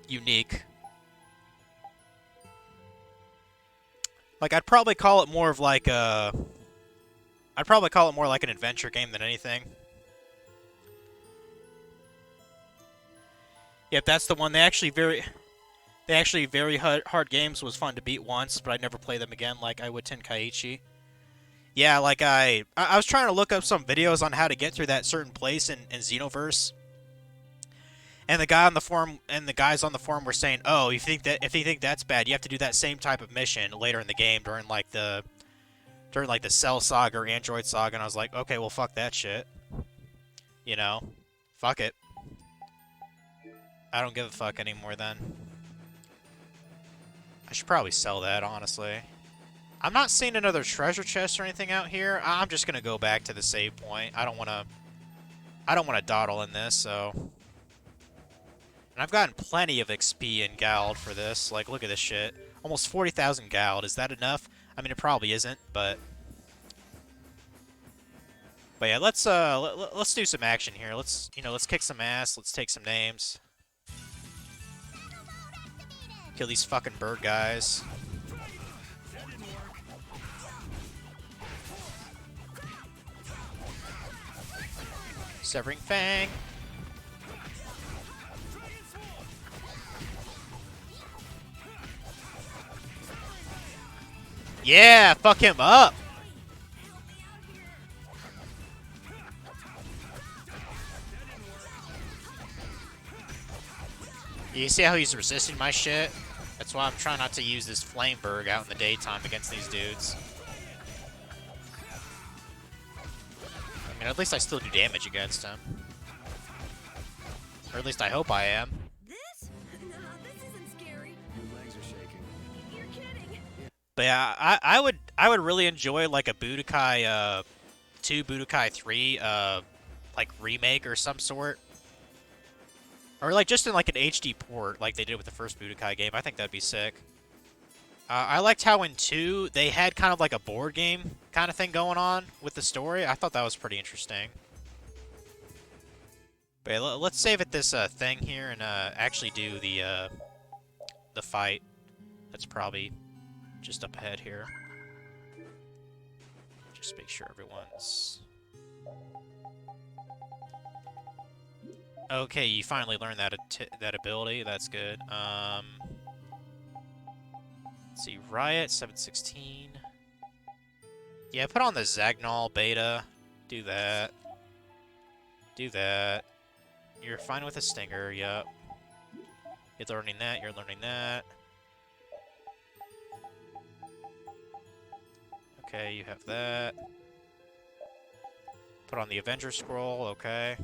unique. Like, I'd probably call it more of like a... I'd probably call it more like an adventure game than anything. Yep, that's the one. They actually very hard games. Was fun to beat once, but I'd never play them again like I would Tenkaichi. Yeah, like I was trying to look up some videos on how to get through that certain place in Xenoverse. And the guy on the forum and the guys on the forum were saying, "Oh, if you think that's bad, you have to do that same type of mission later in the game during the Cell Saga or Android Saga." And I was like, "Okay, well, fuck that shit. You know, fuck it. I don't give a fuck anymore then." I should probably sell that, honestly. I'm not seeing another treasure chest or anything out here. I'm just gonna go back to the save point. I don't wanna dawdle in this, so. And I've gotten plenty of XP and Gald for this. Like, look at this shit. Almost 40,000 Gald. Is that enough? I mean, it probably isn't, but yeah, let's do some action here. Let's kick some ass. Let's take some names. Kill these fucking bird guys. Severing Fang. Yeah, fuck him up. You see how he's resisting my shit? That's why I'm trying not to use this Flameberg out in the daytime against these dudes. I mean, at least I still do damage against him. Or at least I hope I am. This? No, this isn't scary. Your legs are shaking. You're kidding. But yeah, I would really enjoy like a Budokai 2, Budokai 3 like remake or some sort. Or like just in like an HD port like they did with the first Budokai game. I think that'd be sick. I liked how in 2 they had kind of like a board game kind of thing going on with the story. I thought that was pretty interesting. But yeah, let's save it this thing here and actually do the fight. That's probably just up ahead here. Just make sure everyone's... Okay, you finally learned that ability. That's good. Let's see, Riot 716. Yeah, put on the Zagnol beta. Do that. Do that. You're fine with a Stinger. Yep. You're learning that. You're learning that. Okay, you have that. Put on the Avenger Scroll. Okay.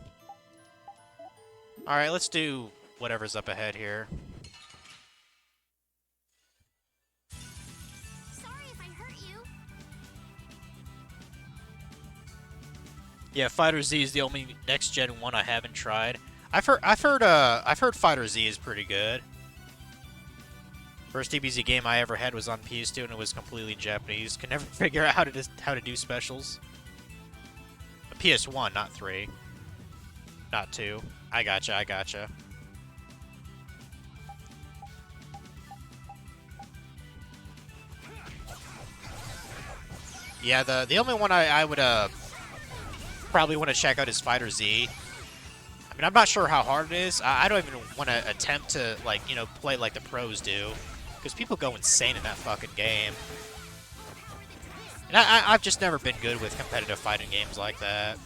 Alright, let's do whatever's up ahead here. Sorry if I hurt you. Yeah, Fighter Z is the only next gen one I haven't tried. I've heard Fighter Z is pretty good. First DBZ game I ever had was on PS2 and it was completely in Japanese. Could never figure out how to do specials. PS1, not 3. Not 2. I gotcha. Yeah, the only one I would probably want to check out is Fighter Z. I mean, I'm not sure how hard it is. I don't even want to attempt to, like, play like the pros do. Because people go insane in that fucking game. And I've just never been good with competitive fighting games like that.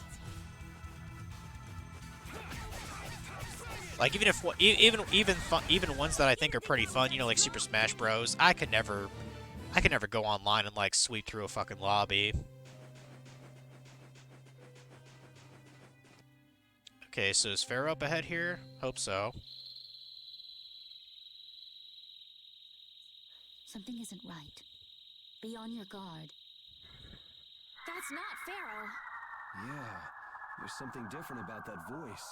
Like even ones that I think are pretty fun, like Super Smash Bros. I could never go online and like sweep through a fucking lobby. Okay, so is Pharaoh up ahead here? Hope so. Something isn't right. Be on your guard. That's not Pharaoh. Yeah, there's something different about that voice.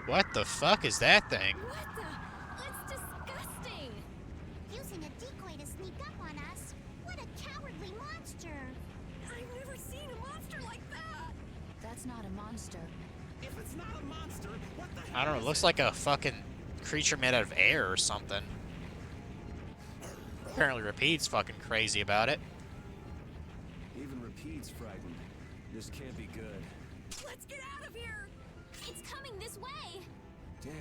What the fuck is that thing? What the? That's disgusting! Using a decoy to sneak up on us? What a cowardly monster! I've never seen a monster like that! That's not a monster. If it's not a monster, what the hell? I don't know, it looks like a fucking creature made out of air or something. Apparently Repeat's fucking crazy about it. Even Repeat This can't be good. Let's get out of here! It's coming this way! Damn.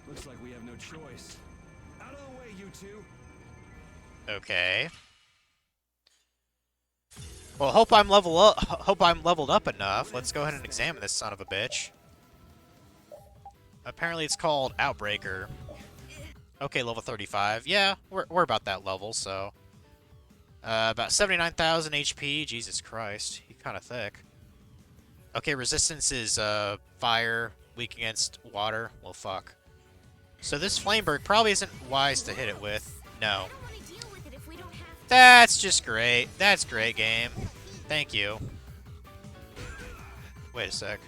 Looks like we have no choice. Out of the way, you two! Okay. Well, hope I'm leveled up enough. Let's go ahead and examine this son of a bitch. Apparently it's called Outbreaker. Okay, level 35. Yeah, we're about that level, so. About 79,000 HP. Jesus Christ, he's kind of thick. Okay, resistance is fire, weak against water. Well, fuck. So this Flameberg probably isn't wise to hit it with. No. That's just great. That's great, game. Thank you. Wait a sec.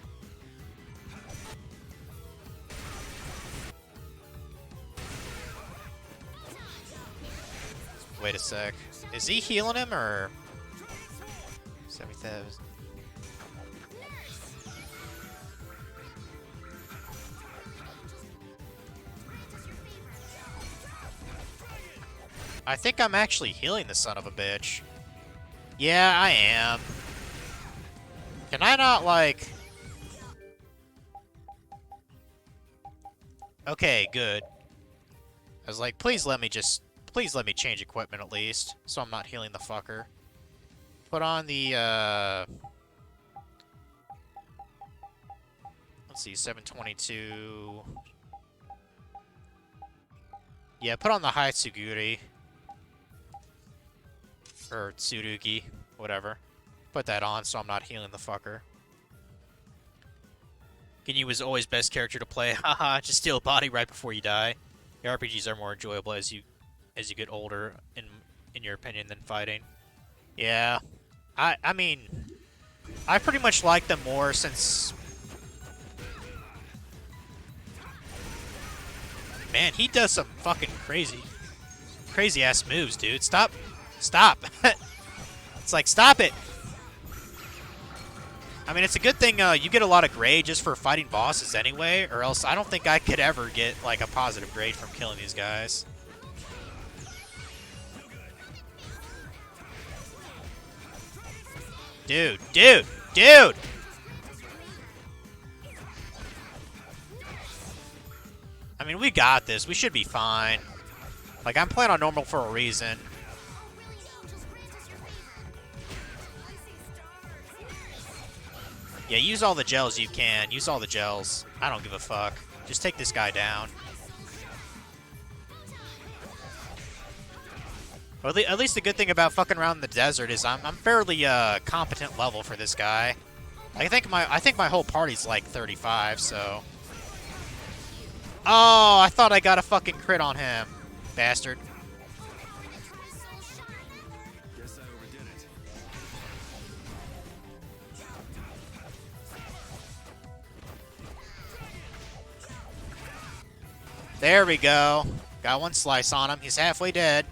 Wait a sec. Is he healing him, or... 70,000. I think I'm actually healing the son of a bitch. Yeah, I am. Can I not, like... Okay, good. I was like, please let me change equipment at least, so I'm not healing the fucker. Put on the, let's see, 722. Yeah, put on the high Tsuguri. Or Tsurugi, whatever. Put that on so I'm not healing the fucker. Ginyu was always best character to play. Haha, just steal a body right before you die. The RPGs are more enjoyable as you get older, in your opinion, than fighting. Yeah. I mean, I pretty much like them more since... Man, he does some fucking crazy ass moves, dude. Stop. It's like, stop it. I mean, it's a good thing you get a lot of grade just for fighting bosses anyway, or else I don't think I could ever get, like, a positive grade from killing these guys. Dude! I mean, we got this. We should be fine. Like, I'm playing on normal for a reason. Yeah, use all the gels you can. Use all the gels. I don't give a fuck. Just take this guy down. Well, at least the good thing about fucking around in the desert is I'm fairly competent level for this guy. I think my whole party's like 35, so. Oh, I thought I got a fucking crit on him, bastard. Guess I overdid it. There we go. Got one slice on him. He's halfway dead.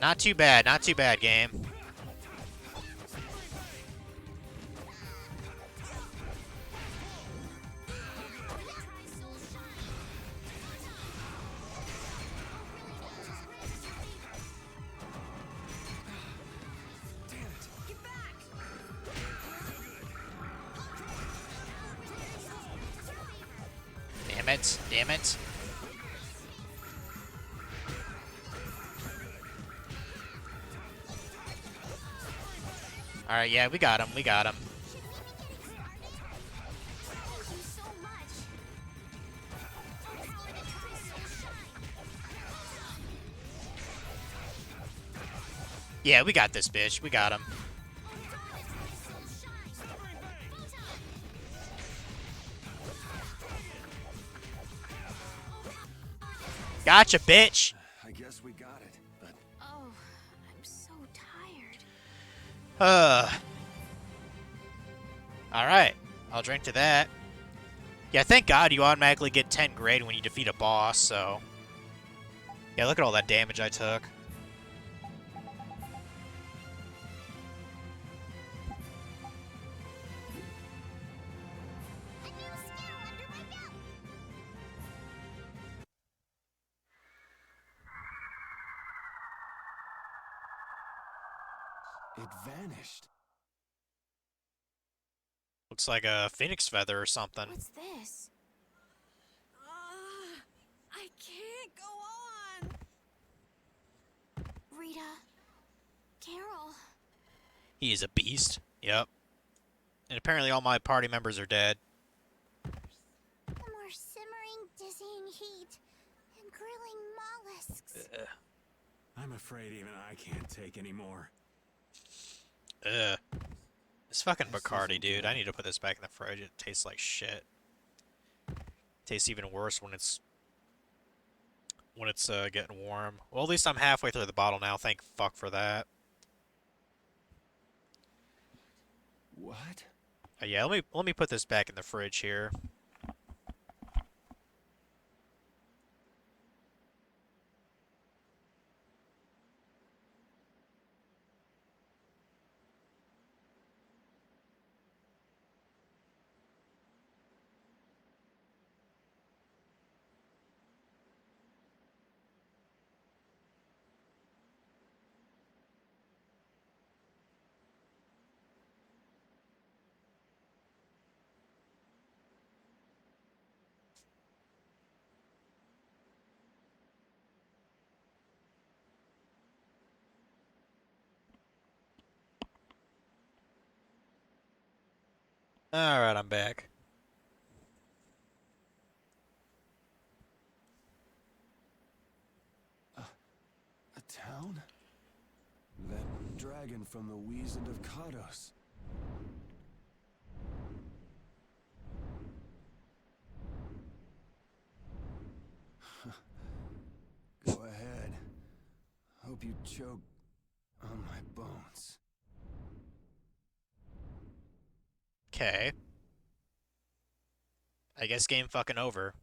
Not too bad, game. Damn it. Alright, yeah, we got him. Yeah, we got this, bitch. We got him. Gotcha, bitch. I guess we got it, but... Oh, I'm so tired. Alright. I'll drink to that. Yeah, thank God you automatically get 10 grade when you defeat a boss, so... Yeah, look at all that damage I took. It vanished. Looks like a phoenix feather or something. What's this? I can't go on. Rita. Carol. He is a beast. Yep. And apparently all my party members are dead. The more simmering, dizzying heat and grilling mollusks. I'm afraid even I can't take any more. Ugh. This fucking Bacardi, dude. I need to put this back in the fridge. It tastes like shit. Tastes even worse when it's getting warm. Well, at least I'm halfway through the bottle now. Thank fuck for that. What? Yeah, let me put this back in the fridge here. Alright, I'm back. A town? That dragon from the Wizened of Kados. Go ahead. Hope you choke on my bones. Okay. I guess game fucking over.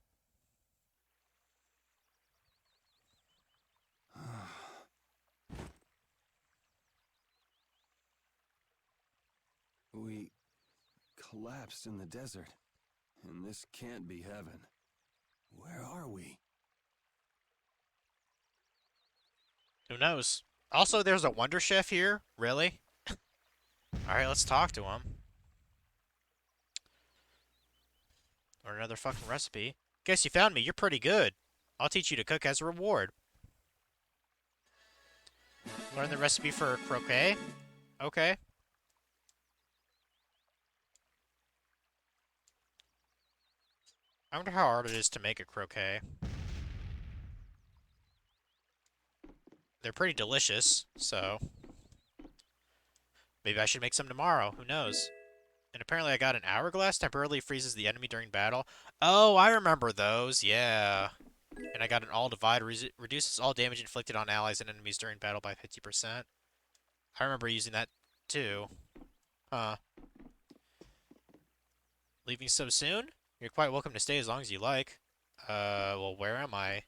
We collapsed in the desert, and this can't be heaven. Where are we? Who knows? Also, there's a Wonder Chef here? Really? Alright, let's talk to him. Or another fucking recipe. Guess you found me. You're pretty good. I'll teach you to cook as a reward. Learn the recipe for croquet? Okay. I wonder how hard it is to make a croquet. They're pretty delicious, so maybe I should make some tomorrow. Who knows? And apparently I got an hourglass, temporarily freezes the enemy during battle. Oh, I remember those. Yeah. And I got an all divide, reduces all damage inflicted on allies and enemies during battle by 50%. I remember using that too. Huh. Leaving so soon? You're quite welcome to stay as long as you like. Well, where am I?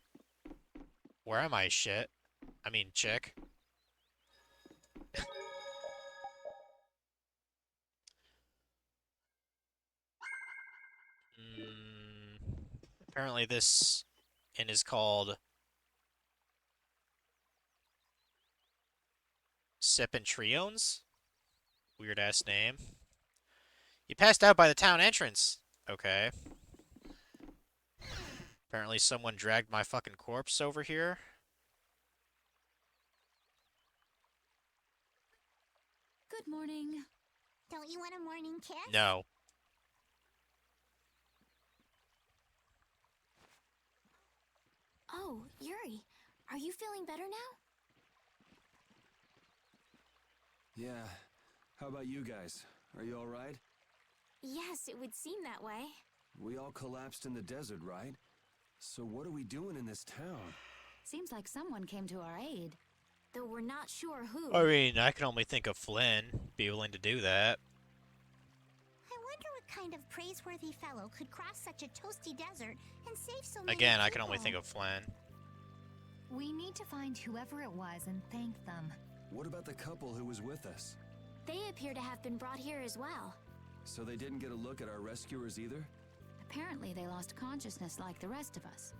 Where am I, shit? I mean, chick. Apparently this inn is called Septentriones? Weird ass name. You passed out by the town entrance. Okay. Apparently someone dragged my fucking corpse over here. Good morning. Don't you want a morning kiss? No. Oh, Yuri, are you feeling better now? Yeah. How about you guys? Are you alright? Yes, it would seem that way. We all collapsed in the desert, right? So what are we doing in this town? Seems like someone came to our aid. Though we're not sure who. I mean, I can only think of Flynn. Be willing to do that. I wonder what kind of praiseworthy fellow could cross such a toasty desert and save so many Again, people. I can only think of Flynn. We need to find whoever it was and thank them. What about the couple who was with us? They appear to have been brought here as well. So they didn't get a look at our rescuers either? Apparently they lost consciousness like the rest of us.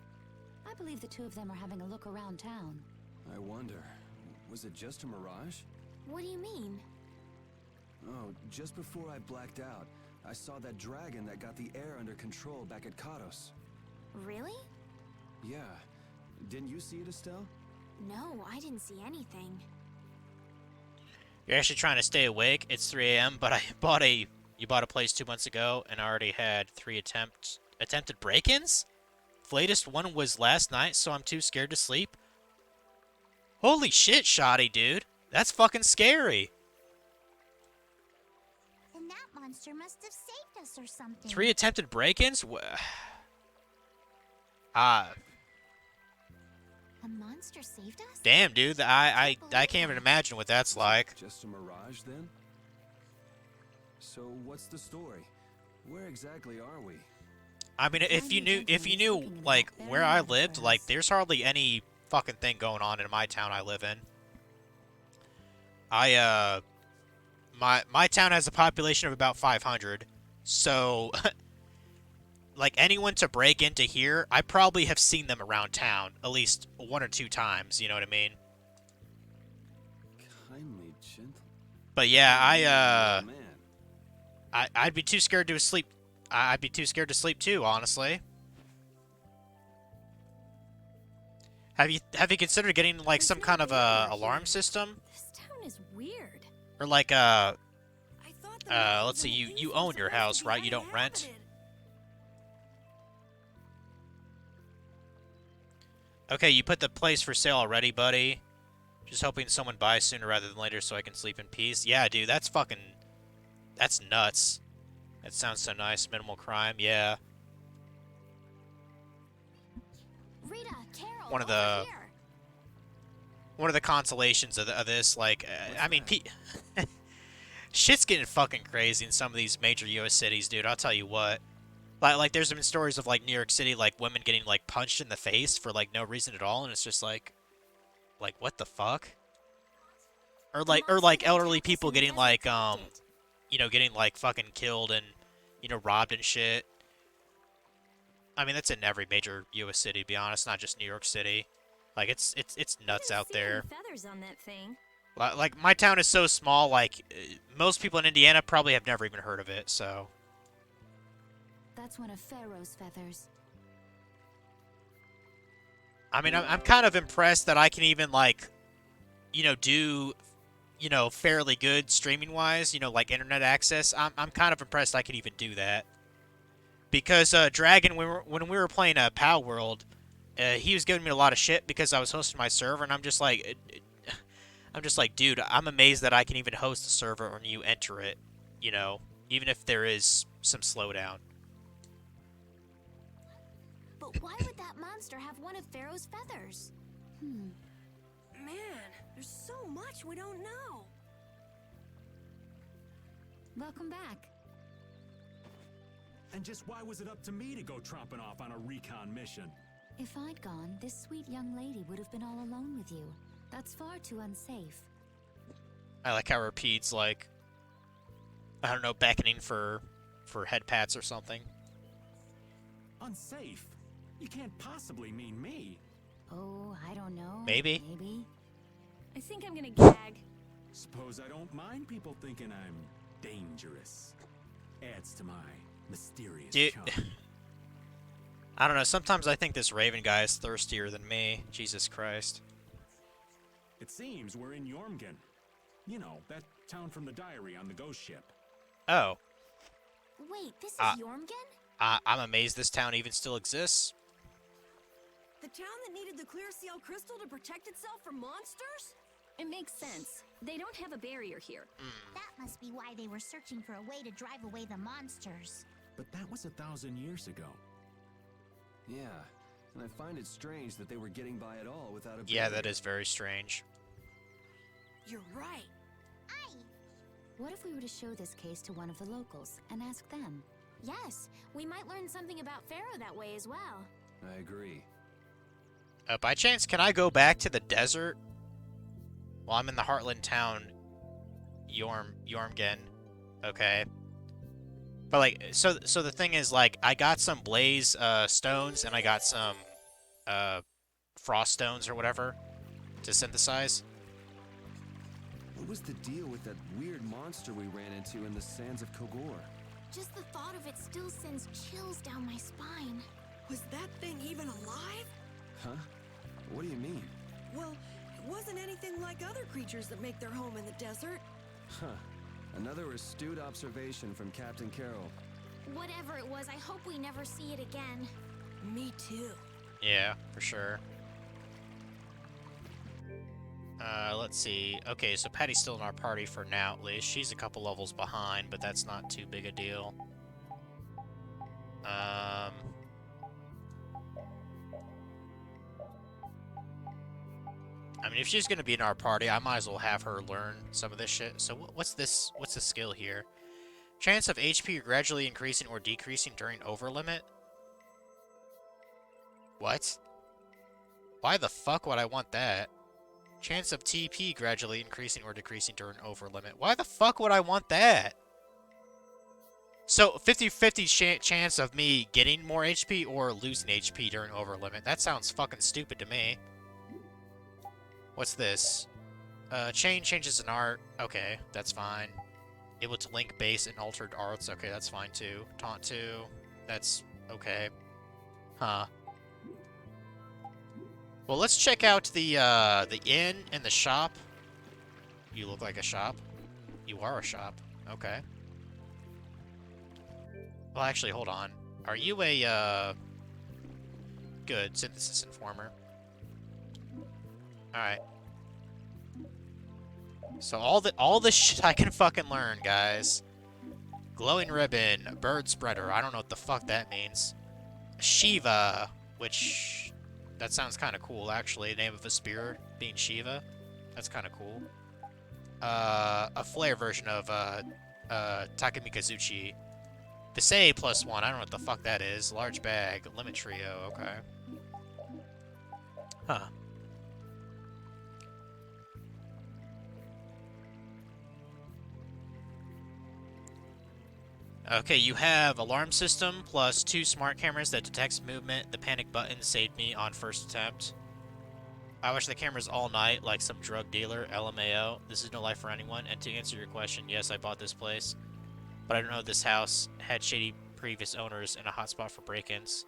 I believe the two of them are having a look around town. I wonder, was it just a mirage? What do you mean? Oh, just before I blacked out, I saw that dragon that got the air under control back at Kados. Really? Yeah. Didn't you see it, Estelle? No, I didn't see anything. You're actually trying to stay awake. It's 3 a.m., but you bought a place 2 months ago and already had 3 attempted break-ins? The latest one was last night, so I'm too scared to sleep. Holy shit, Shoddy, dude. That's fucking scary. And that monster must have saved us or something. 3 attempted break-ins? A monster saved us? Damn, dude. I can't even imagine what that's like. Just a mirage, then? So, what's the story? Where exactly are we? I mean, if you knew, like, where I lived, like, there's hardly any fucking thing going on in my town I live in. My town has a population of about 500, so, like, anyone to break into here, I probably have seen them around town at least 1 or 2 times, you know what I mean? Kindly gentle. But yeah, Oh, man. I'd be too scared to sleep. I'd be too scared to sleep too, honestly. Have you considered getting like some kind of a alarm system? This town is weird. Or like I thought the let's see, you own your house, right? You don't rent. Okay, you put the place for sale already, buddy. Just hoping someone buys sooner rather than later so I can sleep in peace. Yeah, dude, that's nuts. That sounds so nice. Minimal crime, yeah. Rita, Carol, One of over the consolations of this, like, I mean, shit's getting fucking crazy in some of these major U.S. cities, dude. I'll tell you what. Like, there's been stories of, like, New York City, like, women getting, like, punched in the face for, like, no reason at all, and it's just, like, what the fuck? Or, like, elderly people getting, like, you know, getting, like, fucking killed and, you know, robbed and shit. I mean, that's in every major U.S. city, to be honest, not just New York City. Like, it's nuts out there. Feathers on that thing. Like, my town is so small, like, most people in Indiana probably have never even heard of it, so... That's one of Pharaoh's feathers. I mean, I'm kind of impressed that I can even, like, you know, do, you know, fairly good streaming-wise, you know, like internet access. I'm kind of impressed I can even do that. Because Dragon, when we were playing Pow World, he was giving me a lot of shit because I was hosting my server, and I'm just like, dude, I'm amazed that I can even host a server when you enter it, you know, even if there is some slowdown. But why would that monster have one of Pharaoh's feathers? Man, there's so much we don't know. Welcome back. And just why was it up to me to go tromping off on a recon mission? If I'd gone, this sweet young lady would have been all alone with you. That's far too unsafe. I like how it repeats, like, I don't know, beckoning for head pats or something. Unsafe? You can't possibly mean me. Oh, I don't know. Maybe. Maybe. I think I'm gonna gag. Suppose I don't mind people thinking I'm dangerous. Adds to my mysterious charm. I don't know, sometimes I think this Raven guy is thirstier than me. Jesus Christ. It seems we're in Jormungand. You know, that town from the diary on the ghost ship. Oh. Wait, this is Jormungand? I'm amazed this town even still exists. The town that needed the clear seal crystal to protect itself from monsters? It makes sense. They don't have a barrier here. That must be why they were searching for a way to drive away the monsters. But that was 1,000 years ago. Yeah, and I find it strange that they were getting by at all without a Yeah, barrier. that is very strange. You're right. What if we were to show this case to one of the locals and ask them? Yes, we might learn something about Pharaoh that way as well. I agree. By chance, can I go back to the desert? Well, I'm in the Heartland town, Jormungand. Okay. But, like, so the thing is, like, I got some blaze stones, and I got some frost stones or whatever to synthesize. What was the deal with that weird monster we ran into in the sands of Kogor? Just the thought of it still sends chills down my spine. Was that thing even alive? Huh? What do you mean? Well, it wasn't anything like other creatures that make their home in the desert. Huh. Another astute observation from Captain Carroll. Whatever it was, I hope we never see it again. Me too. Yeah, for sure. Let's see. Okay, so Patty's still in our party for now, at least. She's a couple levels behind, but that's not too big a deal. I mean, if she's gonna be in our party, I might as well have her learn some of this shit. So what's this? What's the skill here? Chance of HP gradually increasing or decreasing during overlimit? What? Why the fuck would I want that? Chance of TP gradually increasing or decreasing during overlimit. Why the fuck would I want that? So, 50-50 chance of me getting more HP or losing HP during overlimit. That sounds fucking stupid to me. What's this? Chain changes in art. Okay, that's fine. Able to link base and altered arts. Okay, that's fine too. Taunt 2. That's okay. Huh. Well, let's check out the inn and the shop. You look like a shop. You are a shop. Okay. Well, actually, hold on. Are you a, good synthesis informer? Alright. So all the shit I can fucking learn, guys. Glowing ribbon, bird spreader. I don't know what the fuck that means. Shiva, which that sounds kind of cool, actually. The name of a spear being Shiva. That's kind of cool. A flare version of Takamikazuchi. Visay +1. I don't know what the fuck that is. Large bag. Limit trio. Okay. Huh. Okay, you have alarm system plus 2 smart cameras that detects movement. The panic button saved me on first attempt. I watch the cameras all night like some drug dealer. LMAO. This is no life for anyone. And to answer your question, yes, I bought this place. But I don't know this house had shady previous owners and a hotspot for break-ins.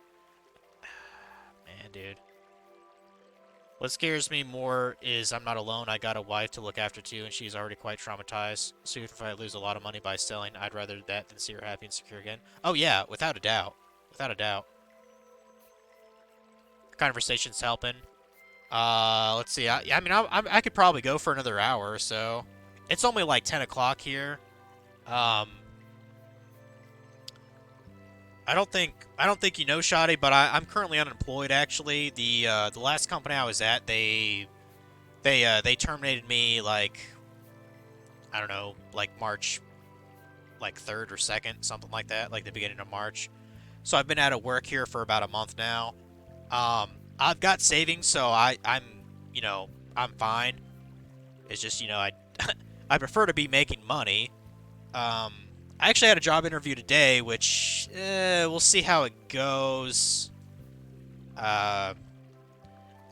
Man, dude. What scares me more is I'm not alone. I got a wife to look after too, and she's already quite traumatized. So if I lose a lot of money by selling, I'd rather that than see her happy and secure again. Oh yeah, without a doubt. Without a doubt. Conversation's helping. Let's see. I mean, I could probably go for another hour or so. It's only like 10 o'clock here. I don't think you know Shoddy, but I'm currently unemployed. Actually, the last company I was at, they terminated me like, I don't know, like March, like 3rd or 2nd, something like that, like the beginning of March. So I've been out of work here for about a month now. I've got savings, so I'm fine. It's just, I I prefer to be making money. I actually had a job interview today, which we'll see how it goes. I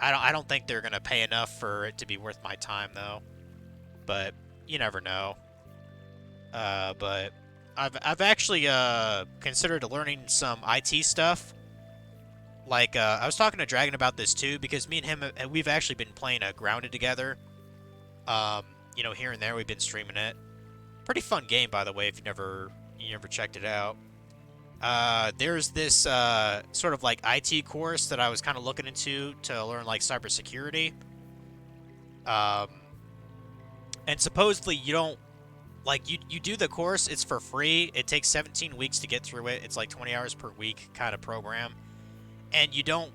don't think they're gonna pay enough for it to be worth my time, though. But you never know. But I've actually considered learning some IT stuff. Like I was talking to Dragon about this too, because me and him we've actually been playing Grounded together. Here and there we've been streaming it. Pretty fun game, by the way, if you never checked it out. There's this sort of like IT course that I was kind of looking into to learn like cybersecurity. And supposedly you don't you do the course, it's for free. It takes 17 weeks to get through it. It's like 20 hours per week kind of program. And you don't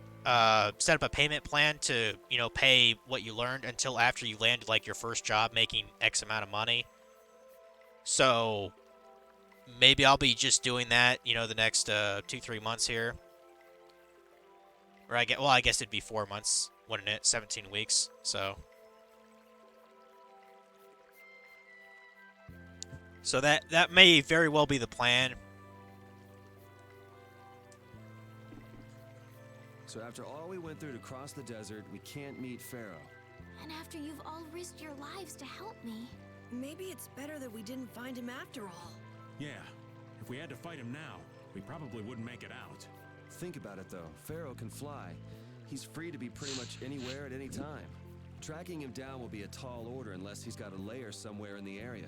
set up a payment plan to, pay what you learned until after you land like your first job making X amount of money. So maybe I'll be just doing that, the next 2-3 months here. Or I guess it'd be 4 months, wouldn't it? 17 weeks. So that may very well be the plan. So after all we went through to cross the desert, we can't meet Pharaoh. And after you've all risked your lives to help me. Maybe it's better that we didn't find him after all. Yeah, If we had to fight him now, we probably wouldn't make it out. Think about it though. Pharaoh can fly. He's free to be pretty much anywhere at any time. Tracking him down will be a tall order unless he's got a lair somewhere in the area.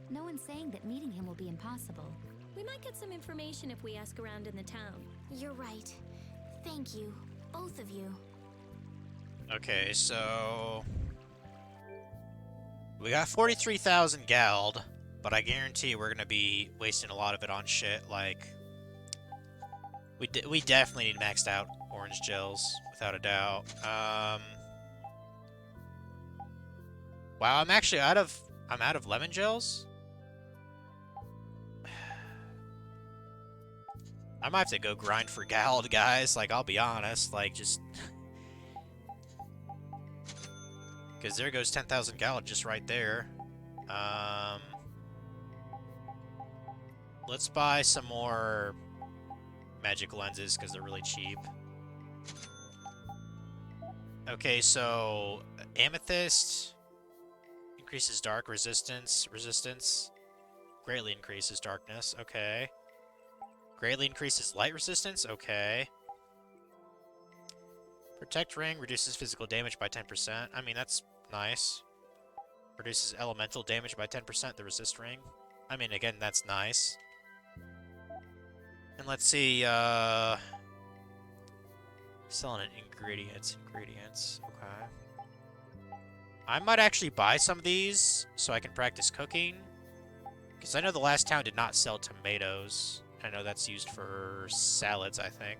No one's saying that meeting him will be impossible. We might get some information if we ask around in the town. You're right. Thank you, both of you. Okay, so we got 43,000 Gald, but I guarantee we're gonna be wasting a lot of it on shit like we definitely need maxed out orange gels without a doubt. Wow, I'm actually out of lemon gels. I might have to go grind for Gald, guys. Like, I'll be honest. Like, just... Because there goes 10,000 Gald just right there. Let's buy some more magic lenses because they're really cheap. Okay, so... Amethyst... Increases dark resistance. Greatly increases darkness. Okay. Greatly increases light resistance? Okay. Protect ring reduces physical damage by 10%. I mean, that's nice. Reduces elemental damage by 10%, the resist ring. I mean, again, that's nice. And let's see, selling an ingredients. Okay. I might actually buy some of these so I can practice cooking. Because I know the last town did not sell tomatoes. I know that's used for salads, I think.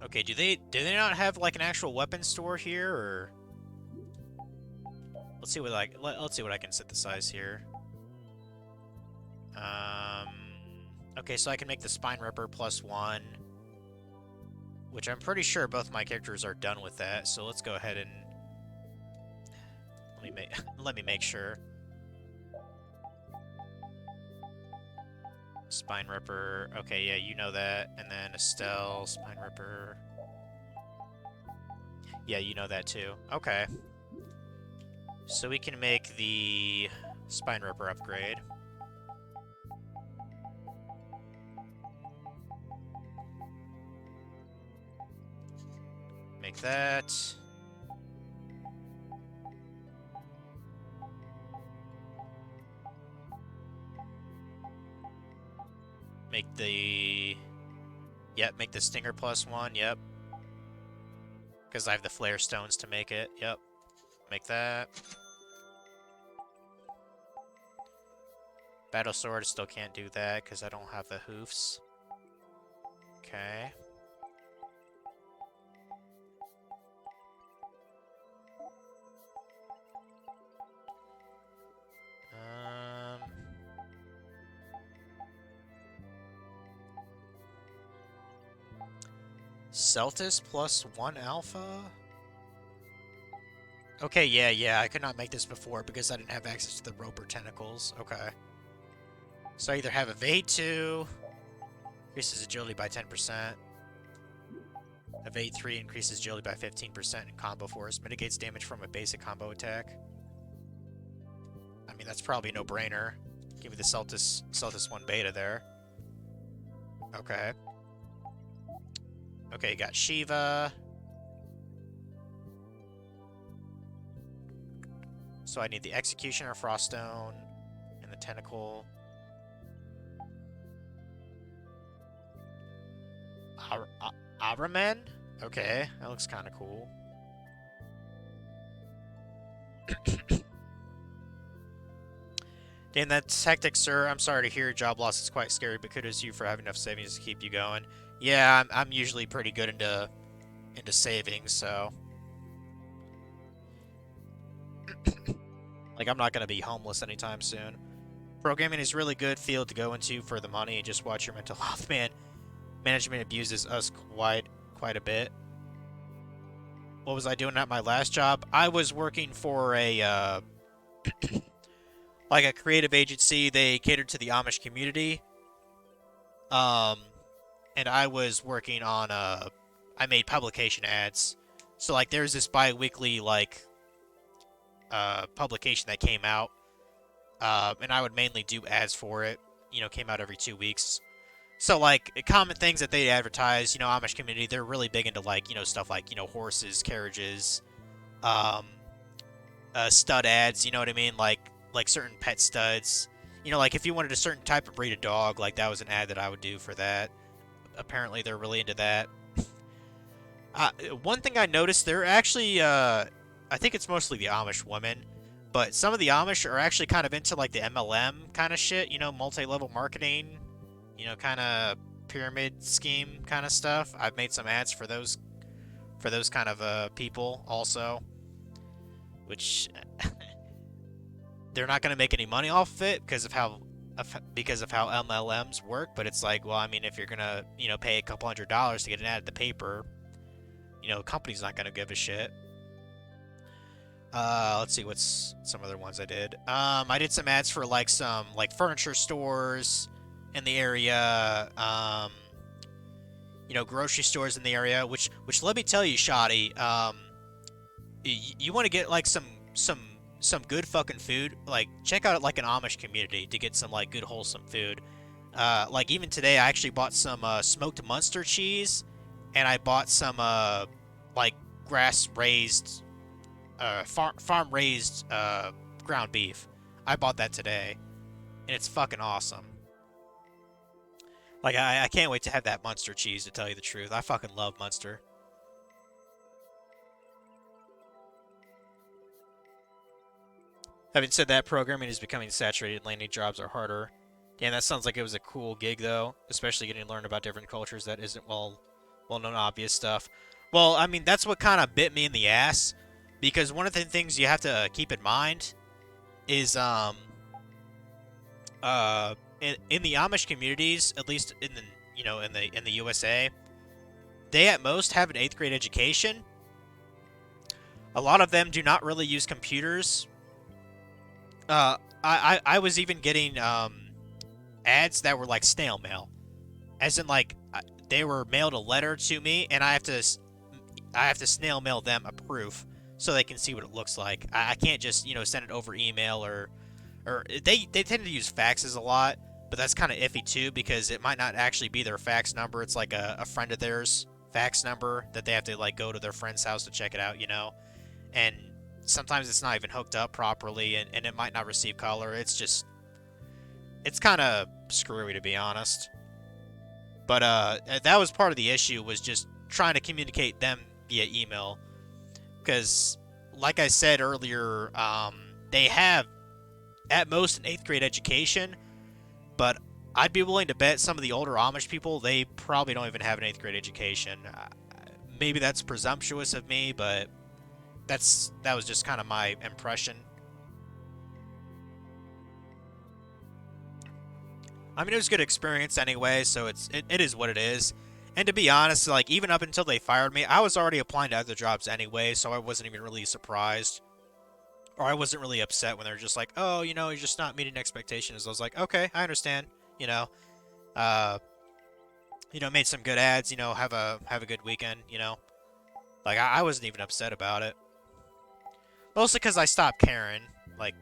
Okay, do they not have like an actual weapon store here, or let's see what let's see what I can synthesize here. Okay, so I can make the Spine Ripper +1, which I'm pretty sure both my characters are done with that. So let's go ahead and let me make sure. Spine Ripper. Okay, yeah, you know that. And then Estelle, Spine Ripper. Yeah, you know that too. Okay. So we can make the Spine Ripper upgrade. Make that. Make the... Yep, make the Stinger +1, yep. Because I have the Flare Stones to make it, yep. Make that. Battle Sword, still can't do that because I don't have the hoofs. Okay. Celtis +1 alpha? Okay, yeah, I could not make this before because I didn't have access to the Roper tentacles. Okay. So I either have Evade 2, increases agility by 10%. Evade 3 increases agility by 15% in combo force, mitigates damage from a basic combo attack. I mean, that's probably a no-brainer. Give me the Celtis 1 beta there. Okay. Okay, you got Shiva. So I need the Executioner, Froststone, and the Tentacle. Aramen? Okay, that looks kind of cool. Damn, that's hectic, sir. I'm sorry to hear job loss is quite scary, but kudos to you for having enough savings to keep you going. Yeah, I'm usually pretty good into savings, so like I'm not gonna be homeless anytime soon. Programming is really good field to go into for the money. Just watch your mental health, man. Management abuses us quite a bit. What was I doing at my last job? I was working for a like a creative agency. They catered to the Amish community. And I was working on I made publication ads So like there's this bi-weekly like publication that came out, and I would mainly do ads for it. You know, came out every 2 weeks. So like common things that they advertise, you know, Amish community, they're really big into like, you know, stuff like, you know, horses, carriages, stud ads, you know what I mean? Like certain pet studs. You know, like if you wanted a certain type of breed of dog, like that was an ad that I would do for that. Apparently they're really into that. One thing I noticed, they're actually, I think it's mostly the Amish women, but some of the Amish are actually kind of into like the MLM kind of shit, you know, multi-level marketing, you know, kind of pyramid scheme kind of stuff. I've made some ads for those kind of people also, which they're not going to make any money off of it because of how MLMs work. But it's like, well, I mean, if you're gonna, you know, pay a couple $100s to get an ad at the paper, you know, the company's not gonna give a shit. Let's see what's some other ones I did. I did some ads for like some like furniture stores in the area, you know, grocery stores in the area. Which let me tell you, Shoddy, you want to get like some good fucking food, like check out like an Amish community to get some like good wholesome food. Like even today I actually bought some smoked Munster cheese, and I bought some like grass raised farm raised ground beef. I bought that today, and it's fucking awesome. Like I can't wait to have that Munster cheese, to tell you the truth. I fucking love Munster. Having said that, programming is becoming saturated. Landing jobs are harder. Damn, that sounds like it was a cool gig, though. Especially getting to learn about different cultures that isn't well-known obvious stuff. Well, I mean, that's what kind of bit me in the ass. Because one of the things you have to keep in mind is, in the Amish communities, at least in the, you know, in the USA, they at most have an 8th grade education. A lot of them do not really use computers. I was even getting ads that were like snail mail, as in like they were mailed a letter to me, and I have to snail mail them a proof so they can see what it looks like. I can't just, you know, send it over email or they tend to use faxes a lot, but that's kind of iffy too, because it might not actually be their fax number. It's like a friend of theirs fax number that they have to like go to their friend's house to check it out, you know, and sometimes it's not even hooked up properly, and it might not receive color. It's kind of screwy, to be honest. But that was part of the issue, was just trying to communicate them via email. Because, like I said earlier, they have at most an 8th grade education, but I'd be willing to bet some of the older Amish people, they probably don't even have an 8th grade education. Maybe that's presumptuous of me, but that was just kind of my impression. I mean, it was a good experience anyway, so it is what it is. And to be honest, like, even up until they fired me, I was already applying to other jobs anyway, so I wasn't even really surprised. Or I wasn't really upset when they were just like, oh, you know, you're just not meeting expectations. I was like, okay, I understand, you know. Made some good ads, you know, have a good weekend, you know. Like, I wasn't even upset about it. Mostly because I stopped caring. Like,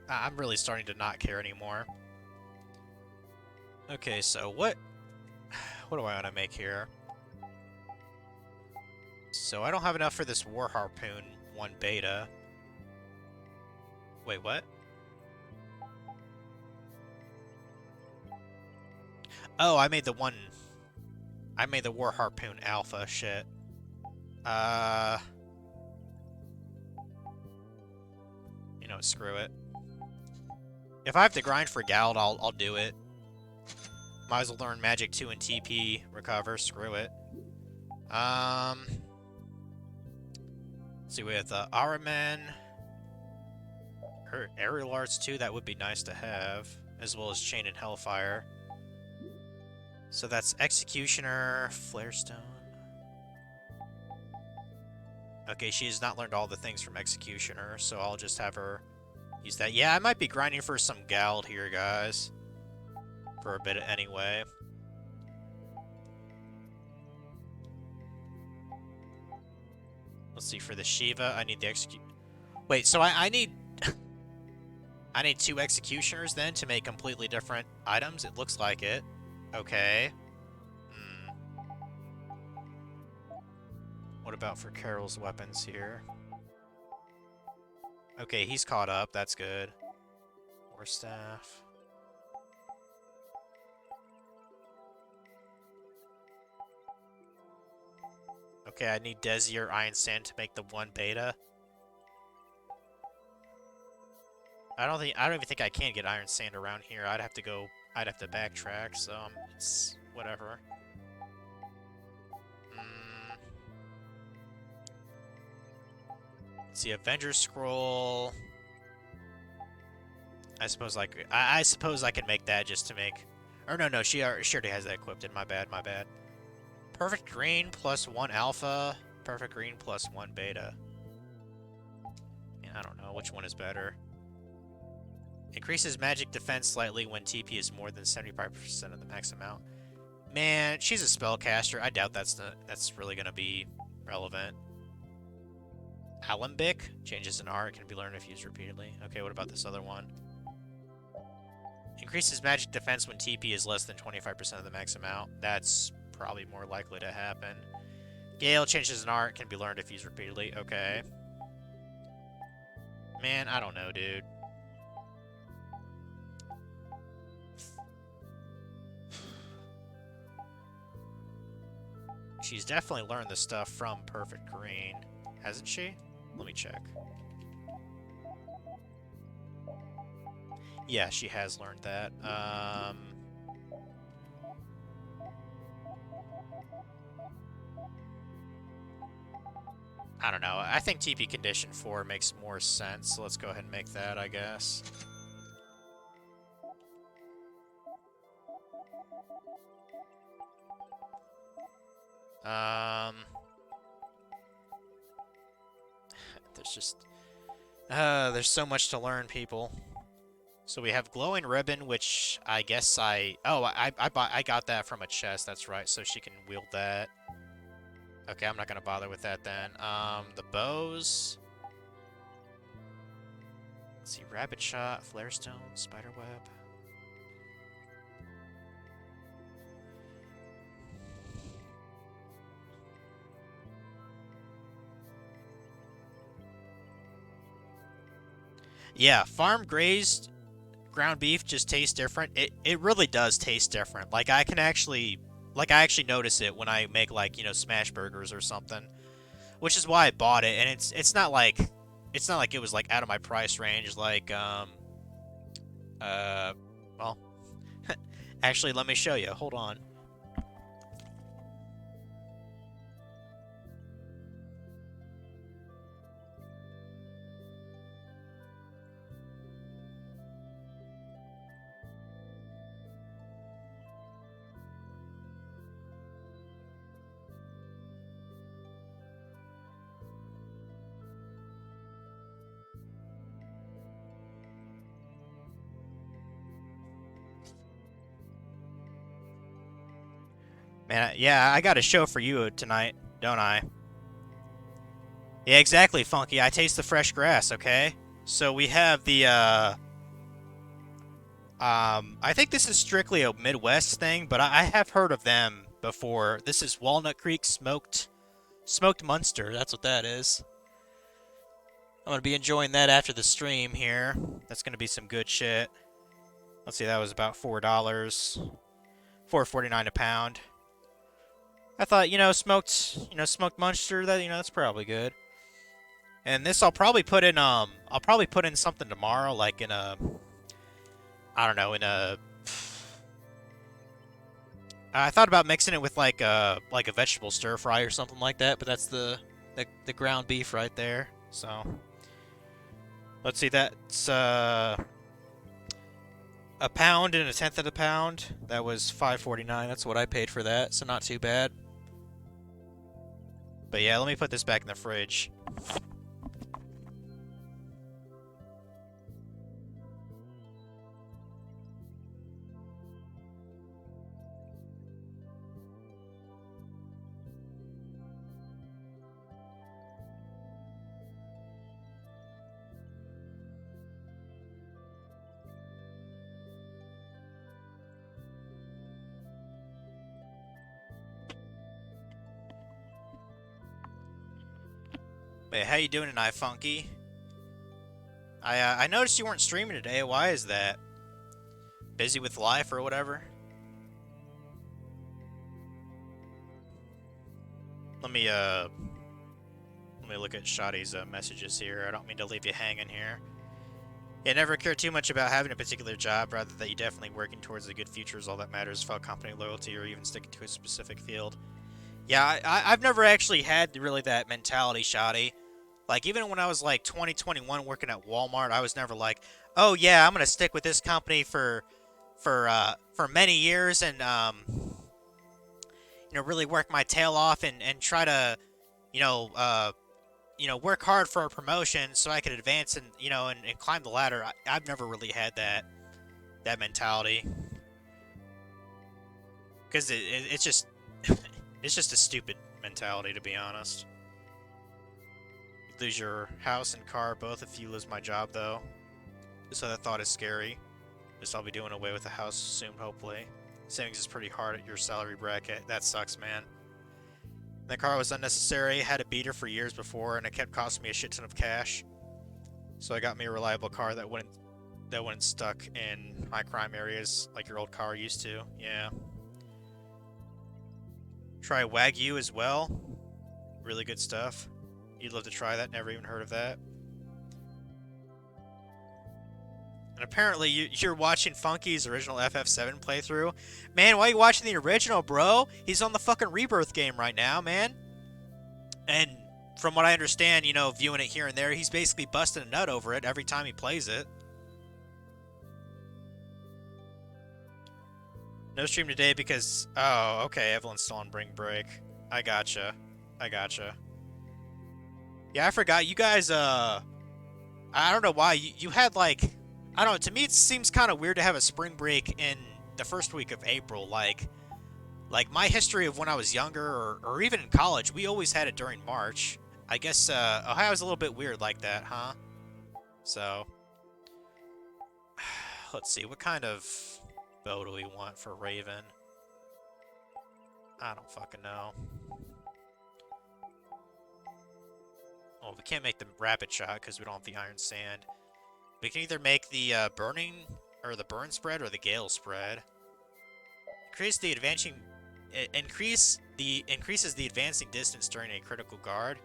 I'm really starting to not care anymore. Okay, so what do I want to make here? So I don't have enough for this War Harpoon 1 beta. Wait, what? Oh, I made the War Harpoon Alpha shit. You know, screw it. If I have to grind for Gald, I'll do it. Might as well learn Magic 2 and TP recover. Screw it. Let's see, we have the Araman. Her Aerial Arts 2, that would be nice to have. As well as Chain and Hellfire. So that's Executioner, Flarestone. Okay, she has not learned all the things from Executioner, so I'll just have her use that. Yeah, I might be grinding for some Gald here, guys. For a bit anyway. Let's see, for the Shiva, I need the execute. Wait, so I need I need 2 executioners then to make completely different items? It looks like it. Okay. What about for Carol's weapons here? Okay, he's caught up. That's good. War staff. Okay, I need Desi or Iron Sand to make the 1 beta. I don't even think I can get Iron Sand around here. I'd have to backtrack, so it's whatever. Let's see, Avengers Scroll. I suppose I suppose I can make that just to make. Or no, she already has that equipped. My bad. Perfect Green plus 1 Alpha. Perfect Green plus 1 Beta. Yeah, I don't know which one is better. Increases magic defense slightly when TP is more than 75% of the max amount. Man, she's a spellcaster. I doubt that's really gonna be relevant. Alembic changes an art, can be learned if used repeatedly. Okay, what about this other one? Increases magic defense when TP is less than 25% of the max amount. That's probably more likely to happen. Gale changes an art, can be learned if used repeatedly. Okay. Man, I don't know, dude. She's definitely learned this stuff from Perfect Green, hasn't she? Let me check. Yeah, she has learned that. I don't know. I think TP Condition 4 makes more sense, so let's go ahead and make that, I guess. There's just... there's so much to learn, people. So we have Glowing Ribbon, which I guess I got that from a chest, that's right, so she can wield that. Okay, I'm not gonna bother with that then. The bows. Let's see, Rabbit Shot, Flare Stone, Spiderweb. Yeah, farm grazed ground beef just tastes different. It really does taste different. Like I actually notice it when I make, like, you know, smash burgers or something. Which is why I bought it, and it's not like it was like out of my price range, like well, actually let me show you. Hold on. Man, yeah, I got a show for you tonight, don't I? Yeah, exactly, Funky. I taste the fresh grass, okay? So we have the, I think this is strictly a Midwest thing, but I have heard of them before. This is Walnut Creek Smoked Munster. That's what that is. I'm going to be enjoying that after the stream here. That's going to be some good shit. Let's see, that was about $4. $4.49 a pound. I thought, smoked Munster, that's probably good. And this I'll probably put in something tomorrow, like in a, I don't know, I thought about mixing it with like a vegetable stir fry or something like that, but that's the ground beef right there. So let's see, that's a pound and a tenth of a pound. That was $5.49. That's what I paid for that, so not too bad. But yeah, let me put this back in the fridge. Hey, how you doing tonight, Funky? I noticed you weren't streaming today. Why is that? Busy with life or whatever? Let me look at Shoddy's messages here. I don't mean to leave you hanging here. Yeah, never care too much about having a particular job, rather that you definitely working towards a good future is all that matters, without company loyalty or even sticking to a specific field. Yeah, I've never actually had really that mentality, Shoddy. Like, even when I was, like, 20, 21 working at Walmart, I was never like, oh, yeah, I'm gonna stick with this company for many years and, you know, really work my tail off and try to, you know, work hard for a promotion so I could advance and, you know, and climb the ladder. I've never really had that mentality. Because it's just, it's just a stupid mentality, to be honest. Lose your house and car both if you lose my job, though. So that thought is scary. Guess I'll be doing away with the house soon, hopefully. Savings is pretty hard at your salary bracket. That sucks, man. The car was unnecessary. Had a beater for years before, and it kept costing me a shit ton of cash. So I got me a reliable car that wouldn't stuck in high crime areas like your old car used to. Yeah. Try Wagyu as well. Really good stuff. You'd love to try that. Never even heard of that. And apparently you're watching Funky's original FF7 playthrough. Man, why are you watching the original, bro? He's on the fucking Rebirth game right now, man. And from what I understand, you know, viewing it here and there, he's basically busting a nut over it every time he plays it. No stream today because... Oh, okay, Evelyn's still on Bring Break. I gotcha. Yeah, I forgot. You guys, I don't know why. You had, like... I don't know. To me, it seems kind of weird to have a spring break in the first week of April. Like my history of when I was younger or even in college, we always had it during March. I guess, Ohio's a little bit weird like that, huh? So... Let's see. What kind of bow do we want for Raven? I don't fucking know. Oh, we can't make the rapid shot because we don't have the iron sand. We can either make the burning or the burn spread or the gale spread. Increases the advancing distance during a critical guard,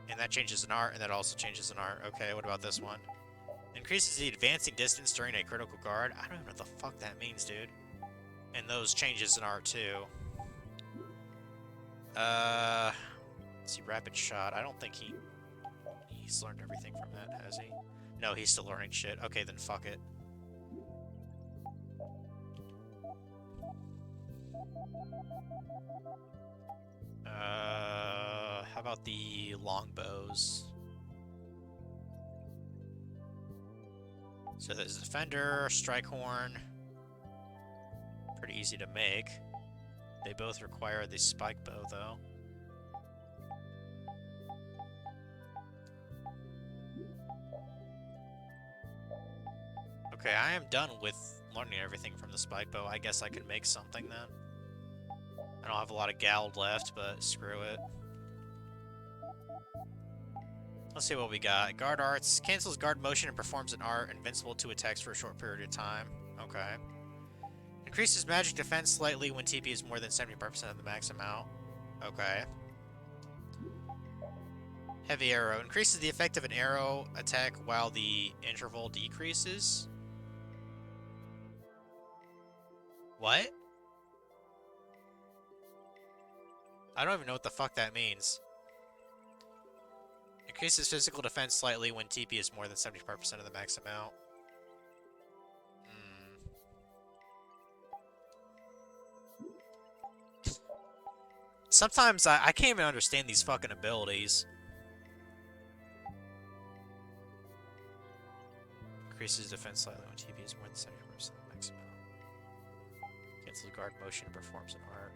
and that changes an art, and that also changes an art. Okay, what about this one? Increases the advancing distance during a critical guard. I don't even know what the fuck that means, dude. And those changes an art too. Let's see, rapid shot. I don't think he's learned everything from that, has he? No, he's still learning shit. Okay, then fuck it. How about the longbows? So there's Defender, Strike Horn. Pretty easy to make. They both require the spike bow, though. Okay, I am done with learning everything from the spike bow. I guess I can make something then. I don't have a lot of Gald left, but screw it. Let's see what we got. Guard arts. Cancels guard motion and performs an art. Invincible to attacks for a short period of time. Okay. Increases magic defense slightly when TP is more than 75% of the max amount. Okay. Heavy arrow. Increases the effect of an arrow attack while the interval decreases. What? I don't even know what the fuck that means. Increases physical defense slightly when TP is more than 75% of the max amount. Sometimes I can't even understand these fucking abilities. Increases defense slightly when TP is more than 75% of the max amount. Cancels guard motion and performs an art.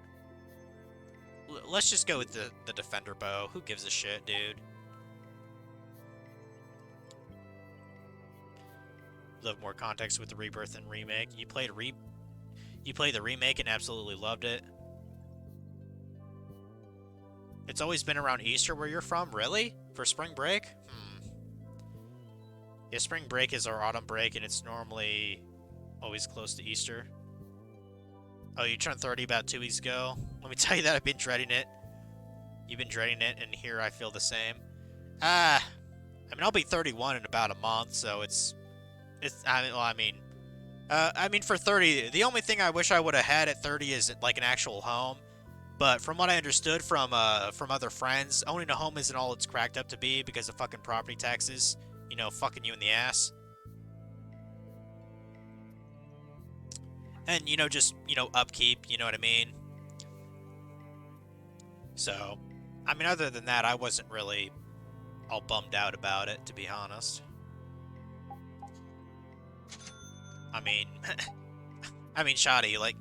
Let's just go with the Defender bow. Who gives a shit, dude? Love more context with the Rebirth and Remake. You played the Remake and absolutely loved it. It's always been around Easter where you're from? Really? For spring break? Yeah, spring break is our autumn break, and it's normally always close to Easter. Oh, you turned 30 about 2 weeks ago? Let me tell you that I've been dreading it. You've been dreading it, and here I feel the same. I mean, I'll be 31 in about a month, so I mean, for 30, the only thing I wish I would have had at 30 is like an actual home. But from what I understood from other friends, owning a home isn't all it's cracked up to be because of fucking property taxes. You know, fucking you in the ass. And, you know, just, you know, upkeep, you know what I mean? So, I mean, other than that, I wasn't really all bummed out about it, to be honest. I mean, Shoddy, like,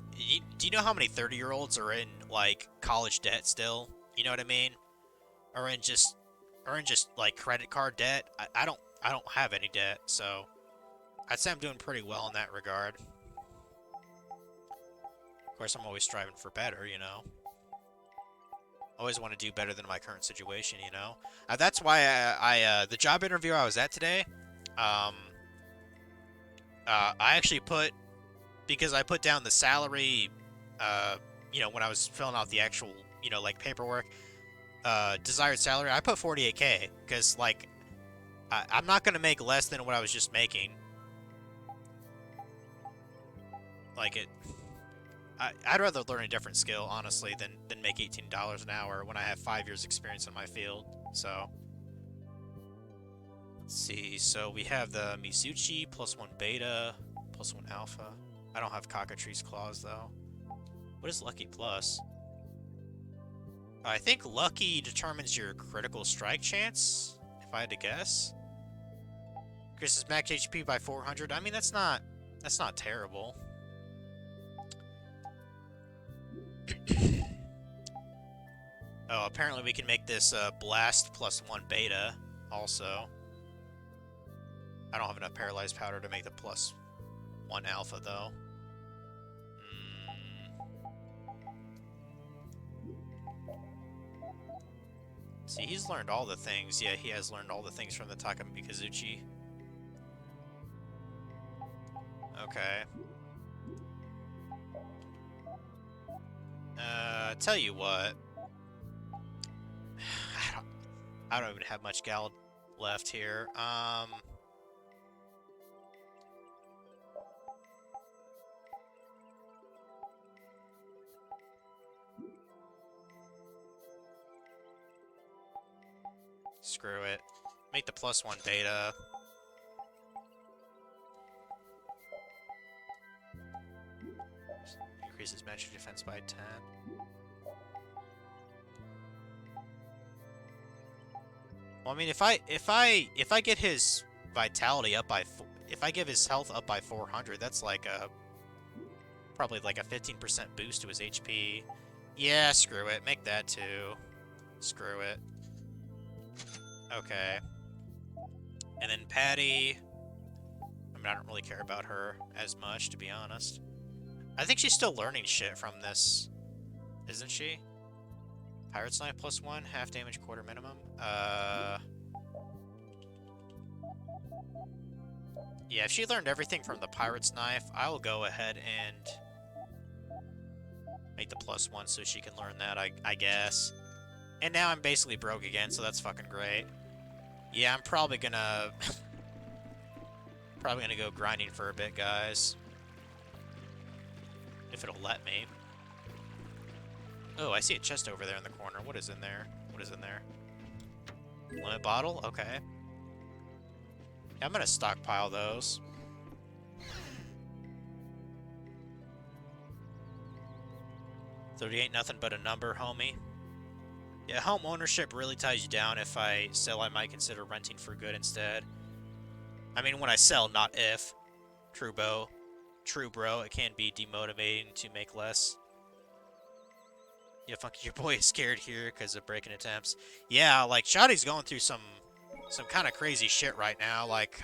do you know how many 30-year-olds are in, like, college debt still? You know what I mean? Or in just, like, credit card debt? I don't have any debt, so I'd say I'm doing pretty well in that regard. Of course, I'm always striving for better, you know? Always want to do better than my current situation, you know? That's why the job interview I was at today, I actually because I put down the salary, you know, when I was filling out the actual, you know, like, paperwork, desired salary, I put 48K, because, like, I'm not going to make less than what I was just making. Like, I'd rather learn a different skill, honestly, than make $18 an hour when I have 5 years experience in my field, so. Let's see, so we have the Mizuchi, +1 beta, +1 alpha. I don't have Cockatrice Claws, though. What is Lucky Plus? I think Lucky determines your critical strike chance, if I had to guess. Increases max HP by 400. I mean, that's not terrible. Oh, apparently we can make this Blast +1 beta also. I don't have enough paralyzed powder to make the +1 alpha, though. See, he's learned all the things. Yeah, he has learned all the things from the Takami Kazuchi. Okay. Tell you what. I don't even have much gal left here. Screw it. Make the +1 beta. Increases magic defense by 10. Well, I mean, if I get his vitality up by if I give his health up by 400, that's like probably like a 15% boost to his HP. Yeah, screw it. Make that too. Screw it. Okay. And then Patty. I mean, I don't really care about her as much, to be honest. I think she's still learning shit from this, isn't she? Pirate's Knife +1, half damage, quarter minimum. Yeah, if she learned everything from the Pirate's Knife, I will go ahead and make the +1 so she can learn that, I guess. And now I'm basically broke again, so that's fucking great. Yeah, I'm probably gonna go grinding for a bit, guys. If it'll let me. Oh, I see a chest over there in the corner. What is in there? What is in there? Limit bottle? Okay. Yeah, I'm gonna stockpile those. $30 ain't nothing but a number, homie. Yeah, home ownership really ties you down. If I sell, I might consider renting for good instead. I mean, when I sell, not if. True, bro. True, bro. It can be demotivating to make less. Yeah, funky, your boy is scared here because of breaking attempts. Yeah, like, Shoddy's going through some kind of crazy shit right now. Like,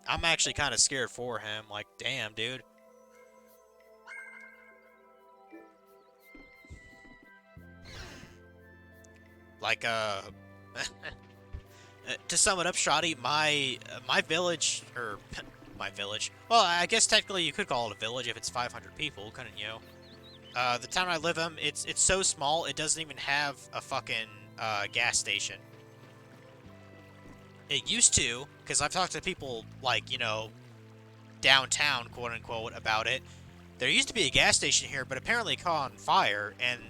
I'm actually kind of scared for him. Like, damn, dude. Like, to sum it up, Shoddy, my village, or my village. Well, I guess technically you could call it a village if it's 500 people, couldn't you? The town I live in, it's so small it doesn't even have a fucking gas station. It used to, because I've talked to people like, you know, downtown, quote unquote, about it. There used to be a gas station here, but apparently it caught on fire, and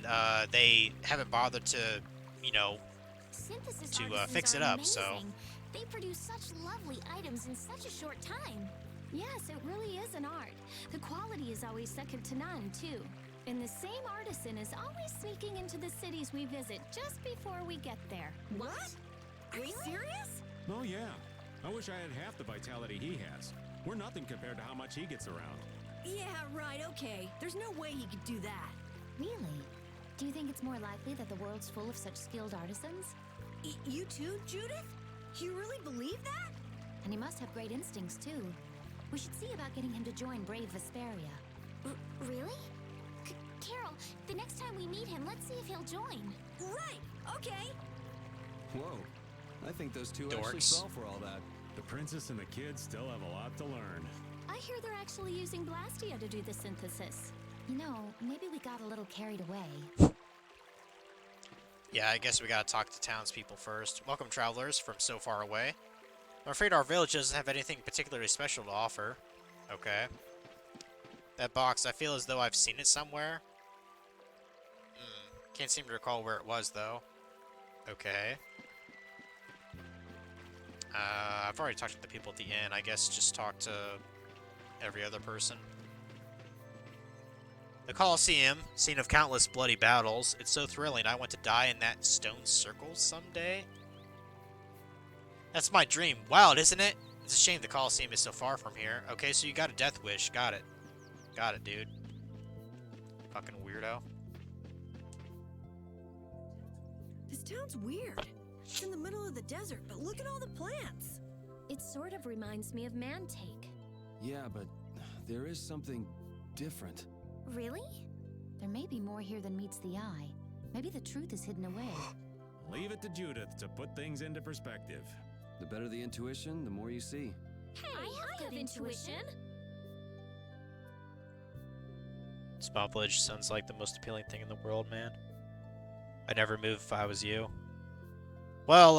they haven't bothered to, you know, fix it up. So they produce such lovely items in such a short time. Yes, it really is an art. The quality is always second to none, too. And the same artisan is always sneaking into the cities we visit just before we get there. What? Are you serious? Oh, yeah. I wish I had half the vitality he has. We're nothing compared to how much he gets around. Yeah, right, okay. There's no way he could do that. Really? Do you think it's more likely that the world's full of such skilled artisans? You too, Judith? You really believe that? And he must have great instincts, too. We should see about getting him to join Brave Vesperia. Really? Carol, the next time we meet him, let's see if he'll join. Right, okay. Whoa. I think those two actually fell for all that. The princess and the kids still have a lot to learn. I hear they're actually using Blastia to do the synthesis. You know, maybe we got a little carried away. Yeah, I guess we gotta talk to townspeople first. Welcome, travelers from so far away. I'm afraid our village doesn't have anything particularly special to offer. Okay. That box, I feel as though I've seen it somewhere. Can't seem to recall where it was, though. Okay. I've already talked to the people at the inn. I guess just talk to every other person. The Colosseum, scene of countless bloody battles. It's so thrilling. I want to die in that stone circle someday. That's my dream. Wild, isn't it? It's a shame the Colosseum is so far from here. Okay, so you got a death wish. Got it. Got it, dude. Fucking weirdo. This town's weird. It's in the middle of the desert, but look at all the plants. It sort of reminds me of Mantake. Yeah, but there is something different. Really? There may be more here than meets the eye. Maybe the truth is hidden away. Leave it to Judith to put things into perspective. The better the intuition, the more you see. Hey, I have intuition. Small village sounds like the most appealing thing in the world, man. I'd never move if I was you. Well,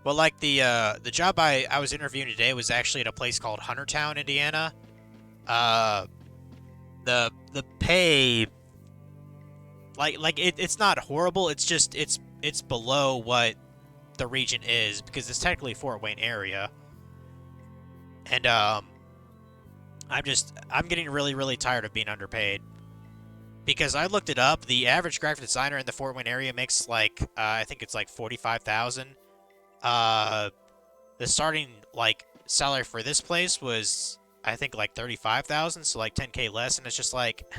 like the job I was interviewing today was actually at a place called Huntertown, Indiana. The pay, it's not horrible. It's just it's below what the region is because it's technically Fort Wayne area. And I'm getting really tired of being underpaid. Because I looked it up, the average graphic designer in the Fort Wayne area makes like I think it's like $45,000. The starting like salary for this place was I think like $35,000, so like $10K less, and it's just like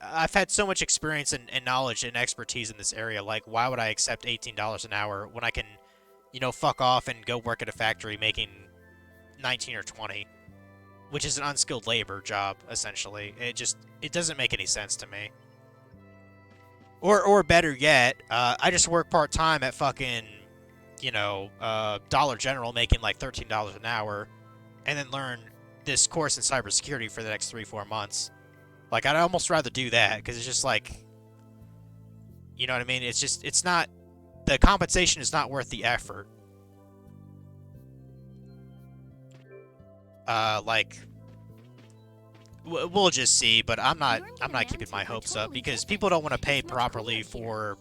I've had so much experience and knowledge and expertise in this area. Like, why would I accept $18 an hour when I can, you know, fuck off and go work at a factory making 19 or 20, which is an unskilled labor job essentially. It doesn't make any sense to me. Or better yet, I just work part-time at fucking, you know, Dollar General making like $13 an hour and then learn this course in cybersecurity for the next 3-4 months. Like, I'd almost rather do that because it's just like, you know what I mean? It's not, the compensation is not worth the effort. We'll just see, but I'm not keeping my hopes up because people don't want to pay properly for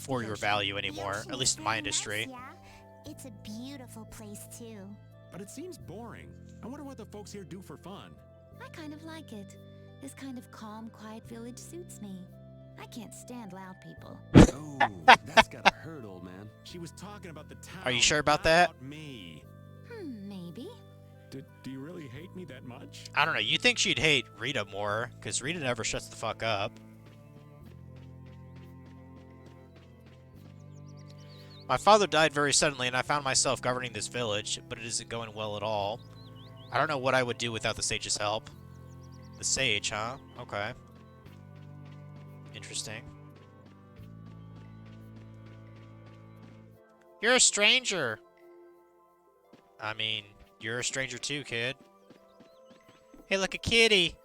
your value anymore, at least in my industry. Yeah, it's a beautiful place too. But it seems boring. I wonder what the folks here do for fun. I kind of like it. This kind of calm, quiet village suits me. I can't stand loud people. Oh, that's gotta hurt, old man. She was talking about the town. Are you sure about not that? About me. Maybe. Do you really hate me that much? I don't know. You think she'd hate Rita more, because Rita never shuts the fuck up. My father died very suddenly, and I found myself governing this village, but it isn't going well at all. I don't know what I would do without the sage's help. The sage, huh? Okay. Interesting. You're a stranger. I mean, you're a stranger too, kid. Hey, look, a kitty.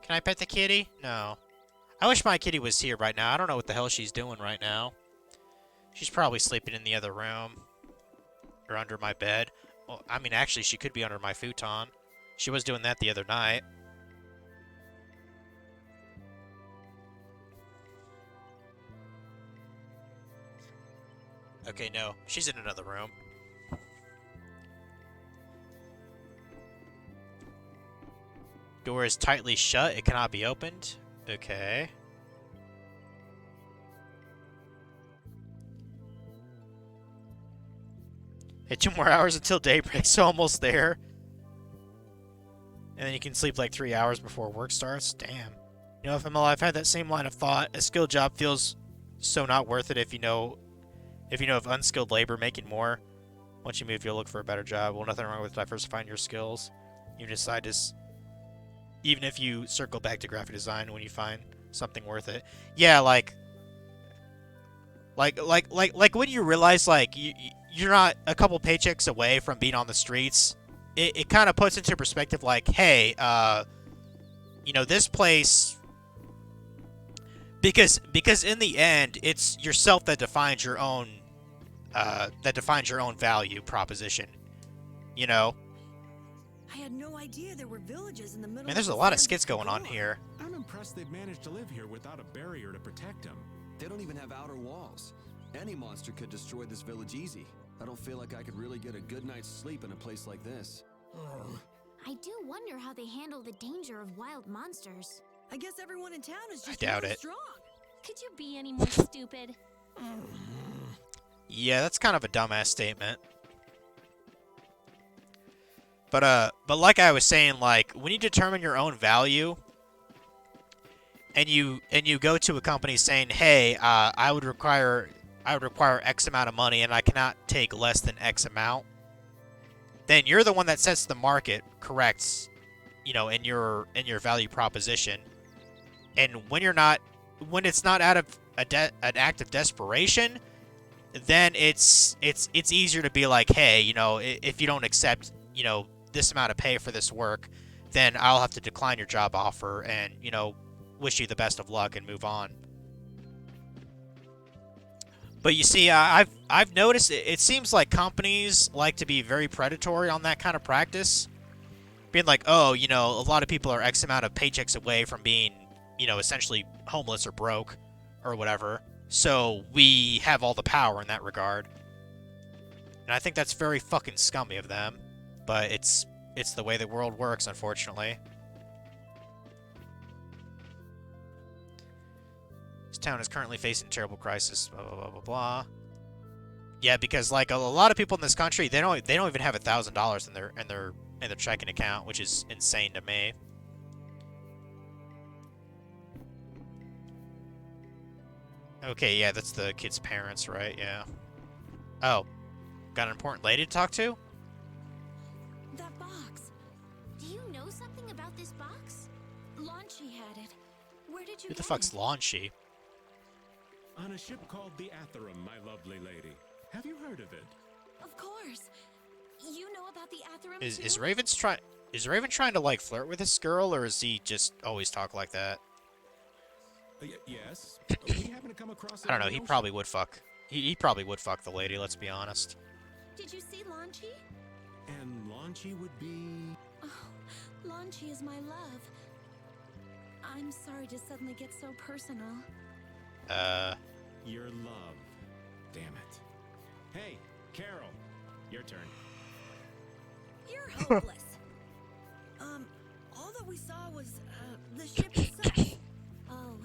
Can I pet the kitty? No. I wish my kitty was here right now. I don't know what the hell she's doing right now. She's probably sleeping in the other room. Or under my bed. Well, I mean, actually, she could be under my futon. She was doing that the other night. Okay, no. She's in another room. Door is tightly shut. It cannot be opened. Okay. Hey, 2 more hours until daybreak, so almost there. And then you can sleep like 3 hours before work starts. Damn. You know, FML, I've had that same line of thought. A skilled job feels so not worth it if you know of unskilled labor making more. Once you move, you'll look for a better job. Well, nothing wrong with diversifying your skills. You decide to, even if you circle back to graphic design when you find something worth it. Yeah, like when you realize like you're not a couple paychecks away from being on the streets. It kind of puts into perspective like, hey, you know, this place, because in the end it's yourself that defines your own value proposition, you know. I had no idea there were villages in the middle. Man, there's a lot of skits going on here. I'm impressed they've managed to live here without a barrier to protect them. They don't even have outer walls. Any monster could destroy this village easy. I don't feel like I could really get a good night's sleep in a place like this. I do wonder how they handle the danger of wild monsters. I guess everyone in town is just I doubt really it. strong. Could you be any more stupid? Yeah, that's kind of a dumbass statement. But like I was saying, like when you determine your own value, and you go to a company saying, hey, I would require X amount of money, and I cannot take less than X amount, then you're the one that sets the market correct, you know, in your value proposition. And when it's not out of an act of desperation, then it's easier to be like, hey, you know, if you don't accept, you know, this amount of pay for this work, then I'll have to decline your job offer and, you know, wish you the best of luck and move on. But you see, I've noticed it seems like companies like to be very predatory on that kind of practice. Being like, oh, you know, a lot of people are X amount of paychecks away from being, you know, essentially homeless or broke or whatever. So we have all the power in that regard. And I think that's very fucking scummy of them. But it's the way the world works, unfortunately. This town is currently facing a terrible crisis. Blah blah blah blah blah. Yeah, because like a lot of people in this country, they don't even have $1,000 in their checking account, which is insane to me. Okay, yeah, that's the kid's parents, right? Yeah. Oh, got an important lady to talk to? That box. Do you know something about this box? Launchy had it. Where did you Who the get fuck's it? Launchy? On a ship called the Atherum, my lovely lady. Have you heard of it? Of course. You know about the Atherum Is too? Raven trying to like flirt with this girl, or is he just always talk like that? Yes. We happen to come across it I don't know. on the He ocean. probably would fuck. He probably would fuck the lady. Let's be honest. Did you see Launchy? And Launchy would be... Oh, Launchy is my love. I'm sorry to suddenly get so personal. Your love. Damn it. Hey, Carol. Your turn. You're hopeless. All that we saw was the ship itself. Oh,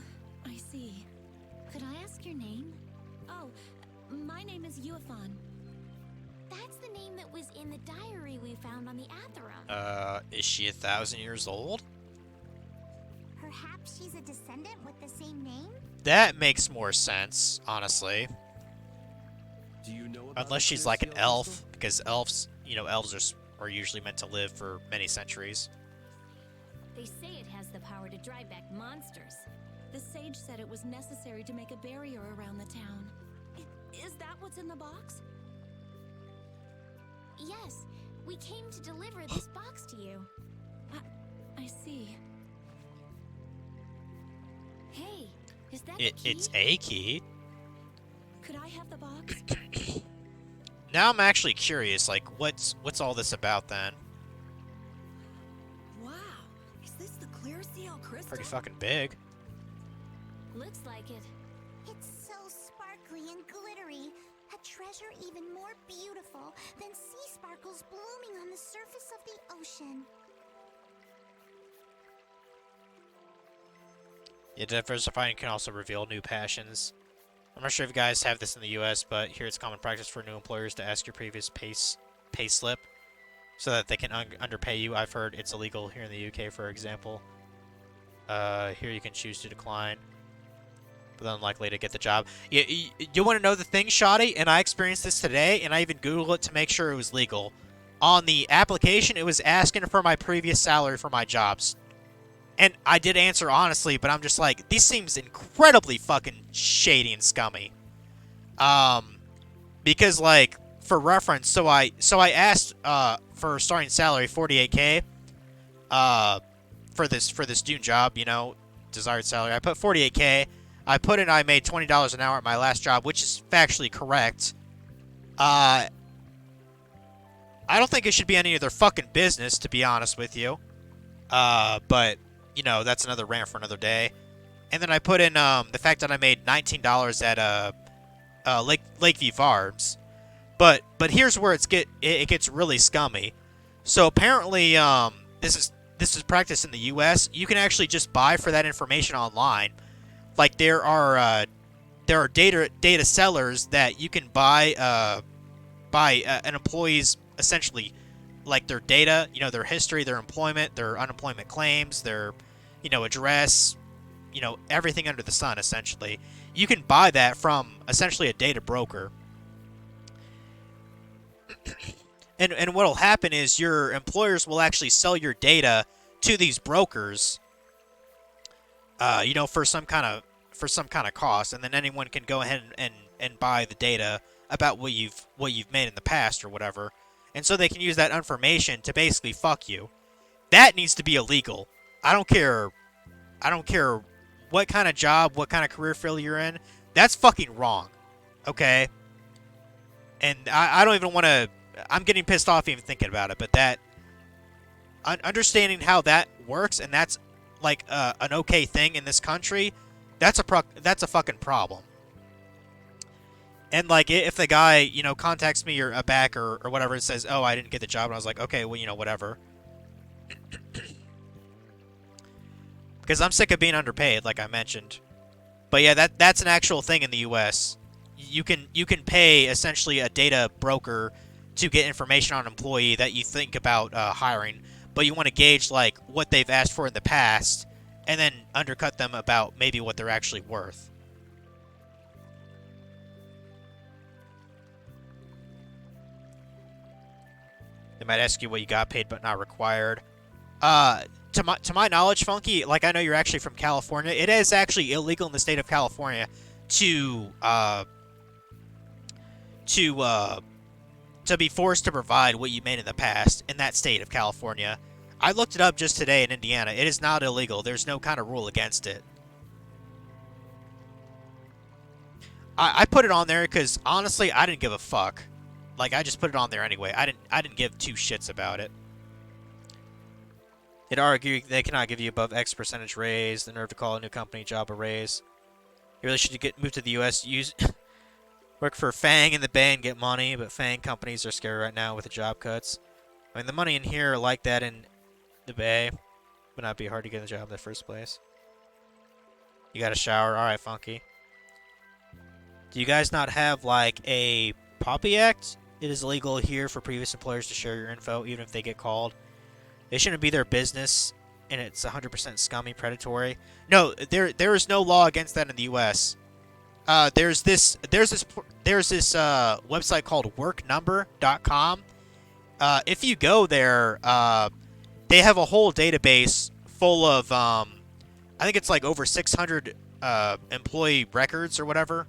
I see. Could I ask your name? Oh, my name is Yuafan. That's the name that was in the diary we found on the Atherum. Is she 1,000 years old? Perhaps she's a descendant with the same name? That makes more sense, honestly. Do you know about Unless the she's like an Celestial elf, Crystal? because elves, you know, elves are usually meant to live for many centuries. They say it has the power to drive back monsters. The sage said it was necessary to make a barrier around the town. Is that what's in the box? Yes, we came to deliver this box to you. I see. Hey, is that the key? It's a key. Could I have the box? Now I'm actually curious, like, what's all this about then? Wow, is this the clear seal crystal? Pretty fucking big. Looks like it. It's so sparkly and glittery. A treasure even more beautiful than sea sparkles blooming on the surface of the ocean. Yeah, diversifying can also reveal new passions. I'm not sure if you guys have this in the U.S., but here it's common practice for new employers to ask your previous pay slip so that they can underpay you. I've heard it's illegal here in the U.K., for example. Here you can choose to decline, but unlikely to get the job. You want to know the thing, Shoddy? And I experienced this today, and I even Googled it to make sure it was legal. On the application, it was asking for my previous salary for my jobs. And I did answer honestly, but I'm just like, this seems incredibly fucking shady and scummy. Because like, for reference, so I asked for starting salary 48K for this Dune job, you know, desired salary. I put 48K. I put in I made $20 an hour at my last job, which is factually correct. I don't think it should be any of their fucking business, to be honest with you. But you know, that's another rant for another day. And then I put in the fact that I made $19 at Lakeview Farms. But here's where it gets really scummy. So apparently this is practice in the US. You can actually just buy for that information online. Like there are data sellers that you can buy an employee's essentially like their data, you know, their history, their employment, their unemployment claims, their, you know, address, you know, everything under the sun, essentially. You can buy that from essentially a data broker. And what'll happen is your employers will actually sell your data to these brokers, you know, for some kind of cost, and then anyone can go ahead and buy the data about what you've made in the past or whatever. And so they can use that information to basically fuck you. That needs to be illegal. I don't care what kind of job, what kind of career field you're in. That's fucking wrong. Okay? And I don't even want to... I'm getting pissed off even thinking about it. But that... Understanding how that works, and that's like an okay thing in this country, that's a fucking problem. And, like, if the guy, you know, contacts me or back or whatever and says, oh, I didn't get the job, and I was like, okay, well, you know, whatever. Because I'm sick of being underpaid, like I mentioned. But, yeah, that's an actual thing in the U.S. You can pay, essentially, a data broker to get information on an employee that you think about hiring. But you want to gauge, like, what they've asked for in the past, and then undercut them about maybe what they're actually worth. They might ask you what you got paid but not required. To my knowledge, Funky, like I know you're actually from California, it is actually illegal in the state of California to be forced to provide what you made in the past in that state of California. I looked it up just today in Indiana. It is not illegal. There's no kind of rule against it. I put it on there because honestly, I didn't give a fuck. Like, I just put it on there anyway. I didn't give two shits about it. They'd argue they cannot give you above X percentage raise, the nerve to call a new company job a raise. You really should move to the U.S., work for Fang in the Bay and get money, but Fang companies are scary right now with the job cuts. I mean, the money in here are like that in the Bay. Would not be hard to get a job in the first place. You got a shower? Alright, Funky. Do you guys not have, like, a Poppy Act? It is illegal here for previous employers to share your info, even if they get called. It shouldn't be their business, and it's 100% scummy, predatory. No, there is no law against that in the U.S. There's this website called worknumber.com. If you go there, they have a whole database full of I think it's like over 600 employee records or whatever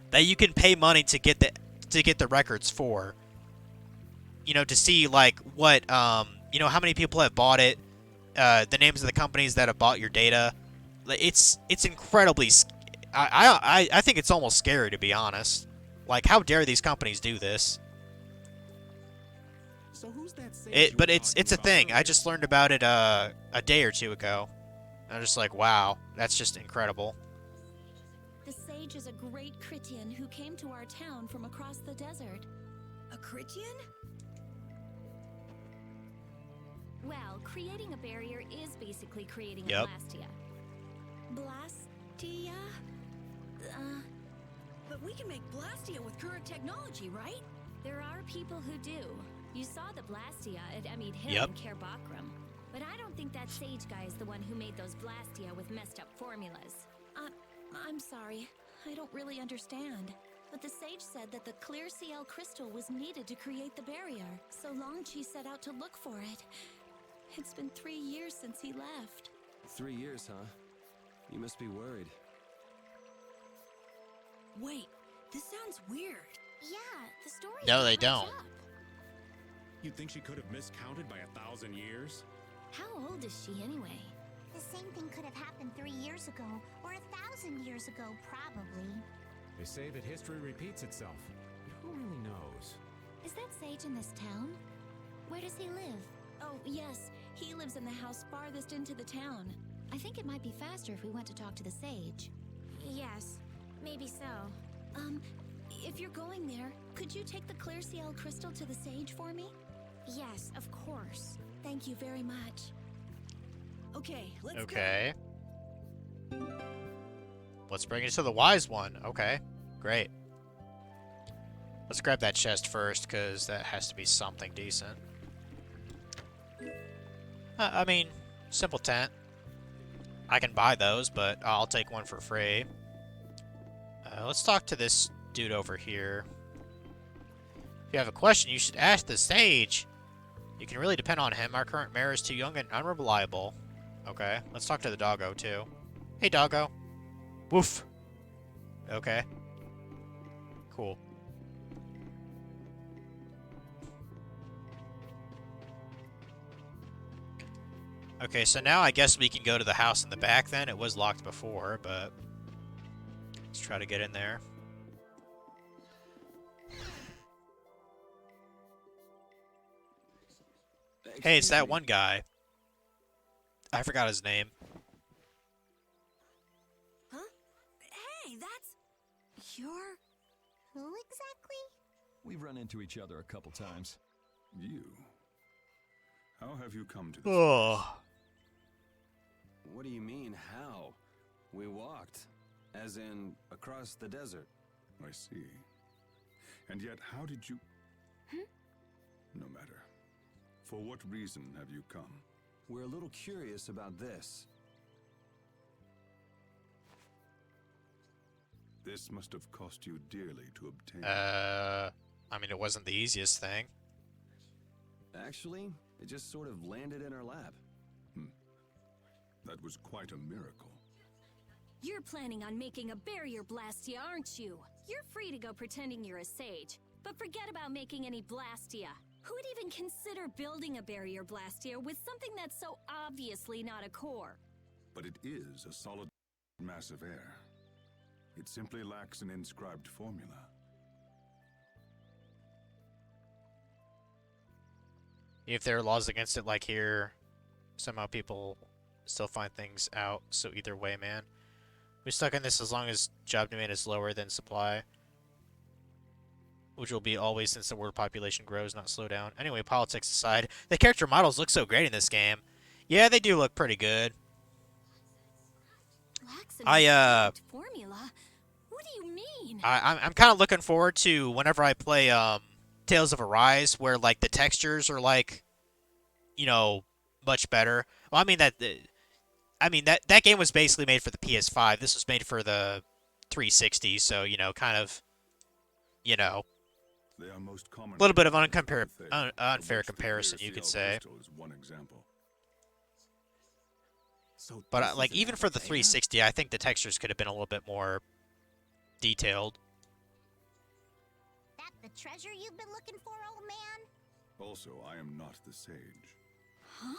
that you can pay money to get the records for. you know, to see like what you know, how many people have bought it, the names of the companies that have bought your data. It's incredibly. I think it's almost scary, to be honest. Like, how dare these companies do this? So who's that sage But you were it's talking a about thing. I earlier? just learned about it a day or two ago. I'm just like, wow, that's just incredible. The sage is a great Critian who came to our town from across the desert. A Critian? Well, creating a barrier is basically creating Yep. a Blastia. Blastia? But we can make Blastia with current technology, right? There are people who do. You saw the Blastia at Emmett Hill Yep. and Care Bakram. But I don't think that sage guy is the one who made those Blastia with messed up formulas. I'm sorry. I don't really understand. But the sage said that the clear CL crystal was needed to create the barrier. So Longchi set out to look for it. It's been 3 years since he left. 3 years, huh? You must be worried. Wait, this sounds weird. Yeah, the story. No, they don't. You'd think she could have miscounted by 1,000 years? How old is she anyway? The same thing could have happened 3 years ago, or 1,000 years ago, probably. They say that history repeats itself. But who really knows? Is that sage in this town? Where does he live? Oh, yes. He lives in the house farthest into the town. I think it might be faster if we went to talk to the sage. Yes, maybe so. If you're going there, could you take the clear CL crystal to the sage for me? Yes, of course. Thank you very much. Okay, let's go. Okay. Let's bring it to the wise one. Okay, great. Let's grab that chest first, because that has to be something decent. I mean, simple tent. I can buy those, but I'll take one for free. Let's talk to this dude over here. If you have a question, you should ask the sage. You can really depend on him. Our current mayor is too young and unreliable. Okay, let's talk to the doggo, too. Hey, doggo. Woof. Okay. Cool. Okay, so now I guess we can go to the house in the back then. It was locked before, but let's try to get in there. Hey, it's that one guy. I forgot his name. Huh? Hey, that's... You're... who exactly? We've run into each other a couple times. You? How have you come to this? Oh. What do you mean, how? We walked. As in, across the desert. I see. And yet, how did you... No matter. For what reason have you come? We're a little curious about this. This must have cost you dearly to obtain. I mean, it wasn't the easiest thing. Actually, it just sort of landed in our lap. That was quite a miracle. You're planning on making a barrier Blastia, aren't you? You're free to go pretending you're a sage, but forget about making any Blastia. Who'd even consider building a barrier Blastia with something that's so obviously not a core? But it is a solid mass of air. It simply lacks an inscribed formula. If there are laws against it, like here, somehow people still find things out. So either way, man. We're stuck in this as long as job demand is lower than supply. Which will be always since the world population grows, not slow down. Anyway, politics aside, the character models look so great in this game. Yeah, they do look pretty good. Formula? What do you mean? I'm kind of looking forward to whenever I play Tales of Arise, where like the textures are like, you know, much better. Well, I mean that game was basically made for the PS5. This was made for the 360, so you know, kind of, you know, They are most common. a little bit of unfair comparison, you could say. Is one example. So But like even for the 360, I think the textures could have been a little bit more detailed. That the treasure you've been looking for, old man? Also, I am not the sage. Huh?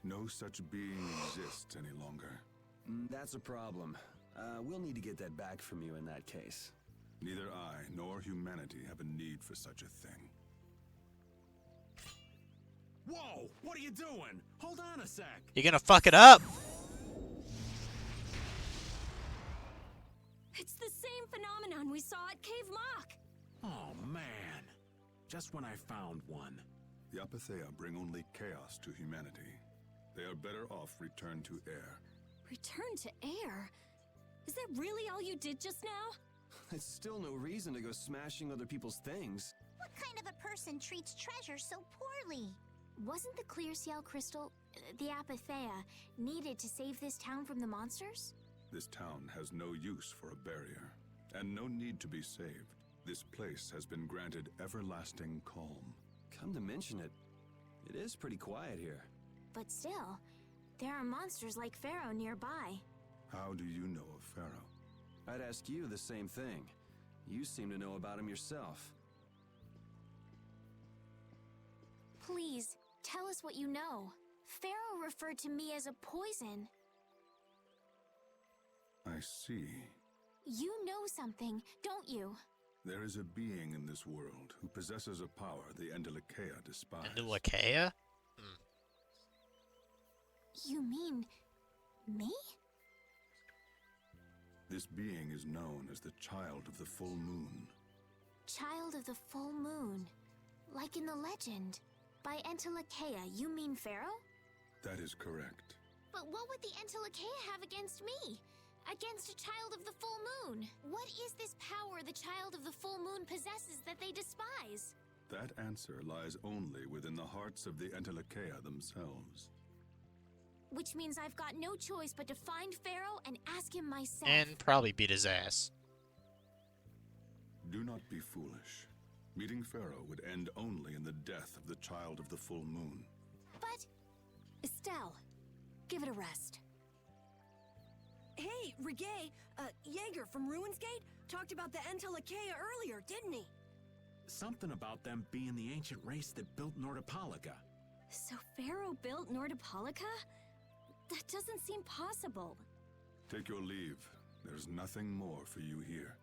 No such being exists any longer. That's a problem. We'll need to get that back from you in that case. Neither I nor humanity have a need for such a thing. Whoa! What are you doing? Hold on a sec. You're gonna fuck it up. It's the same phenomenon we saw at Cave Mock. Oh, man. Just when I found one. The Apatheia bring only chaos to humanity. They are better off returned to air. Return to air? Is that really all you did just now? It's still no reason to go smashing other people's things. What kind of a person treats treasure so poorly? Wasn't the clear CL crystal, the Apatheia, needed to save this town from the monsters? This town has no use for a barrier, and no need to be saved. This place has been granted everlasting calm. Come to mention it, it is pretty quiet here. But still, there are monsters like Pharaoh nearby. How do you know of Pharaoh? I'd ask you the same thing. You seem to know about him yourself. Please, tell us what you know. Pharaoh referred to me as a poison. I see. You know something, don't you? There is a being in this world who possesses a power the Endelikeia despise. Endelikeia? You mean... me? This being is known as the Child of the Full Moon. Child of the Full Moon. Like in the legend. By Endelikeia, you mean Pharaoh? That is correct. But what would the Endelikeia have against me? Against a Child of the Full Moon? What is this power the Child of the Full Moon possesses that they despise? That answer lies only within the hearts of the Endelikeia themselves. Which means I've got no choice but to find Pharaoh and ask him myself. And probably beat his ass. Do not be foolish. Meeting Pharaoh would end only in the death of the Child of the Full Moon. But... Estelle, give it a rest. Hey, Rigay, Jaeger from Ruinsgate talked about the Endelikeia earlier, didn't he? Something about them being the ancient race that built Nordopolica. So Pharaoh built Nordopolica? That doesn't seem possible. Take your leave. There's nothing more for you here.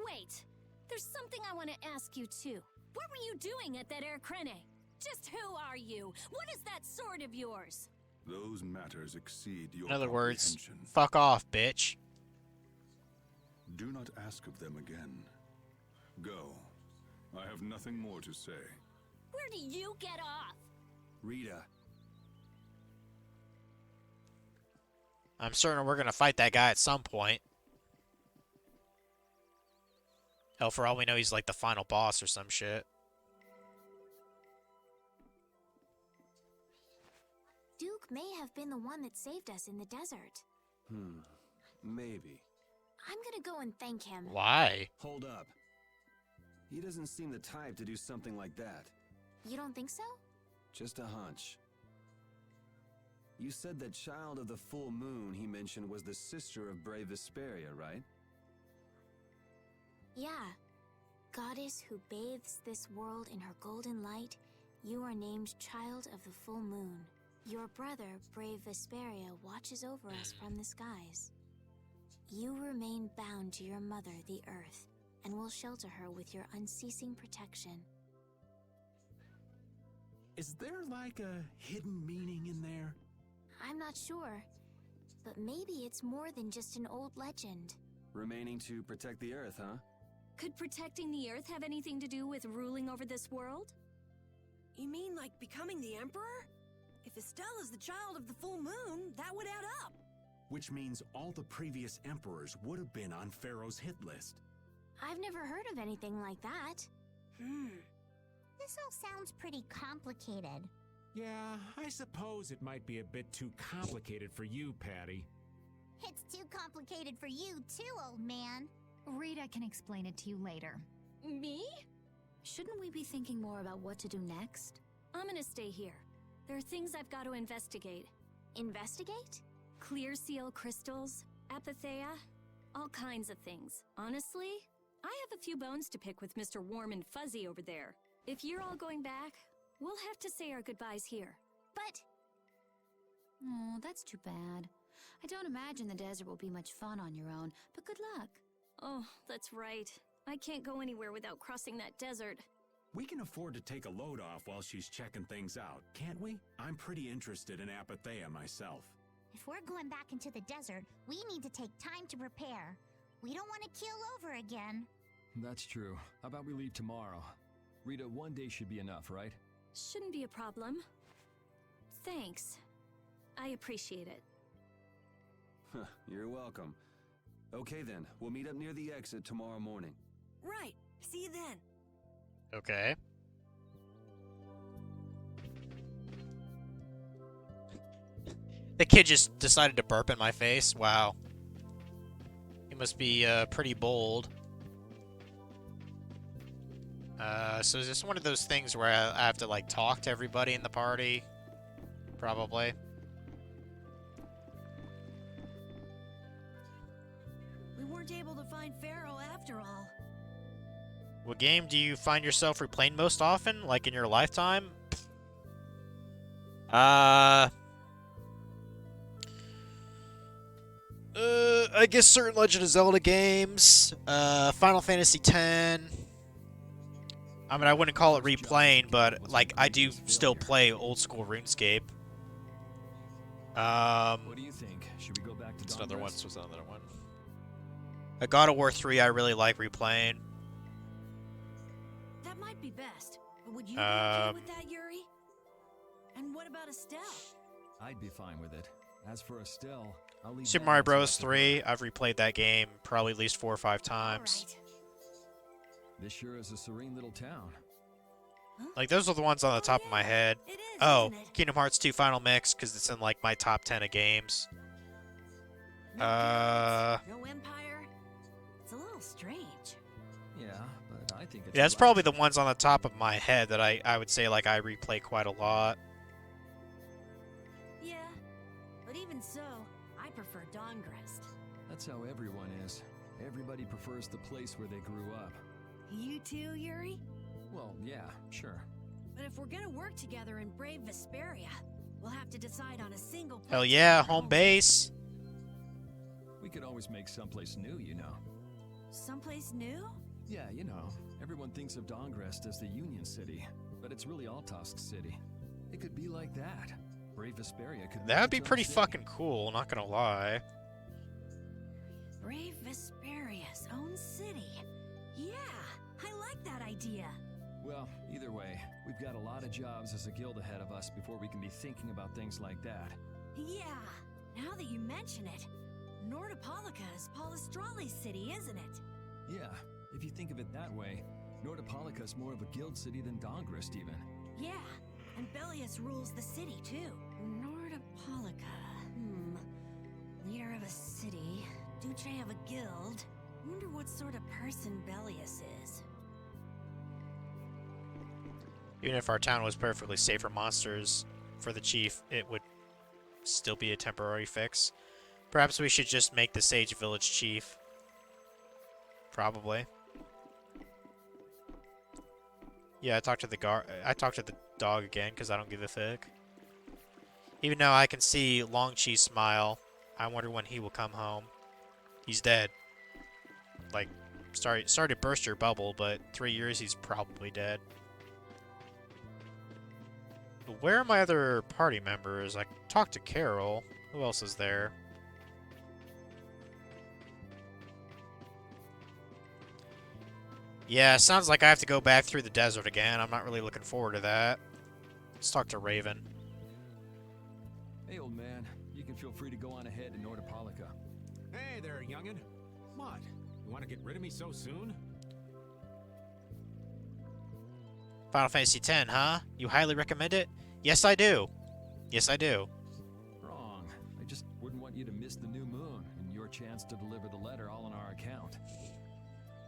Wait, there's something I want to ask you too. What were you doing at that Air Krene? Just who are you? What is that sword of yours? Those matters exceed your In other words, comprehension. fuck off, bitch. Do not ask of them again. Go. I have nothing more to say. Where do you get off? Rita. I'm certain we're gonna fight that guy at some point. Hell, for all we know, he's like the final boss or some shit. Duke may have been the one that saved us in the desert. Maybe. I'm gonna go and thank him. Why? Hold up. He doesn't seem the type to do something like that. You don't think so? Just a hunch. You said that Child of the Full Moon he mentioned was the sister of Brave Vesperia, right? Yeah. Goddess who bathes this world in her golden light, you are named Child of the Full Moon. Your brother, Brave Vesperia, watches over us from the skies. You remain bound to your mother, the Earth, and will shelter her with your unceasing protection. Is there like a hidden meaning in there? I'm not sure, but maybe it's more than just an old legend. Remaining to protect the Earth, huh? Could protecting the Earth have anything to do with ruling over this world? You mean like becoming the Emperor? If Estelle is the Child of the Full Moon, that would add up. Which means all the previous emperors would have been on Pharaoh's hit list. I've never heard of anything like that. This all sounds pretty complicated. Yeah, I suppose it might be a bit too complicated for you, Patty. It's too complicated for you too, old man. Rita can explain it to you later. Me? Shouldn't we be thinking more about what to do next? I'm gonna stay here. There are things I've got to investigate. Investigate? Clear seal crystals, Apatheia, all kinds of things. Honestly, I have a few bones to pick with Mr. Warm and Fuzzy over there. If you're all going back, we'll have to say our goodbyes here. But... Oh, that's too bad. I don't imagine the desert will be much fun on your own, but good luck. Oh, that's right. I can't go anywhere without crossing that desert. We can afford to take a load off while she's checking things out, can't we? I'm pretty interested in Apathea myself. If we're going back into the desert, we need to take time to prepare. We don't want to keel over again. That's true. How about we leave tomorrow? Rita, one day should be enough, right? Shouldn't be a problem. Thanks. I appreciate it. You're welcome. Okay then, we'll meet up near the exit tomorrow morning. Right. See you then. Okay. The kid just decided to burp in my face. Wow. He must be pretty bold. So is this one of those things where I have to, like, talk to everybody in the party? Probably. We weren't able to find Pharaoh after all. What game do you find yourself replaying most often, like in your lifetime? I guess certain Legend of Zelda games, Final Fantasy X. I mean, I wouldn't call it replaying, but like I do still play old school RuneScape. What do you think? Should we go back to What's another one? Dawnrest? What's another one? A God of War 3 I really like replaying. That might be best. But would you be okay with that, Yuri? And what about Estelle? I'd be fine with it. As for Estelle, I'll leave Super that Mario up to Bros. the- 3, I've replayed that game probably at least 4 or 5 times. This sure is a serene little town. Like, those are the ones on the top of my head. Oh, Kingdom Hearts 2 Final Mix, because it's in, like, my top 10 of games. No Empire? It's a little strange. Yeah, but I think it's Yeah, that's right. probably the ones on the top of my head that I would say, like, I replay quite a lot. Yeah, but even so, I prefer Dawngrest. That's how everyone is. Everybody prefers the place where they grew up. You too, Yuri? Well, yeah, sure. But if we're gonna work together in brave Vesperia, we'll have to decide on a single place. Hell yeah, home base. We could always make someplace new, you know. Someplace new? Yeah, you know, everyone thinks of Dawngrest as the Union City, but it's really Altosk City. It could be like that. Brave Vesperia could. That would be pretty fucking cool, not gonna lie. Brave Vesperia's own city. Yeah, I like that idea. Well, either way, we've got a lot of jobs as a guild ahead of us before we can be thinking about things like that. Yeah, now that you mention it, Nordopolica is Polistrali's city, isn't it? Yeah, if you think of it that way, Nordopolica is more of a guild city than Dawngrest even. Yeah, and Bellius rules the city too. Nordopolica, leader of a city, Duce of a guild. Wonder what sort of person Bellius is. Even if our town was perfectly safe for monsters, for the chief, it would still be a temporary fix. Perhaps we should just make the Sage Village chief. Probably. Yeah, I talked to the dog again because I don't give a fuck. Even though I can see Longchi smile, I wonder when he will come home. He's dead. Like, sorry to burst your bubble, but 3 years he's probably dead. Where are my other party members? I talked to Carol. Who else is there? Yeah, sounds like I have to go back through the desert again. I'm not really looking forward to that. Let's talk to Raven. Hey, old man, you can feel free to go on ahead to Nordopolica. Hey there, youngin'. What? You want to get rid of me so soon? Final Fantasy X, huh? You highly recommend it? Yes, I do. Yes, I do. Wrong. I just wouldn't want you to miss the new moon and your chance to deliver the letter all on our account.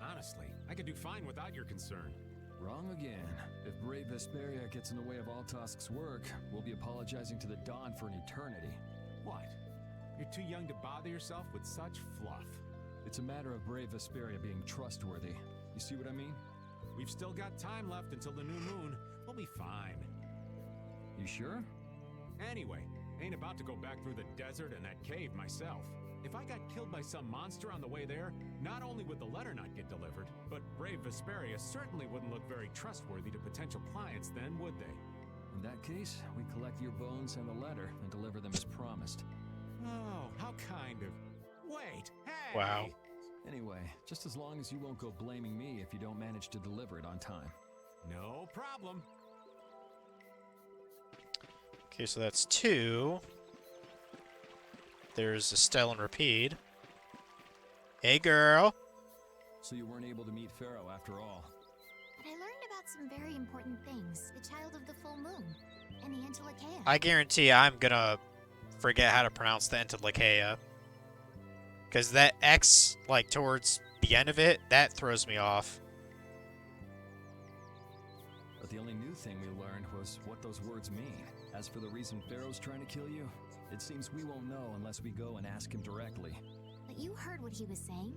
Honestly, I could do fine without your concern. Wrong again. If Brave Vesperia gets in the way of Altosk's work, we'll be apologizing to the Dawn for an eternity. What? You're too young to bother yourself with such fluff. It's a matter of Brave Vesperia being trustworthy. You see what I mean? We've still got time left until the new moon. We'll be fine. You sure? Anyway, ain't about to go back through the desert and that cave myself. If I got killed by some monster on the way there, not only would the letter not get delivered, but Brave Vesperia certainly wouldn't look very trustworthy to potential clients then, would they? In that case, we collect your bones and the letter and deliver them as promised. Oh, how kind of... Wait, hey! Wow. Anyway, just as long as you won't go blaming me if you don't manage to deliver it on time. No problem. Okay, so that's 2. There's Estelle and Rapide. Hey, girl. So you weren't able to meet Pharaoh after all. But I learned about some very important things. The Child of the Full Moon and the Entelechea. I guarantee I'm gonna forget how to pronounce the Entelechea. Because that X, like, towards the end of it, that throws me off. But the only new thing we learned was what those words mean. As for the reason Pharaoh's trying to kill you, it seems we won't know unless we go and ask him directly. But you heard what he was saying.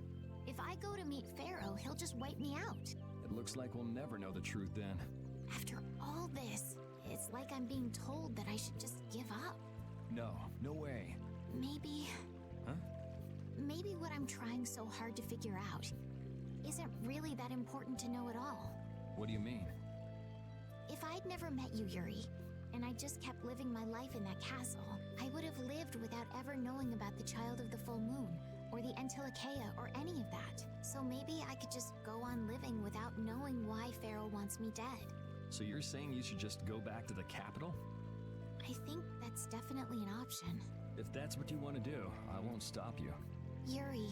If I go to meet Pharaoh, he'll just wipe me out. It looks like we'll never know the truth then. After all this, it's like I'm being told that I should just give up. No, no way. Maybe... Huh? Maybe what I'm trying so hard to figure out isn't really that important to know at all. What do you mean? If I'd never met you, Yuri, and I just kept living my life in that castle, I would have lived without ever knowing about the Child of the Full Moon, or the Entelechea, or any of that. So maybe I could just go on living without knowing why Pharaoh wants me dead. So you're saying you should just go back to the capital? I think that's definitely an option. If that's what you want to do, I won't stop you. Yuri.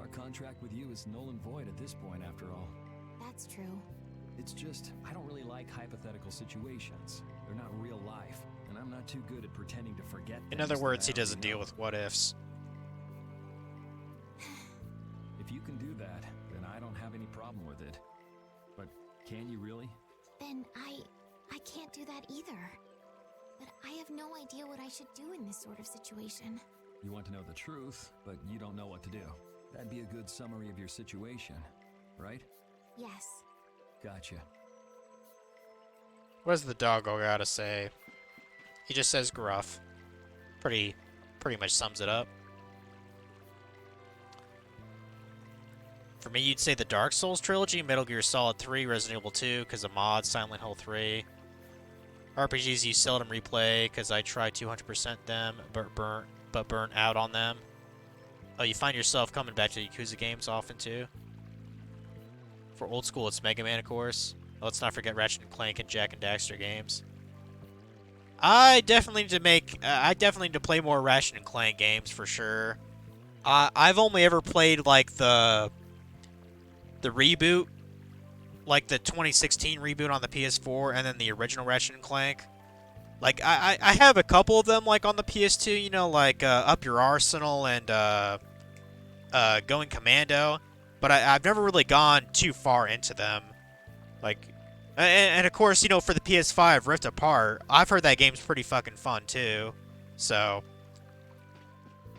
Our contract with you is null and void at this point, after all. That's true. It's just, I don't really like hypothetical situations. They're not real life, and I'm not too good at pretending to forget. In other words, he doesn't deal with what ifs. If you can do that, then I don't have any problem with it. But can you really? Then I can't do that either. But I have no idea what I should do in this sort of situation. You want to know the truth, but you don't know what to do. That'd be a good summary of your situation, right? Yes. Gotcha. What does the doggo gotta say? He just says gruff. Pretty much sums it up. For me, you'd say the Dark Souls trilogy, Metal Gear Solid 3, Resident Evil 2, because of mods, Silent Hill 3. RPGs you seldom replay, because I try 200% them, but burn out on them. Oh, you find yourself coming back to Yakuza games often, too? For old school, it's Mega Man, of course. Let's not forget Ratchet and Clank and Jak and Daxter games. I definitely need to play more Ratchet and Clank games, for sure. I've only ever played, like, the reboot, like the 2016 reboot on the PS4, and then the original Ratchet and Clank. Like, I have a couple of them, like, on the PS2, you know, like, Up Your Arsenal and, Going Commando. But I've never really gone too far into them. Like, and of course, you know, for the PS5, Rift Apart, I've heard that game's pretty fucking fun, too. So,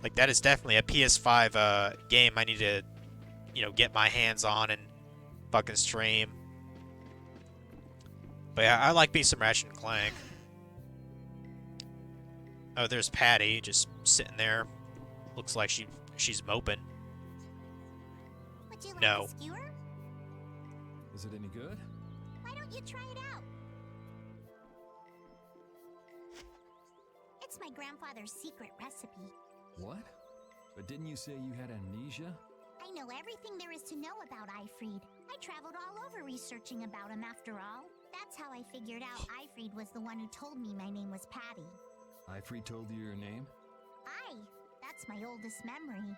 like, that is definitely a PS5, game I need to, you know, get my hands on and fucking stream. But yeah, I like me some Ratchet and Clank. Oh, there's Patty just sitting there. Looks like she's moping. Would you like No. a skewer? Is it any good? Why don't you try it out? It's my grandfather's secret recipe. What? But didn't you say you had amnesia? I know everything there is to know about Aifread. I traveled all over researching about him after all. That's how I figured out Aifread was the one who told me my name was Patty. Aifread told you your name? That's my oldest memory.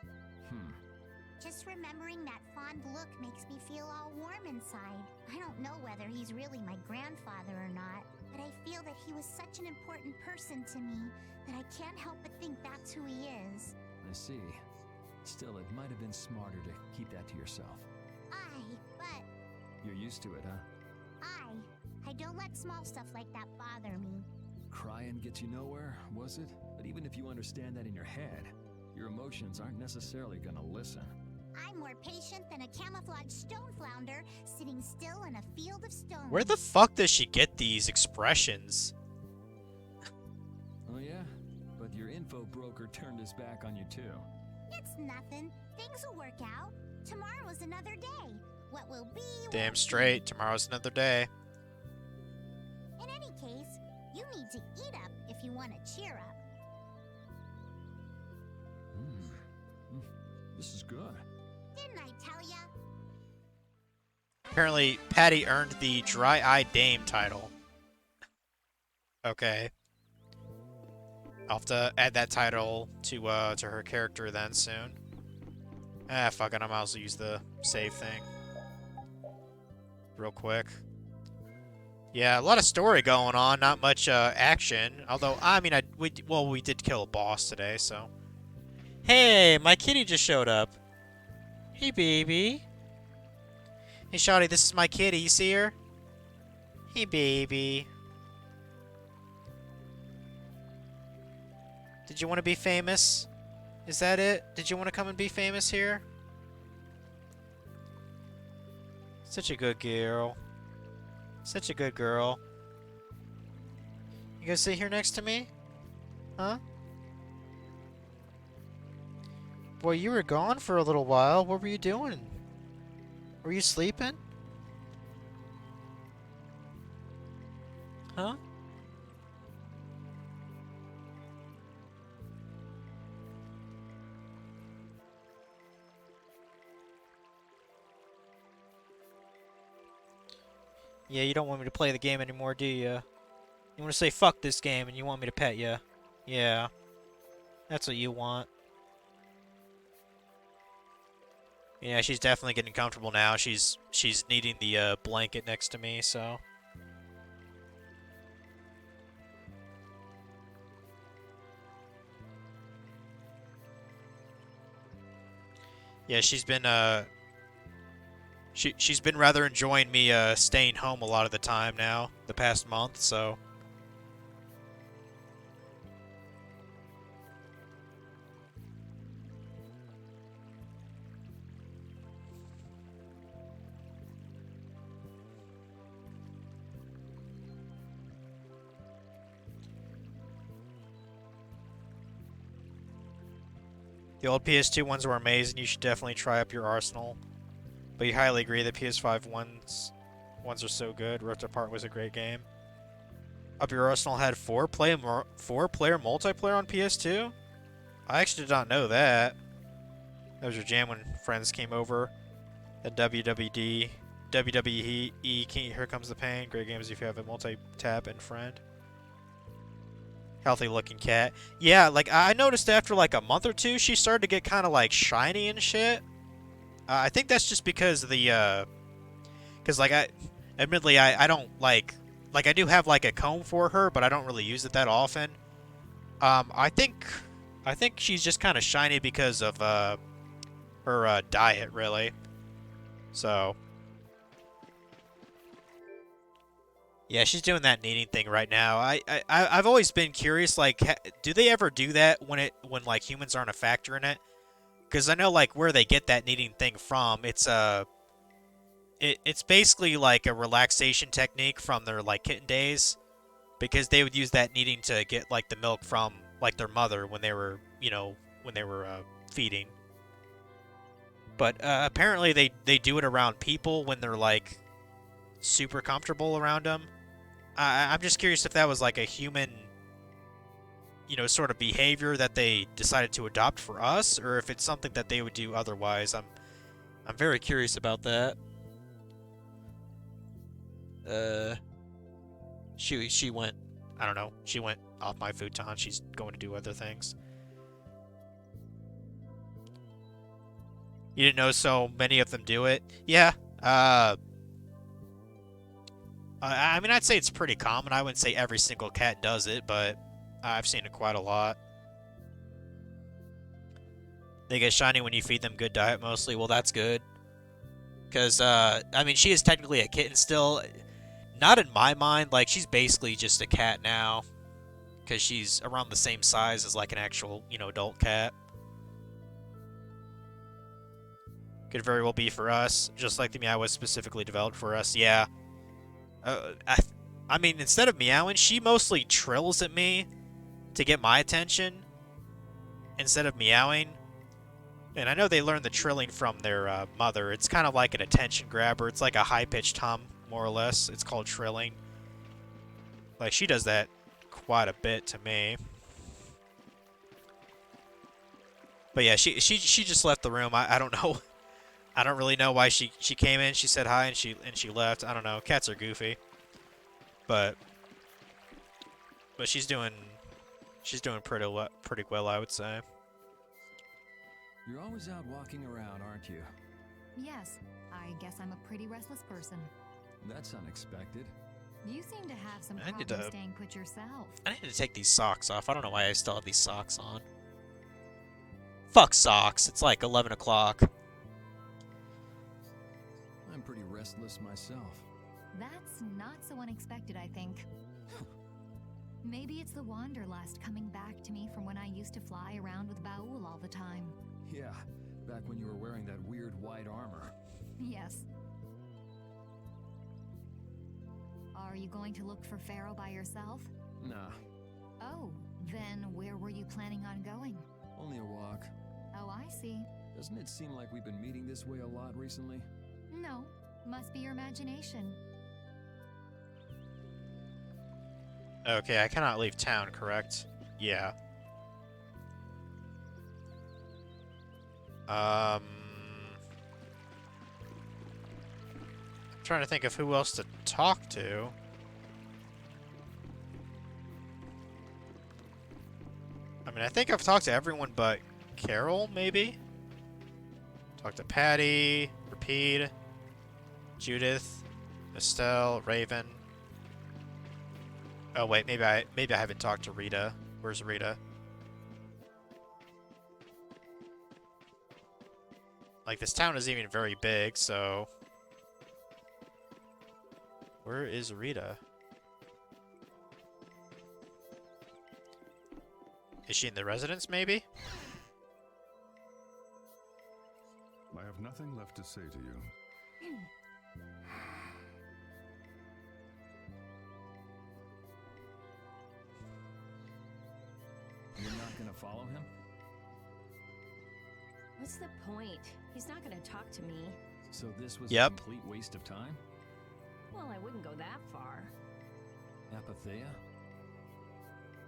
Just remembering that fond look makes me feel all warm inside. I don't know whether he's really my grandfather or not, but I feel that he was such an important person to me that I can't help but think that's who he is. I see. Still, it might have been smarter to keep that to yourself. But You're used to it, huh? I don't let small stuff like that bother me. Crying gets you nowhere, was it? But even if you understand that in your head, your emotions aren't necessarily gonna listen. I'm more patient than a camouflaged stone flounder sitting still in a field of stones. Where the fuck does she get these expressions? Oh yeah? But your info broker turned his back on you too. It's nothing. Things will work out. Tomorrow's another day. What will be... Damn straight. Tomorrow's another day. In any case, you need to eat up if you want to cheer up. This is good. Didn't I tell ya? Apparently, Patty earned the Dry-Eyed Dame title. Okay. I'll have to add that title to her character then soon. Ah, fuck it. I might as well use the save thing. Real quick. Yeah, a lot of story going on, not much action. Although, I mean, we did kill a boss today, so. Hey, my kitty just showed up. Hey, baby. Hey, Shawty, this is my kitty. You see her? Hey, baby. Did you want to be famous? Is that it? Did you want to come and be famous here? Such a good girl. Such a good girl. You gonna sit here next to me? Huh? Boy, you were gone for a little while. What were you doing? Were you sleeping? Huh? Yeah, you don't want me to play the game anymore, do you? You want to say fuck this game and you want me to pet you? Yeah. That's what you want. Yeah, she's definitely getting comfortable now. She's needing the blanket next to me, so. Yeah, she's been she's been rather enjoying me staying home a lot of the time now, the past month, so. The old PS2 ones were amazing. You should definitely try up your arsenal. But you highly agree that PS5 ones are so good. Rift Apart was a great game. Up Your Arsenal had four-player multiplayer on PS2? I actually did not know that. That was your jam when friends came over. At WWE, Here Comes the Pain. Great games if you have a multi-tap and friend. Healthy looking cat. Yeah, like I noticed after like a month or two, she started to get kind of like shiny and shit. I think that's just because of the, because like admittedly I don't like I do have like a comb for her, but I don't really use it that often. I think she's just kind of shiny because of her diet, really. So. Yeah, she's doing that kneading thing right now. I've always been curious, like, do they ever do that when like humans aren't a factor in it? Because I know like where they get that kneading thing from. It's basically like a relaxation technique from their like kitten days, because they would use that kneading to get like the milk from like their mother when they were feeding. But apparently they do it around people when they're like super comfortable around them. I'm just curious if that was like a human, sort of behavior that they decided to adopt for us, or if it's something that they would do otherwise. I'm very curious about that. She went, I don't know, she went off my futon. She's going to do other things. You didn't know so many of them do it? Yeah. I mean, I'd say it's pretty common. I wouldn't say every single cat does it, but I've seen it quite a lot. They get shiny when you feed them good diet mostly. Well, that's good. Because, I mean, she is technically a kitten still. Not in my mind. Like, she's basically just a cat now. Because she's around the same size as, like, an actual, adult cat. Could very well be for us, just like the meow was specifically developed for us. Yeah. I mean, instead of meowing, she mostly trills at me to get my attention instead of meowing. And I know they learned the trilling from their mother. It's kind of like an attention grabber. It's like a high-pitched hum, more or less. It's called trilling. Like, she does that quite a bit to me. But yeah, she just left the room. I don't know. I don't really know why she came in. She said hi and she left. I don't know. Cats are goofy. But she's doing pretty well, I would say. You're always out walking around, aren't you? Yes, I guess I'm a pretty restless person. That's unexpected. You seem to have some I need problems to- staying put yourself. I need to take these socks off. I don't know why I still have these socks on. Fuck socks. It's like 11 o'clock. I'm pretty restless myself. That's not so unexpected, I think. Maybe it's the Wanderlust coming back to me from when I used to fly around with Baul all the time. Yeah, back when you were wearing that weird white armor. Yes. Are you going to look for Pharaoh by yourself? Nah, Oh, then where were you planning on going? only a walk. Oh, I see. Doesn't it seem like we've been meeting this way a lot recently? No, must be your imagination. Okay, I cannot leave town, correct? Yeah. Trying to think of who else to talk to. I mean, I think I've talked to everyone but Carol, maybe? Talked to Patty, Rapide, Judith, Estelle, Raven. Oh wait, maybe I haven't talked to Rita. Where's Rita? Like, this town isn't even very big, so... Where is Rita? Is she in the residence, maybe? I have nothing left to say to you. You're not gonna follow him? What's the point? He's not gonna talk to me. So this was Yep. a complete waste of time? Well, I wouldn't go that far. Apatheia?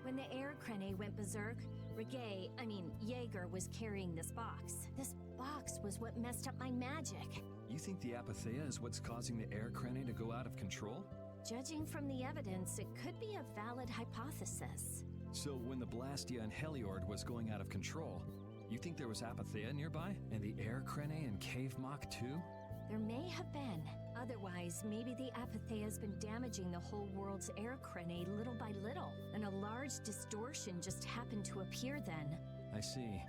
When the air crane went berserk, Jaeger was carrying this box. This box was what messed up my magic. You think the Apatheia is what's causing the air crane to go out of control? Judging from the evidence, it could be a valid hypothesis. So when the Blastia and Heliord was going out of control, you think there was Apatheia nearby? And the air crane and Cave Mock too? There may have been. Otherwise, maybe the Apatheia has been damaging the whole world's air crane little by little, and a large distortion just happened to appear then. I see.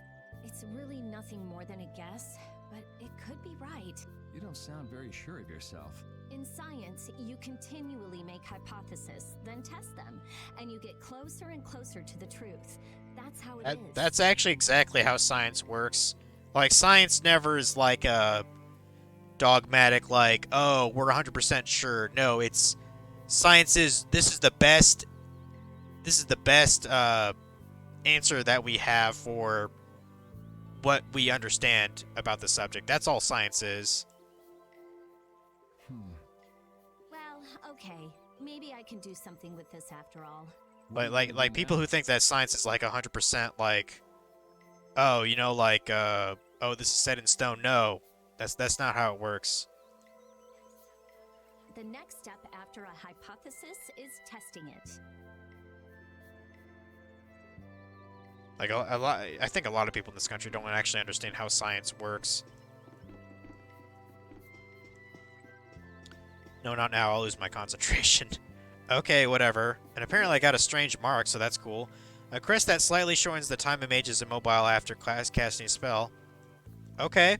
It's really nothing more than a guess, but it could be right. You don't sound very sure of yourself. In science, you continually make hypotheses, then test them, and you get closer and closer to the truth. That's how it is. That's actually exactly how science works. Like, science never is like a dogmatic, like, oh, we're 100% sure. No, it's science is, this is the best answer that we have for what we understand about the subject. That's all science is. Well, okay. Maybe I can do something with this after all. Like people who think that science is like 100% like, oh, you know, like, oh, this is set in stone. No, that's not how it works. The next step after a hypothesis is testing it. Like a lot, I think a lot of people in this country don't actually understand how science works. No, not now. I'll lose my concentration. Okay, whatever. And apparently I got a strange mark, so that's cool. A crest that slightly shortens the time a mage is immobile after casting a spell. Okay.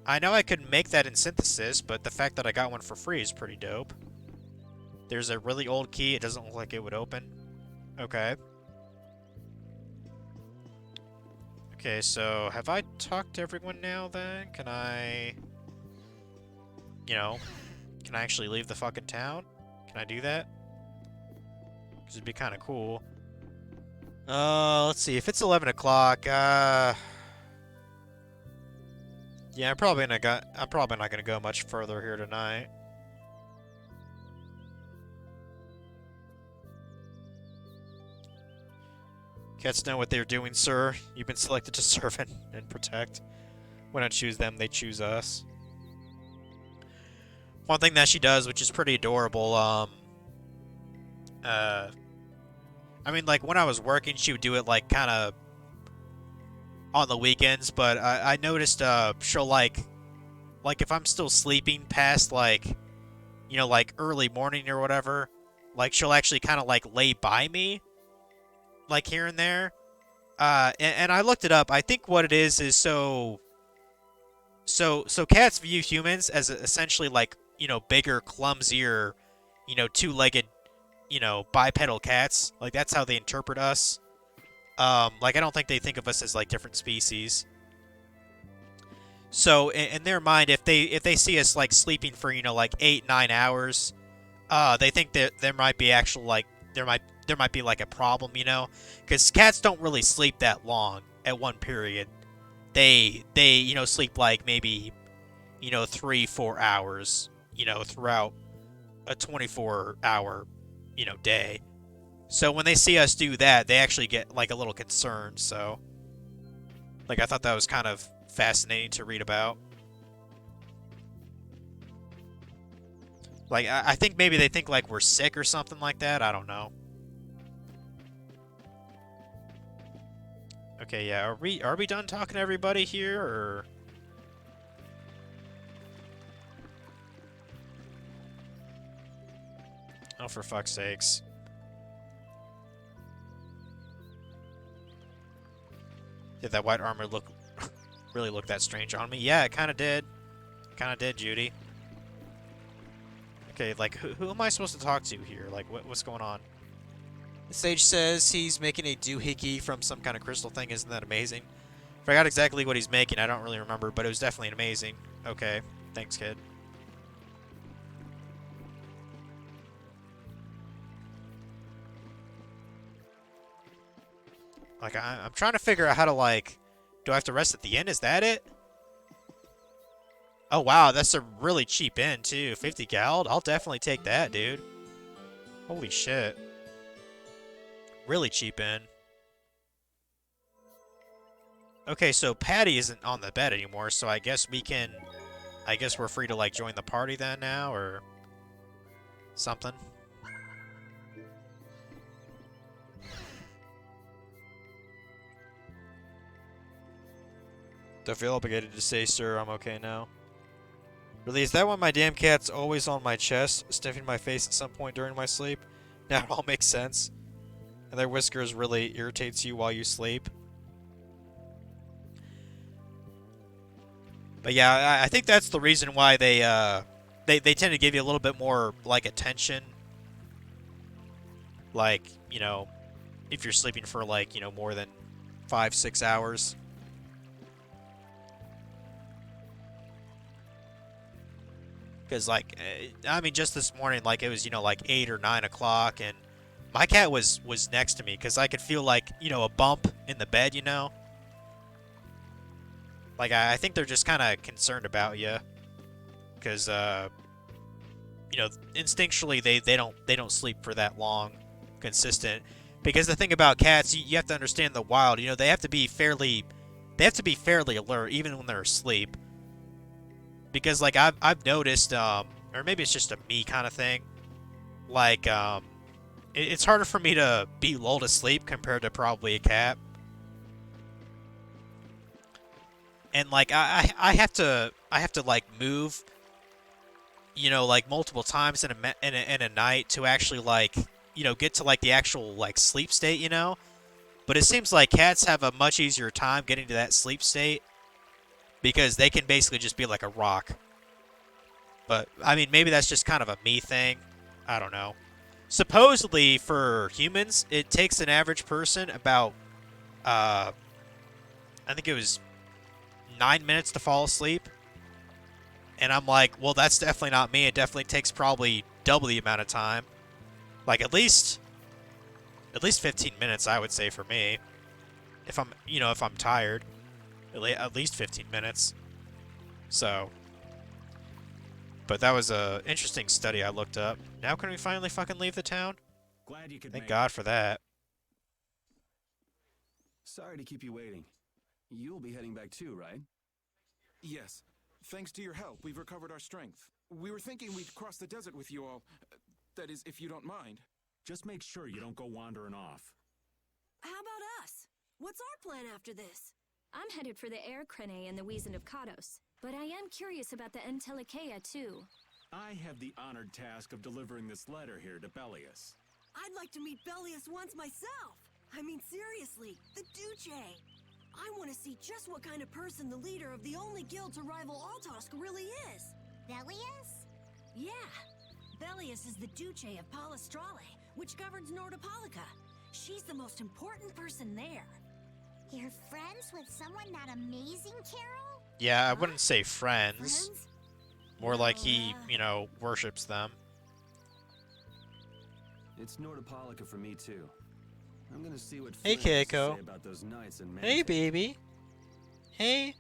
I know I could make that in Synthesis, but the fact that I got one for free is pretty dope. There's a really old key. It doesn't look like it would open. Okay. Okay, so have I talked to everyone now then? Can I... You know, can I actually leave the fucking town? Can I do that? Because it'd be kind of cool. Let's see. If it's 11 o'clock, yeah, I'm probably not gonna go much further here tonight. Cats know what they're doing, sir. You've been selected to serve and protect. We don't choose them, they choose us. One thing that she does, which is pretty adorable, I mean, like, when I was working, she would do it, like, kind of on the weekends, but I noticed, she'll, like, if I'm still sleeping past, like, you know, like, early morning or whatever, like, she'll actually kind of, like, lay by me, like, here and there. And I looked it up. I think what it is so cats view humans as essentially, like, you know, bigger, clumsier, you know, two-legged, you know, bipedal cats. Like, that's how they interpret us. Like, I don't think they think of us as, like, different species. So, in their mind, if they see us, like, sleeping for, you know, like, 8-9 hours, they think that there might be actual, like, there might be, like, a problem, you know? Because cats don't really sleep that long at one period. They you know, sleep, like, maybe, you know, 3-4 hours, you know, throughout a 24-hour, you know, day. So when they see us do that, they actually get, like, a little concerned, so... Like, I thought that was kind of fascinating to read about. Like, I think maybe they think, like, we're sick or something like that. I don't know. Okay, yeah. Are we done talking to everybody here, or... Oh, for fuck's sakes. Did that white armor really look that strange on me? Yeah, it kind of did. Kind of did, Judy. Okay, like, who am I supposed to talk to here? Like, what's going on? The sage says he's making a doohickey from some kind of crystal thing. Isn't that amazing? Forgot exactly what he's making. I don't really remember, but it was definitely amazing. Okay, thanks, kid. Like, I'm trying to figure out how to, like... Do I have to rest at the inn? Is that it? Oh, wow. That's a really cheap inn, too. 50 gald? I'll definitely take that, dude. Holy shit. Really cheap inn. Okay, so Patty isn't on the bed anymore, so I guess we can... I guess we're free to, like, join the party then now, or... something. Don't feel obligated to say, sir, I'm okay now. Really, is that why my damn cat's always on my chest, sniffing my face at some point during my sleep? Now it all makes sense. And their whiskers really irritates you while you sleep. But yeah, I think that's the reason why they tend to give you a little bit more, like, attention. Like, you know, if you're sleeping for, like, you know, more than 5-6 hours. Because, like, I mean, just this morning, like, it was, you know, like 8 or 9 o'clock, and my cat was next to me, because I could feel, like, you know, a bump in the bed, you know? Like, I think they're just kind of concerned about you. Because, you know, instinctually, they don't sleep for that long, consistent. Because the thing about cats, you have to understand the wild, you know, they have to be fairly alert, even when they're asleep. Because, like, I've noticed, or maybe it's just a me kind of thing, like, it's harder for me to be lulled to sleep compared to probably a cat. And, like, I have to like, move, you know, like, multiple times in a night to actually, like, you know, get to, like, the actual, like, sleep state, you know? But it seems like cats have a much easier time getting to that sleep state. Because they can basically just be like a rock. But, I mean, maybe that's just kind of a me thing. I don't know. Supposedly, for humans, it takes an average person about I think it was 9 minutes to fall asleep. And I'm like, well, that's definitely not me. It definitely takes probably double the amount of time. Like, at least 15 minutes, I would say, for me. If I'm, if I'm tired. At least 15 minutes. So. But that was a interesting study I looked up. Now can we finally fucking leave the town? Glad you could Thank make God for that. Sorry to keep you waiting. You'll be heading back too, right? Yes. Thanks to your help, we've recovered our strength. We were thinking we'd cross the desert with you all. That is, if you don't mind. Just make sure you don't go wandering off. How about us? What's our plan after this? I'm headed for the Air Crane and the Wizened of Kados, but I am curious about the Entelikeia too. I have the honored task of delivering this letter here to Bellius. I'd like to meet Bellius once myself. I mean, seriously, the Duce. I want to see just what kind of person the leader of the only guild to rival Altosk really is. Bellius? Yeah. Bellius is the Duce of Palestrale, which governs Nordopolica. She's the most important person there. You're friends with someone that amazing, Carol? Yeah, I wouldn't say friends. More like he, worships them. It's Nordopolica for me too. I'm gonna see what Hey, Flynn has to Keiko. say about those knights in Hey, Mantic. baby. Hey.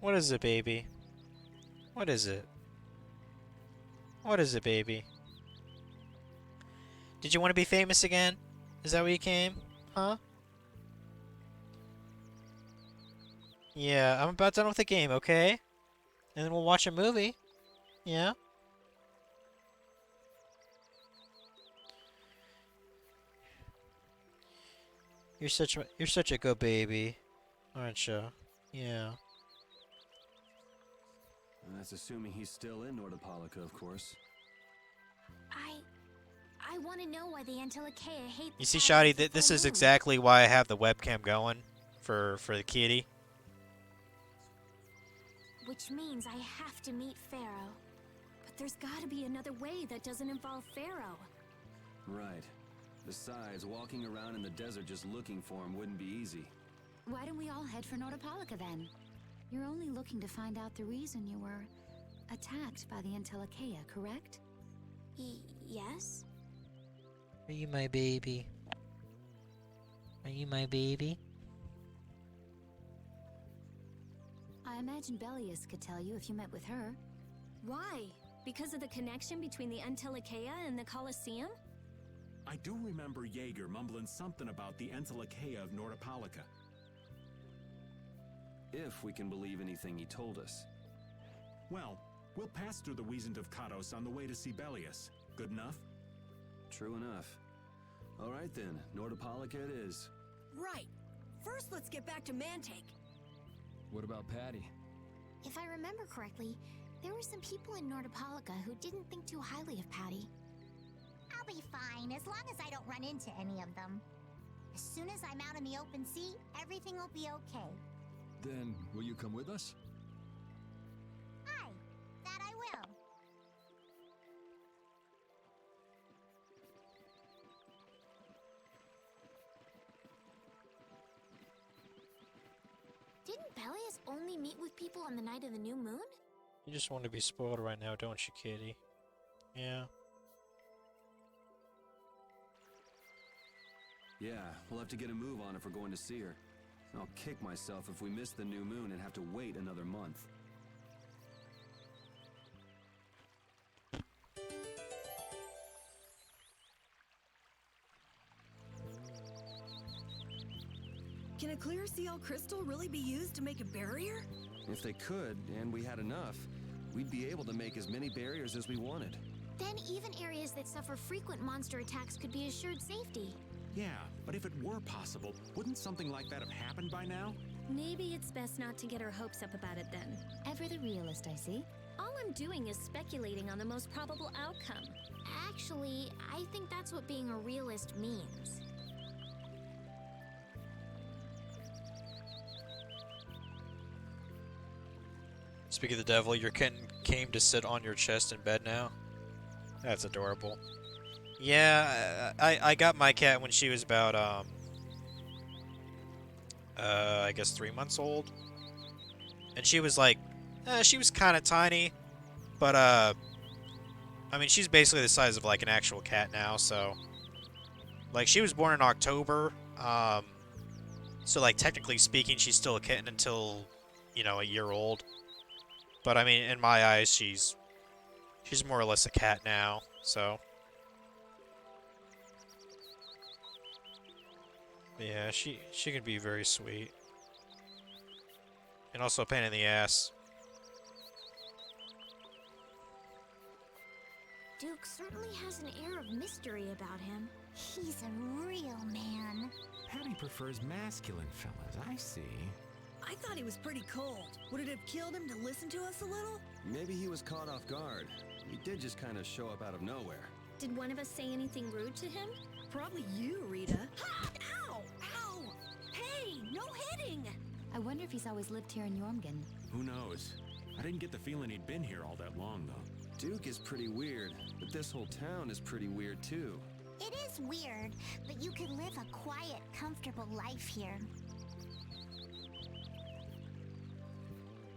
What is it, baby? What is it? What is it, baby? Did you want to be famous again? Is that why you came? Huh? Yeah, I'm about done with the game, okay? And then we'll watch a movie. Yeah? You're such a good baby, aren't you? Yeah. That's assuming he's still in Nordopolica, of course. I want to know why the Entelikeia hate You see, Shoddy, this is exactly why I have the webcam going for the kitty. Which means I have to meet Pharaoh. But there's gotta be another way that doesn't involve Pharaoh. Right. Besides, walking around in the desert just looking for him wouldn't be easy. Why don't we all head for Nordopolica then? You're only looking to find out the reason you were attacked by the Entelikeia, correct? Yes? Are you my baby? Are you my baby? I imagine Bellius could tell you if you met with her. Why? Because of the connection between the Entelikeia and the Colosseum? I do remember Jaeger mumbling something about the Entelikeia of Nordopolica. If we can believe anything he told us. Well, we'll pass through the Wizened of Kados on the way to see Bellius. Good enough? True enough. All right then, Nordopolica it is. Right. First, let's get back to Mantic. What about Patty? If I remember correctly, there were some people in Nordopolica who didn't think too highly of Patty. I'll be fine, as long as I don't run into any of them. As soon as I'm out in the open sea, everything will be okay. Then, will you come with us? Aye, that I will. Didn't Bellius only meet with people on the night of the new moon? You just want to be spoiled right now, don't you, kitty? Yeah. Yeah, we'll have to get a move on if we're going to see her. I'll kick myself if we miss the new moon and have to wait another month. Can a clear CL crystal really be used to make a barrier? If they could, and we had enough, we'd be able to make as many barriers as we wanted. Then even areas that suffer frequent monster attacks could be assured safety. Yeah, but if it were possible, wouldn't something like that have happened by now? Maybe it's best not to get our hopes up about it then. Ever the realist, I see. All I'm doing is speculating on the most probable outcome. Actually, I think that's what being a realist means. Speaking of the devil, your kitten came to sit on your chest in bed now. That's adorable. Yeah, I got my cat when she was about I guess 3 months old. And she was like, she was kind of tiny, but I mean, she's basically the size of like an actual cat now, so like she was born in October, so like technically speaking, she's still a kitten until, you know, a year old. But I mean, in my eyes, she's more or less a cat now, so yeah, she can be very sweet. And also a pain in the ass. Duke certainly has an air of mystery about him. He's a real man. Patty prefers masculine fellas, I see. I thought he was pretty cold. Would it have killed him to listen to us a little? Maybe he was caught off guard. He did just kind of show up out of nowhere. Did one of us say anything rude to him? Probably you, Rita. Ha! Ow! Ow! Hey, no hitting! I wonder if he's always lived here in Jormungand. Who knows? I didn't get the feeling he'd been here all that long, though. Duke is pretty weird, but this whole town is pretty weird too. It is weird, but you could live a quiet, comfortable life here.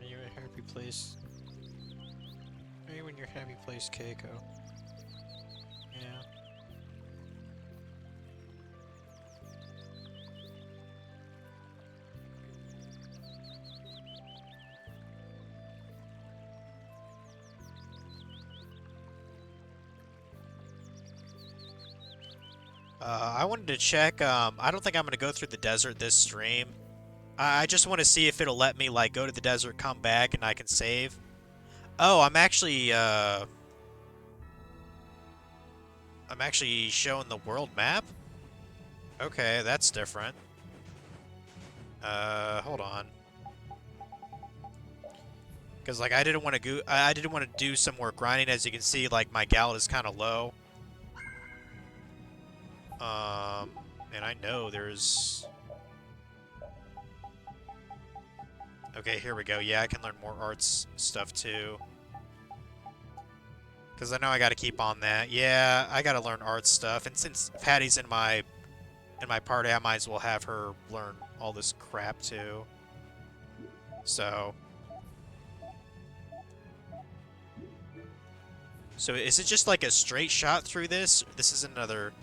Are you a happy place? Are you in your happy place, Keiko? Yeah. I wanted to check, I don't think I'm gonna go through the desert this stream. I just want to see if it'll let me, like, go to the desert, come back, and I can save. Oh, I'm actually showing the world map? Okay, that's different. Hold on. Because, like, I didn't want to do some more grinding. As you can see, like, my gal is kind of low. And I know there's... Okay, here we go. Yeah, I can learn more arts stuff, too. Because I know I got to keep on that. Yeah, I got to learn art stuff. And since Patty's in my party, I might as well have her learn all this crap, too. So is it just like a straight shot through this? This is another...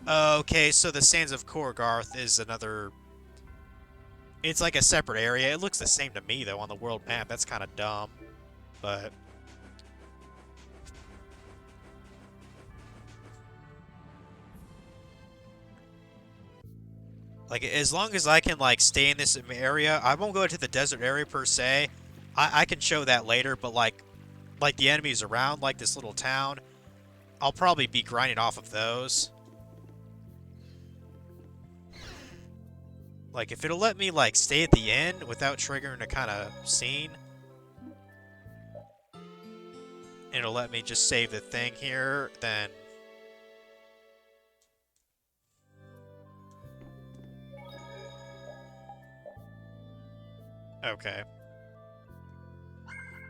Okay, so the Sands of Korgarth is another... It's like a separate area. It looks the same to me, though, on the world map. That's kind of dumb. But... like, as long as I can, like, stay in this area, I won't go to the desert area, per se. I can show that later, but, like the enemies around, like this little town, I'll probably be grinding off of those. Like, if it'll let me, like, stay at the end without triggering a kind of scene, and it'll let me just save the thing here, then... Okay.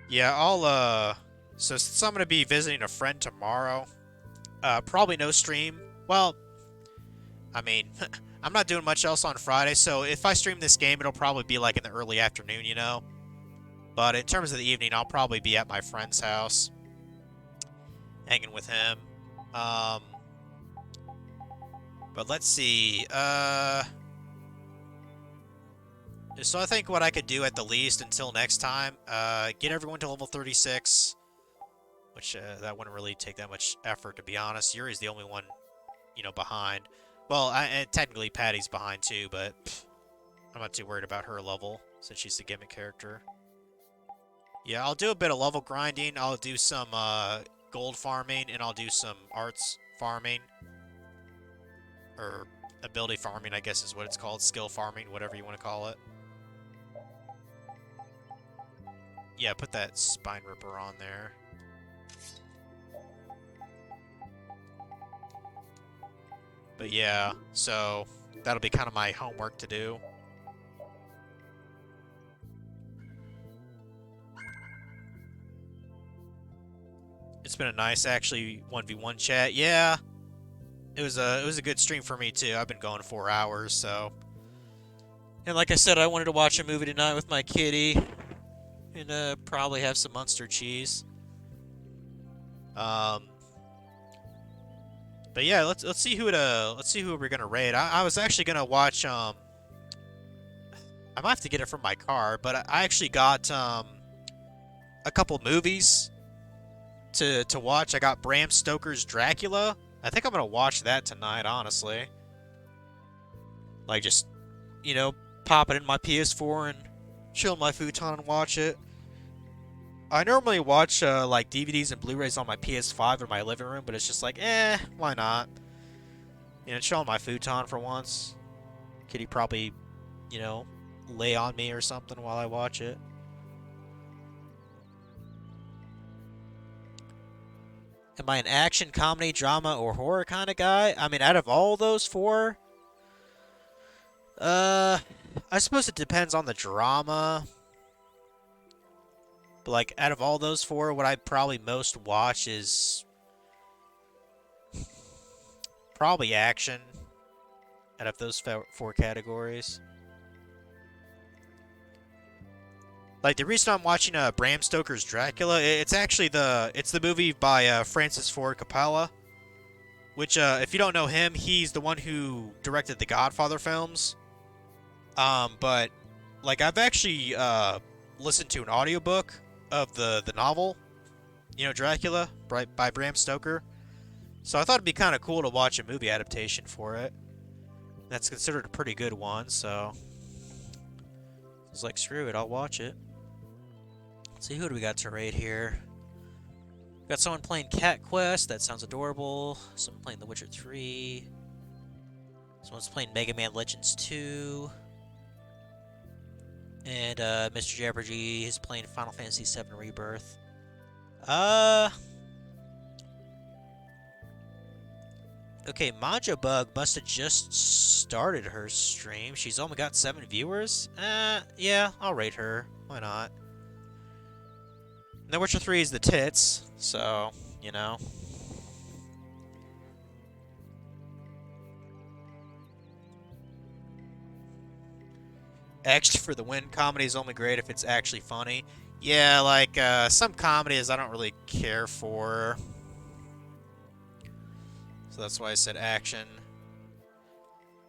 Yeah, I'll, so since I'm gonna be visiting a friend tomorrow, probably no stream. Well, I mean, I'm not doing much else on Friday, so if I stream this game, it'll probably be, like, in the early afternoon, you know? But in terms of the evening, I'll probably be at my friend's house, hanging with him. But let's see, so I think what I could do at the least until next time, get everyone to level 36, which that wouldn't really take that much effort, to be honest. Yuri's the only one, you know, behind. Well, and technically Patty's behind too, but I'm not too worried about her level since she's the gimmick character. Yeah, I'll do a bit of level grinding. I'll do some gold farming, and I'll do some arts farming, or ability farming, I guess is what it's called. Skill farming, whatever you want to call it. Yeah, put that Spine Ripper on there. But yeah, so that'll be kind of my homework to do. It's been a nice, actually, 1v1 chat. Yeah, it was a good stream for me too. I've been going 4 hours, so And like I said, I wanted to watch a movie tonight with my kitty, and probably have some Munster cheese. But yeah, let's see who we're gonna raid. I was actually gonna watch I might have to get it from my car, but I actually got a couple movies to watch. I got Bram Stoker's Dracula. I think I'm gonna watch that tonight, honestly. Like, just, you know, pop it in my PS4 and chill in my futon and watch it. I normally watch like DVDs and Blu-rays on my PS5 in my living room, but it's just like, why not? You know, chill on my futon for once. Kitty probably, you know, lay on me or something while I watch it. Am I an action, comedy, drama, or horror kind of guy? I mean, out of all those four, I suppose it depends on the drama. But, like, out of all those four, what I probably most watch is probably action out of those four categories. Like, the reason I'm watching Bram Stoker's Dracula, it's actually the movie by Francis Ford Coppola, which, if you don't know him, he's the one who directed the Godfather films. But, like, I've actually listened to an audiobook of the novel, you know, Dracula, by Bram Stoker. So I thought it'd be kind of cool to watch a movie adaptation for it. That's considered a pretty good one, so I was like, screw it, I'll watch it. Let's see, who do we got to raid here? Got someone playing Cat Quest, that sounds adorable. Someone playing The Witcher 3. Someone's playing Mega Man Legends 2. And Mr. Jabberjee is playing Final Fantasy VII Rebirth. Okay, Manja Bug must have just started her stream. She's only got 7 viewers. Yeah, I'll rate her. Why not? The Witcher 3 is the tits, so, you know. X for the win. Comedy is only great if it's actually funny. Yeah, like, some comedies I don't really care for. So that's why I said action.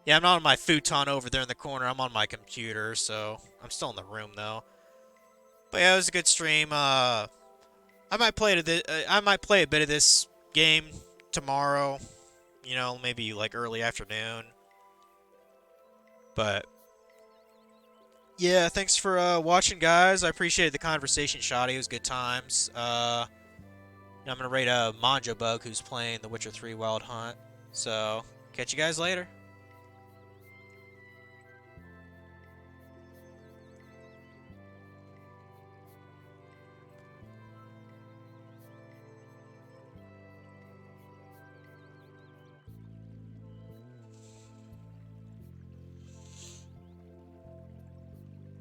Yeah, I'm not on my futon over there in the corner. I'm on my computer, so I'm still in the room, though. But yeah, it was a good stream. I might play a bit of this game tomorrow. You know, maybe like early afternoon. But yeah, thanks for watching, guys. I appreciated the conversation, Shoddy. It was good times. I'm gonna rate Manja Bug, who's playing The Witcher 3 Wild Hunt. So catch you guys later.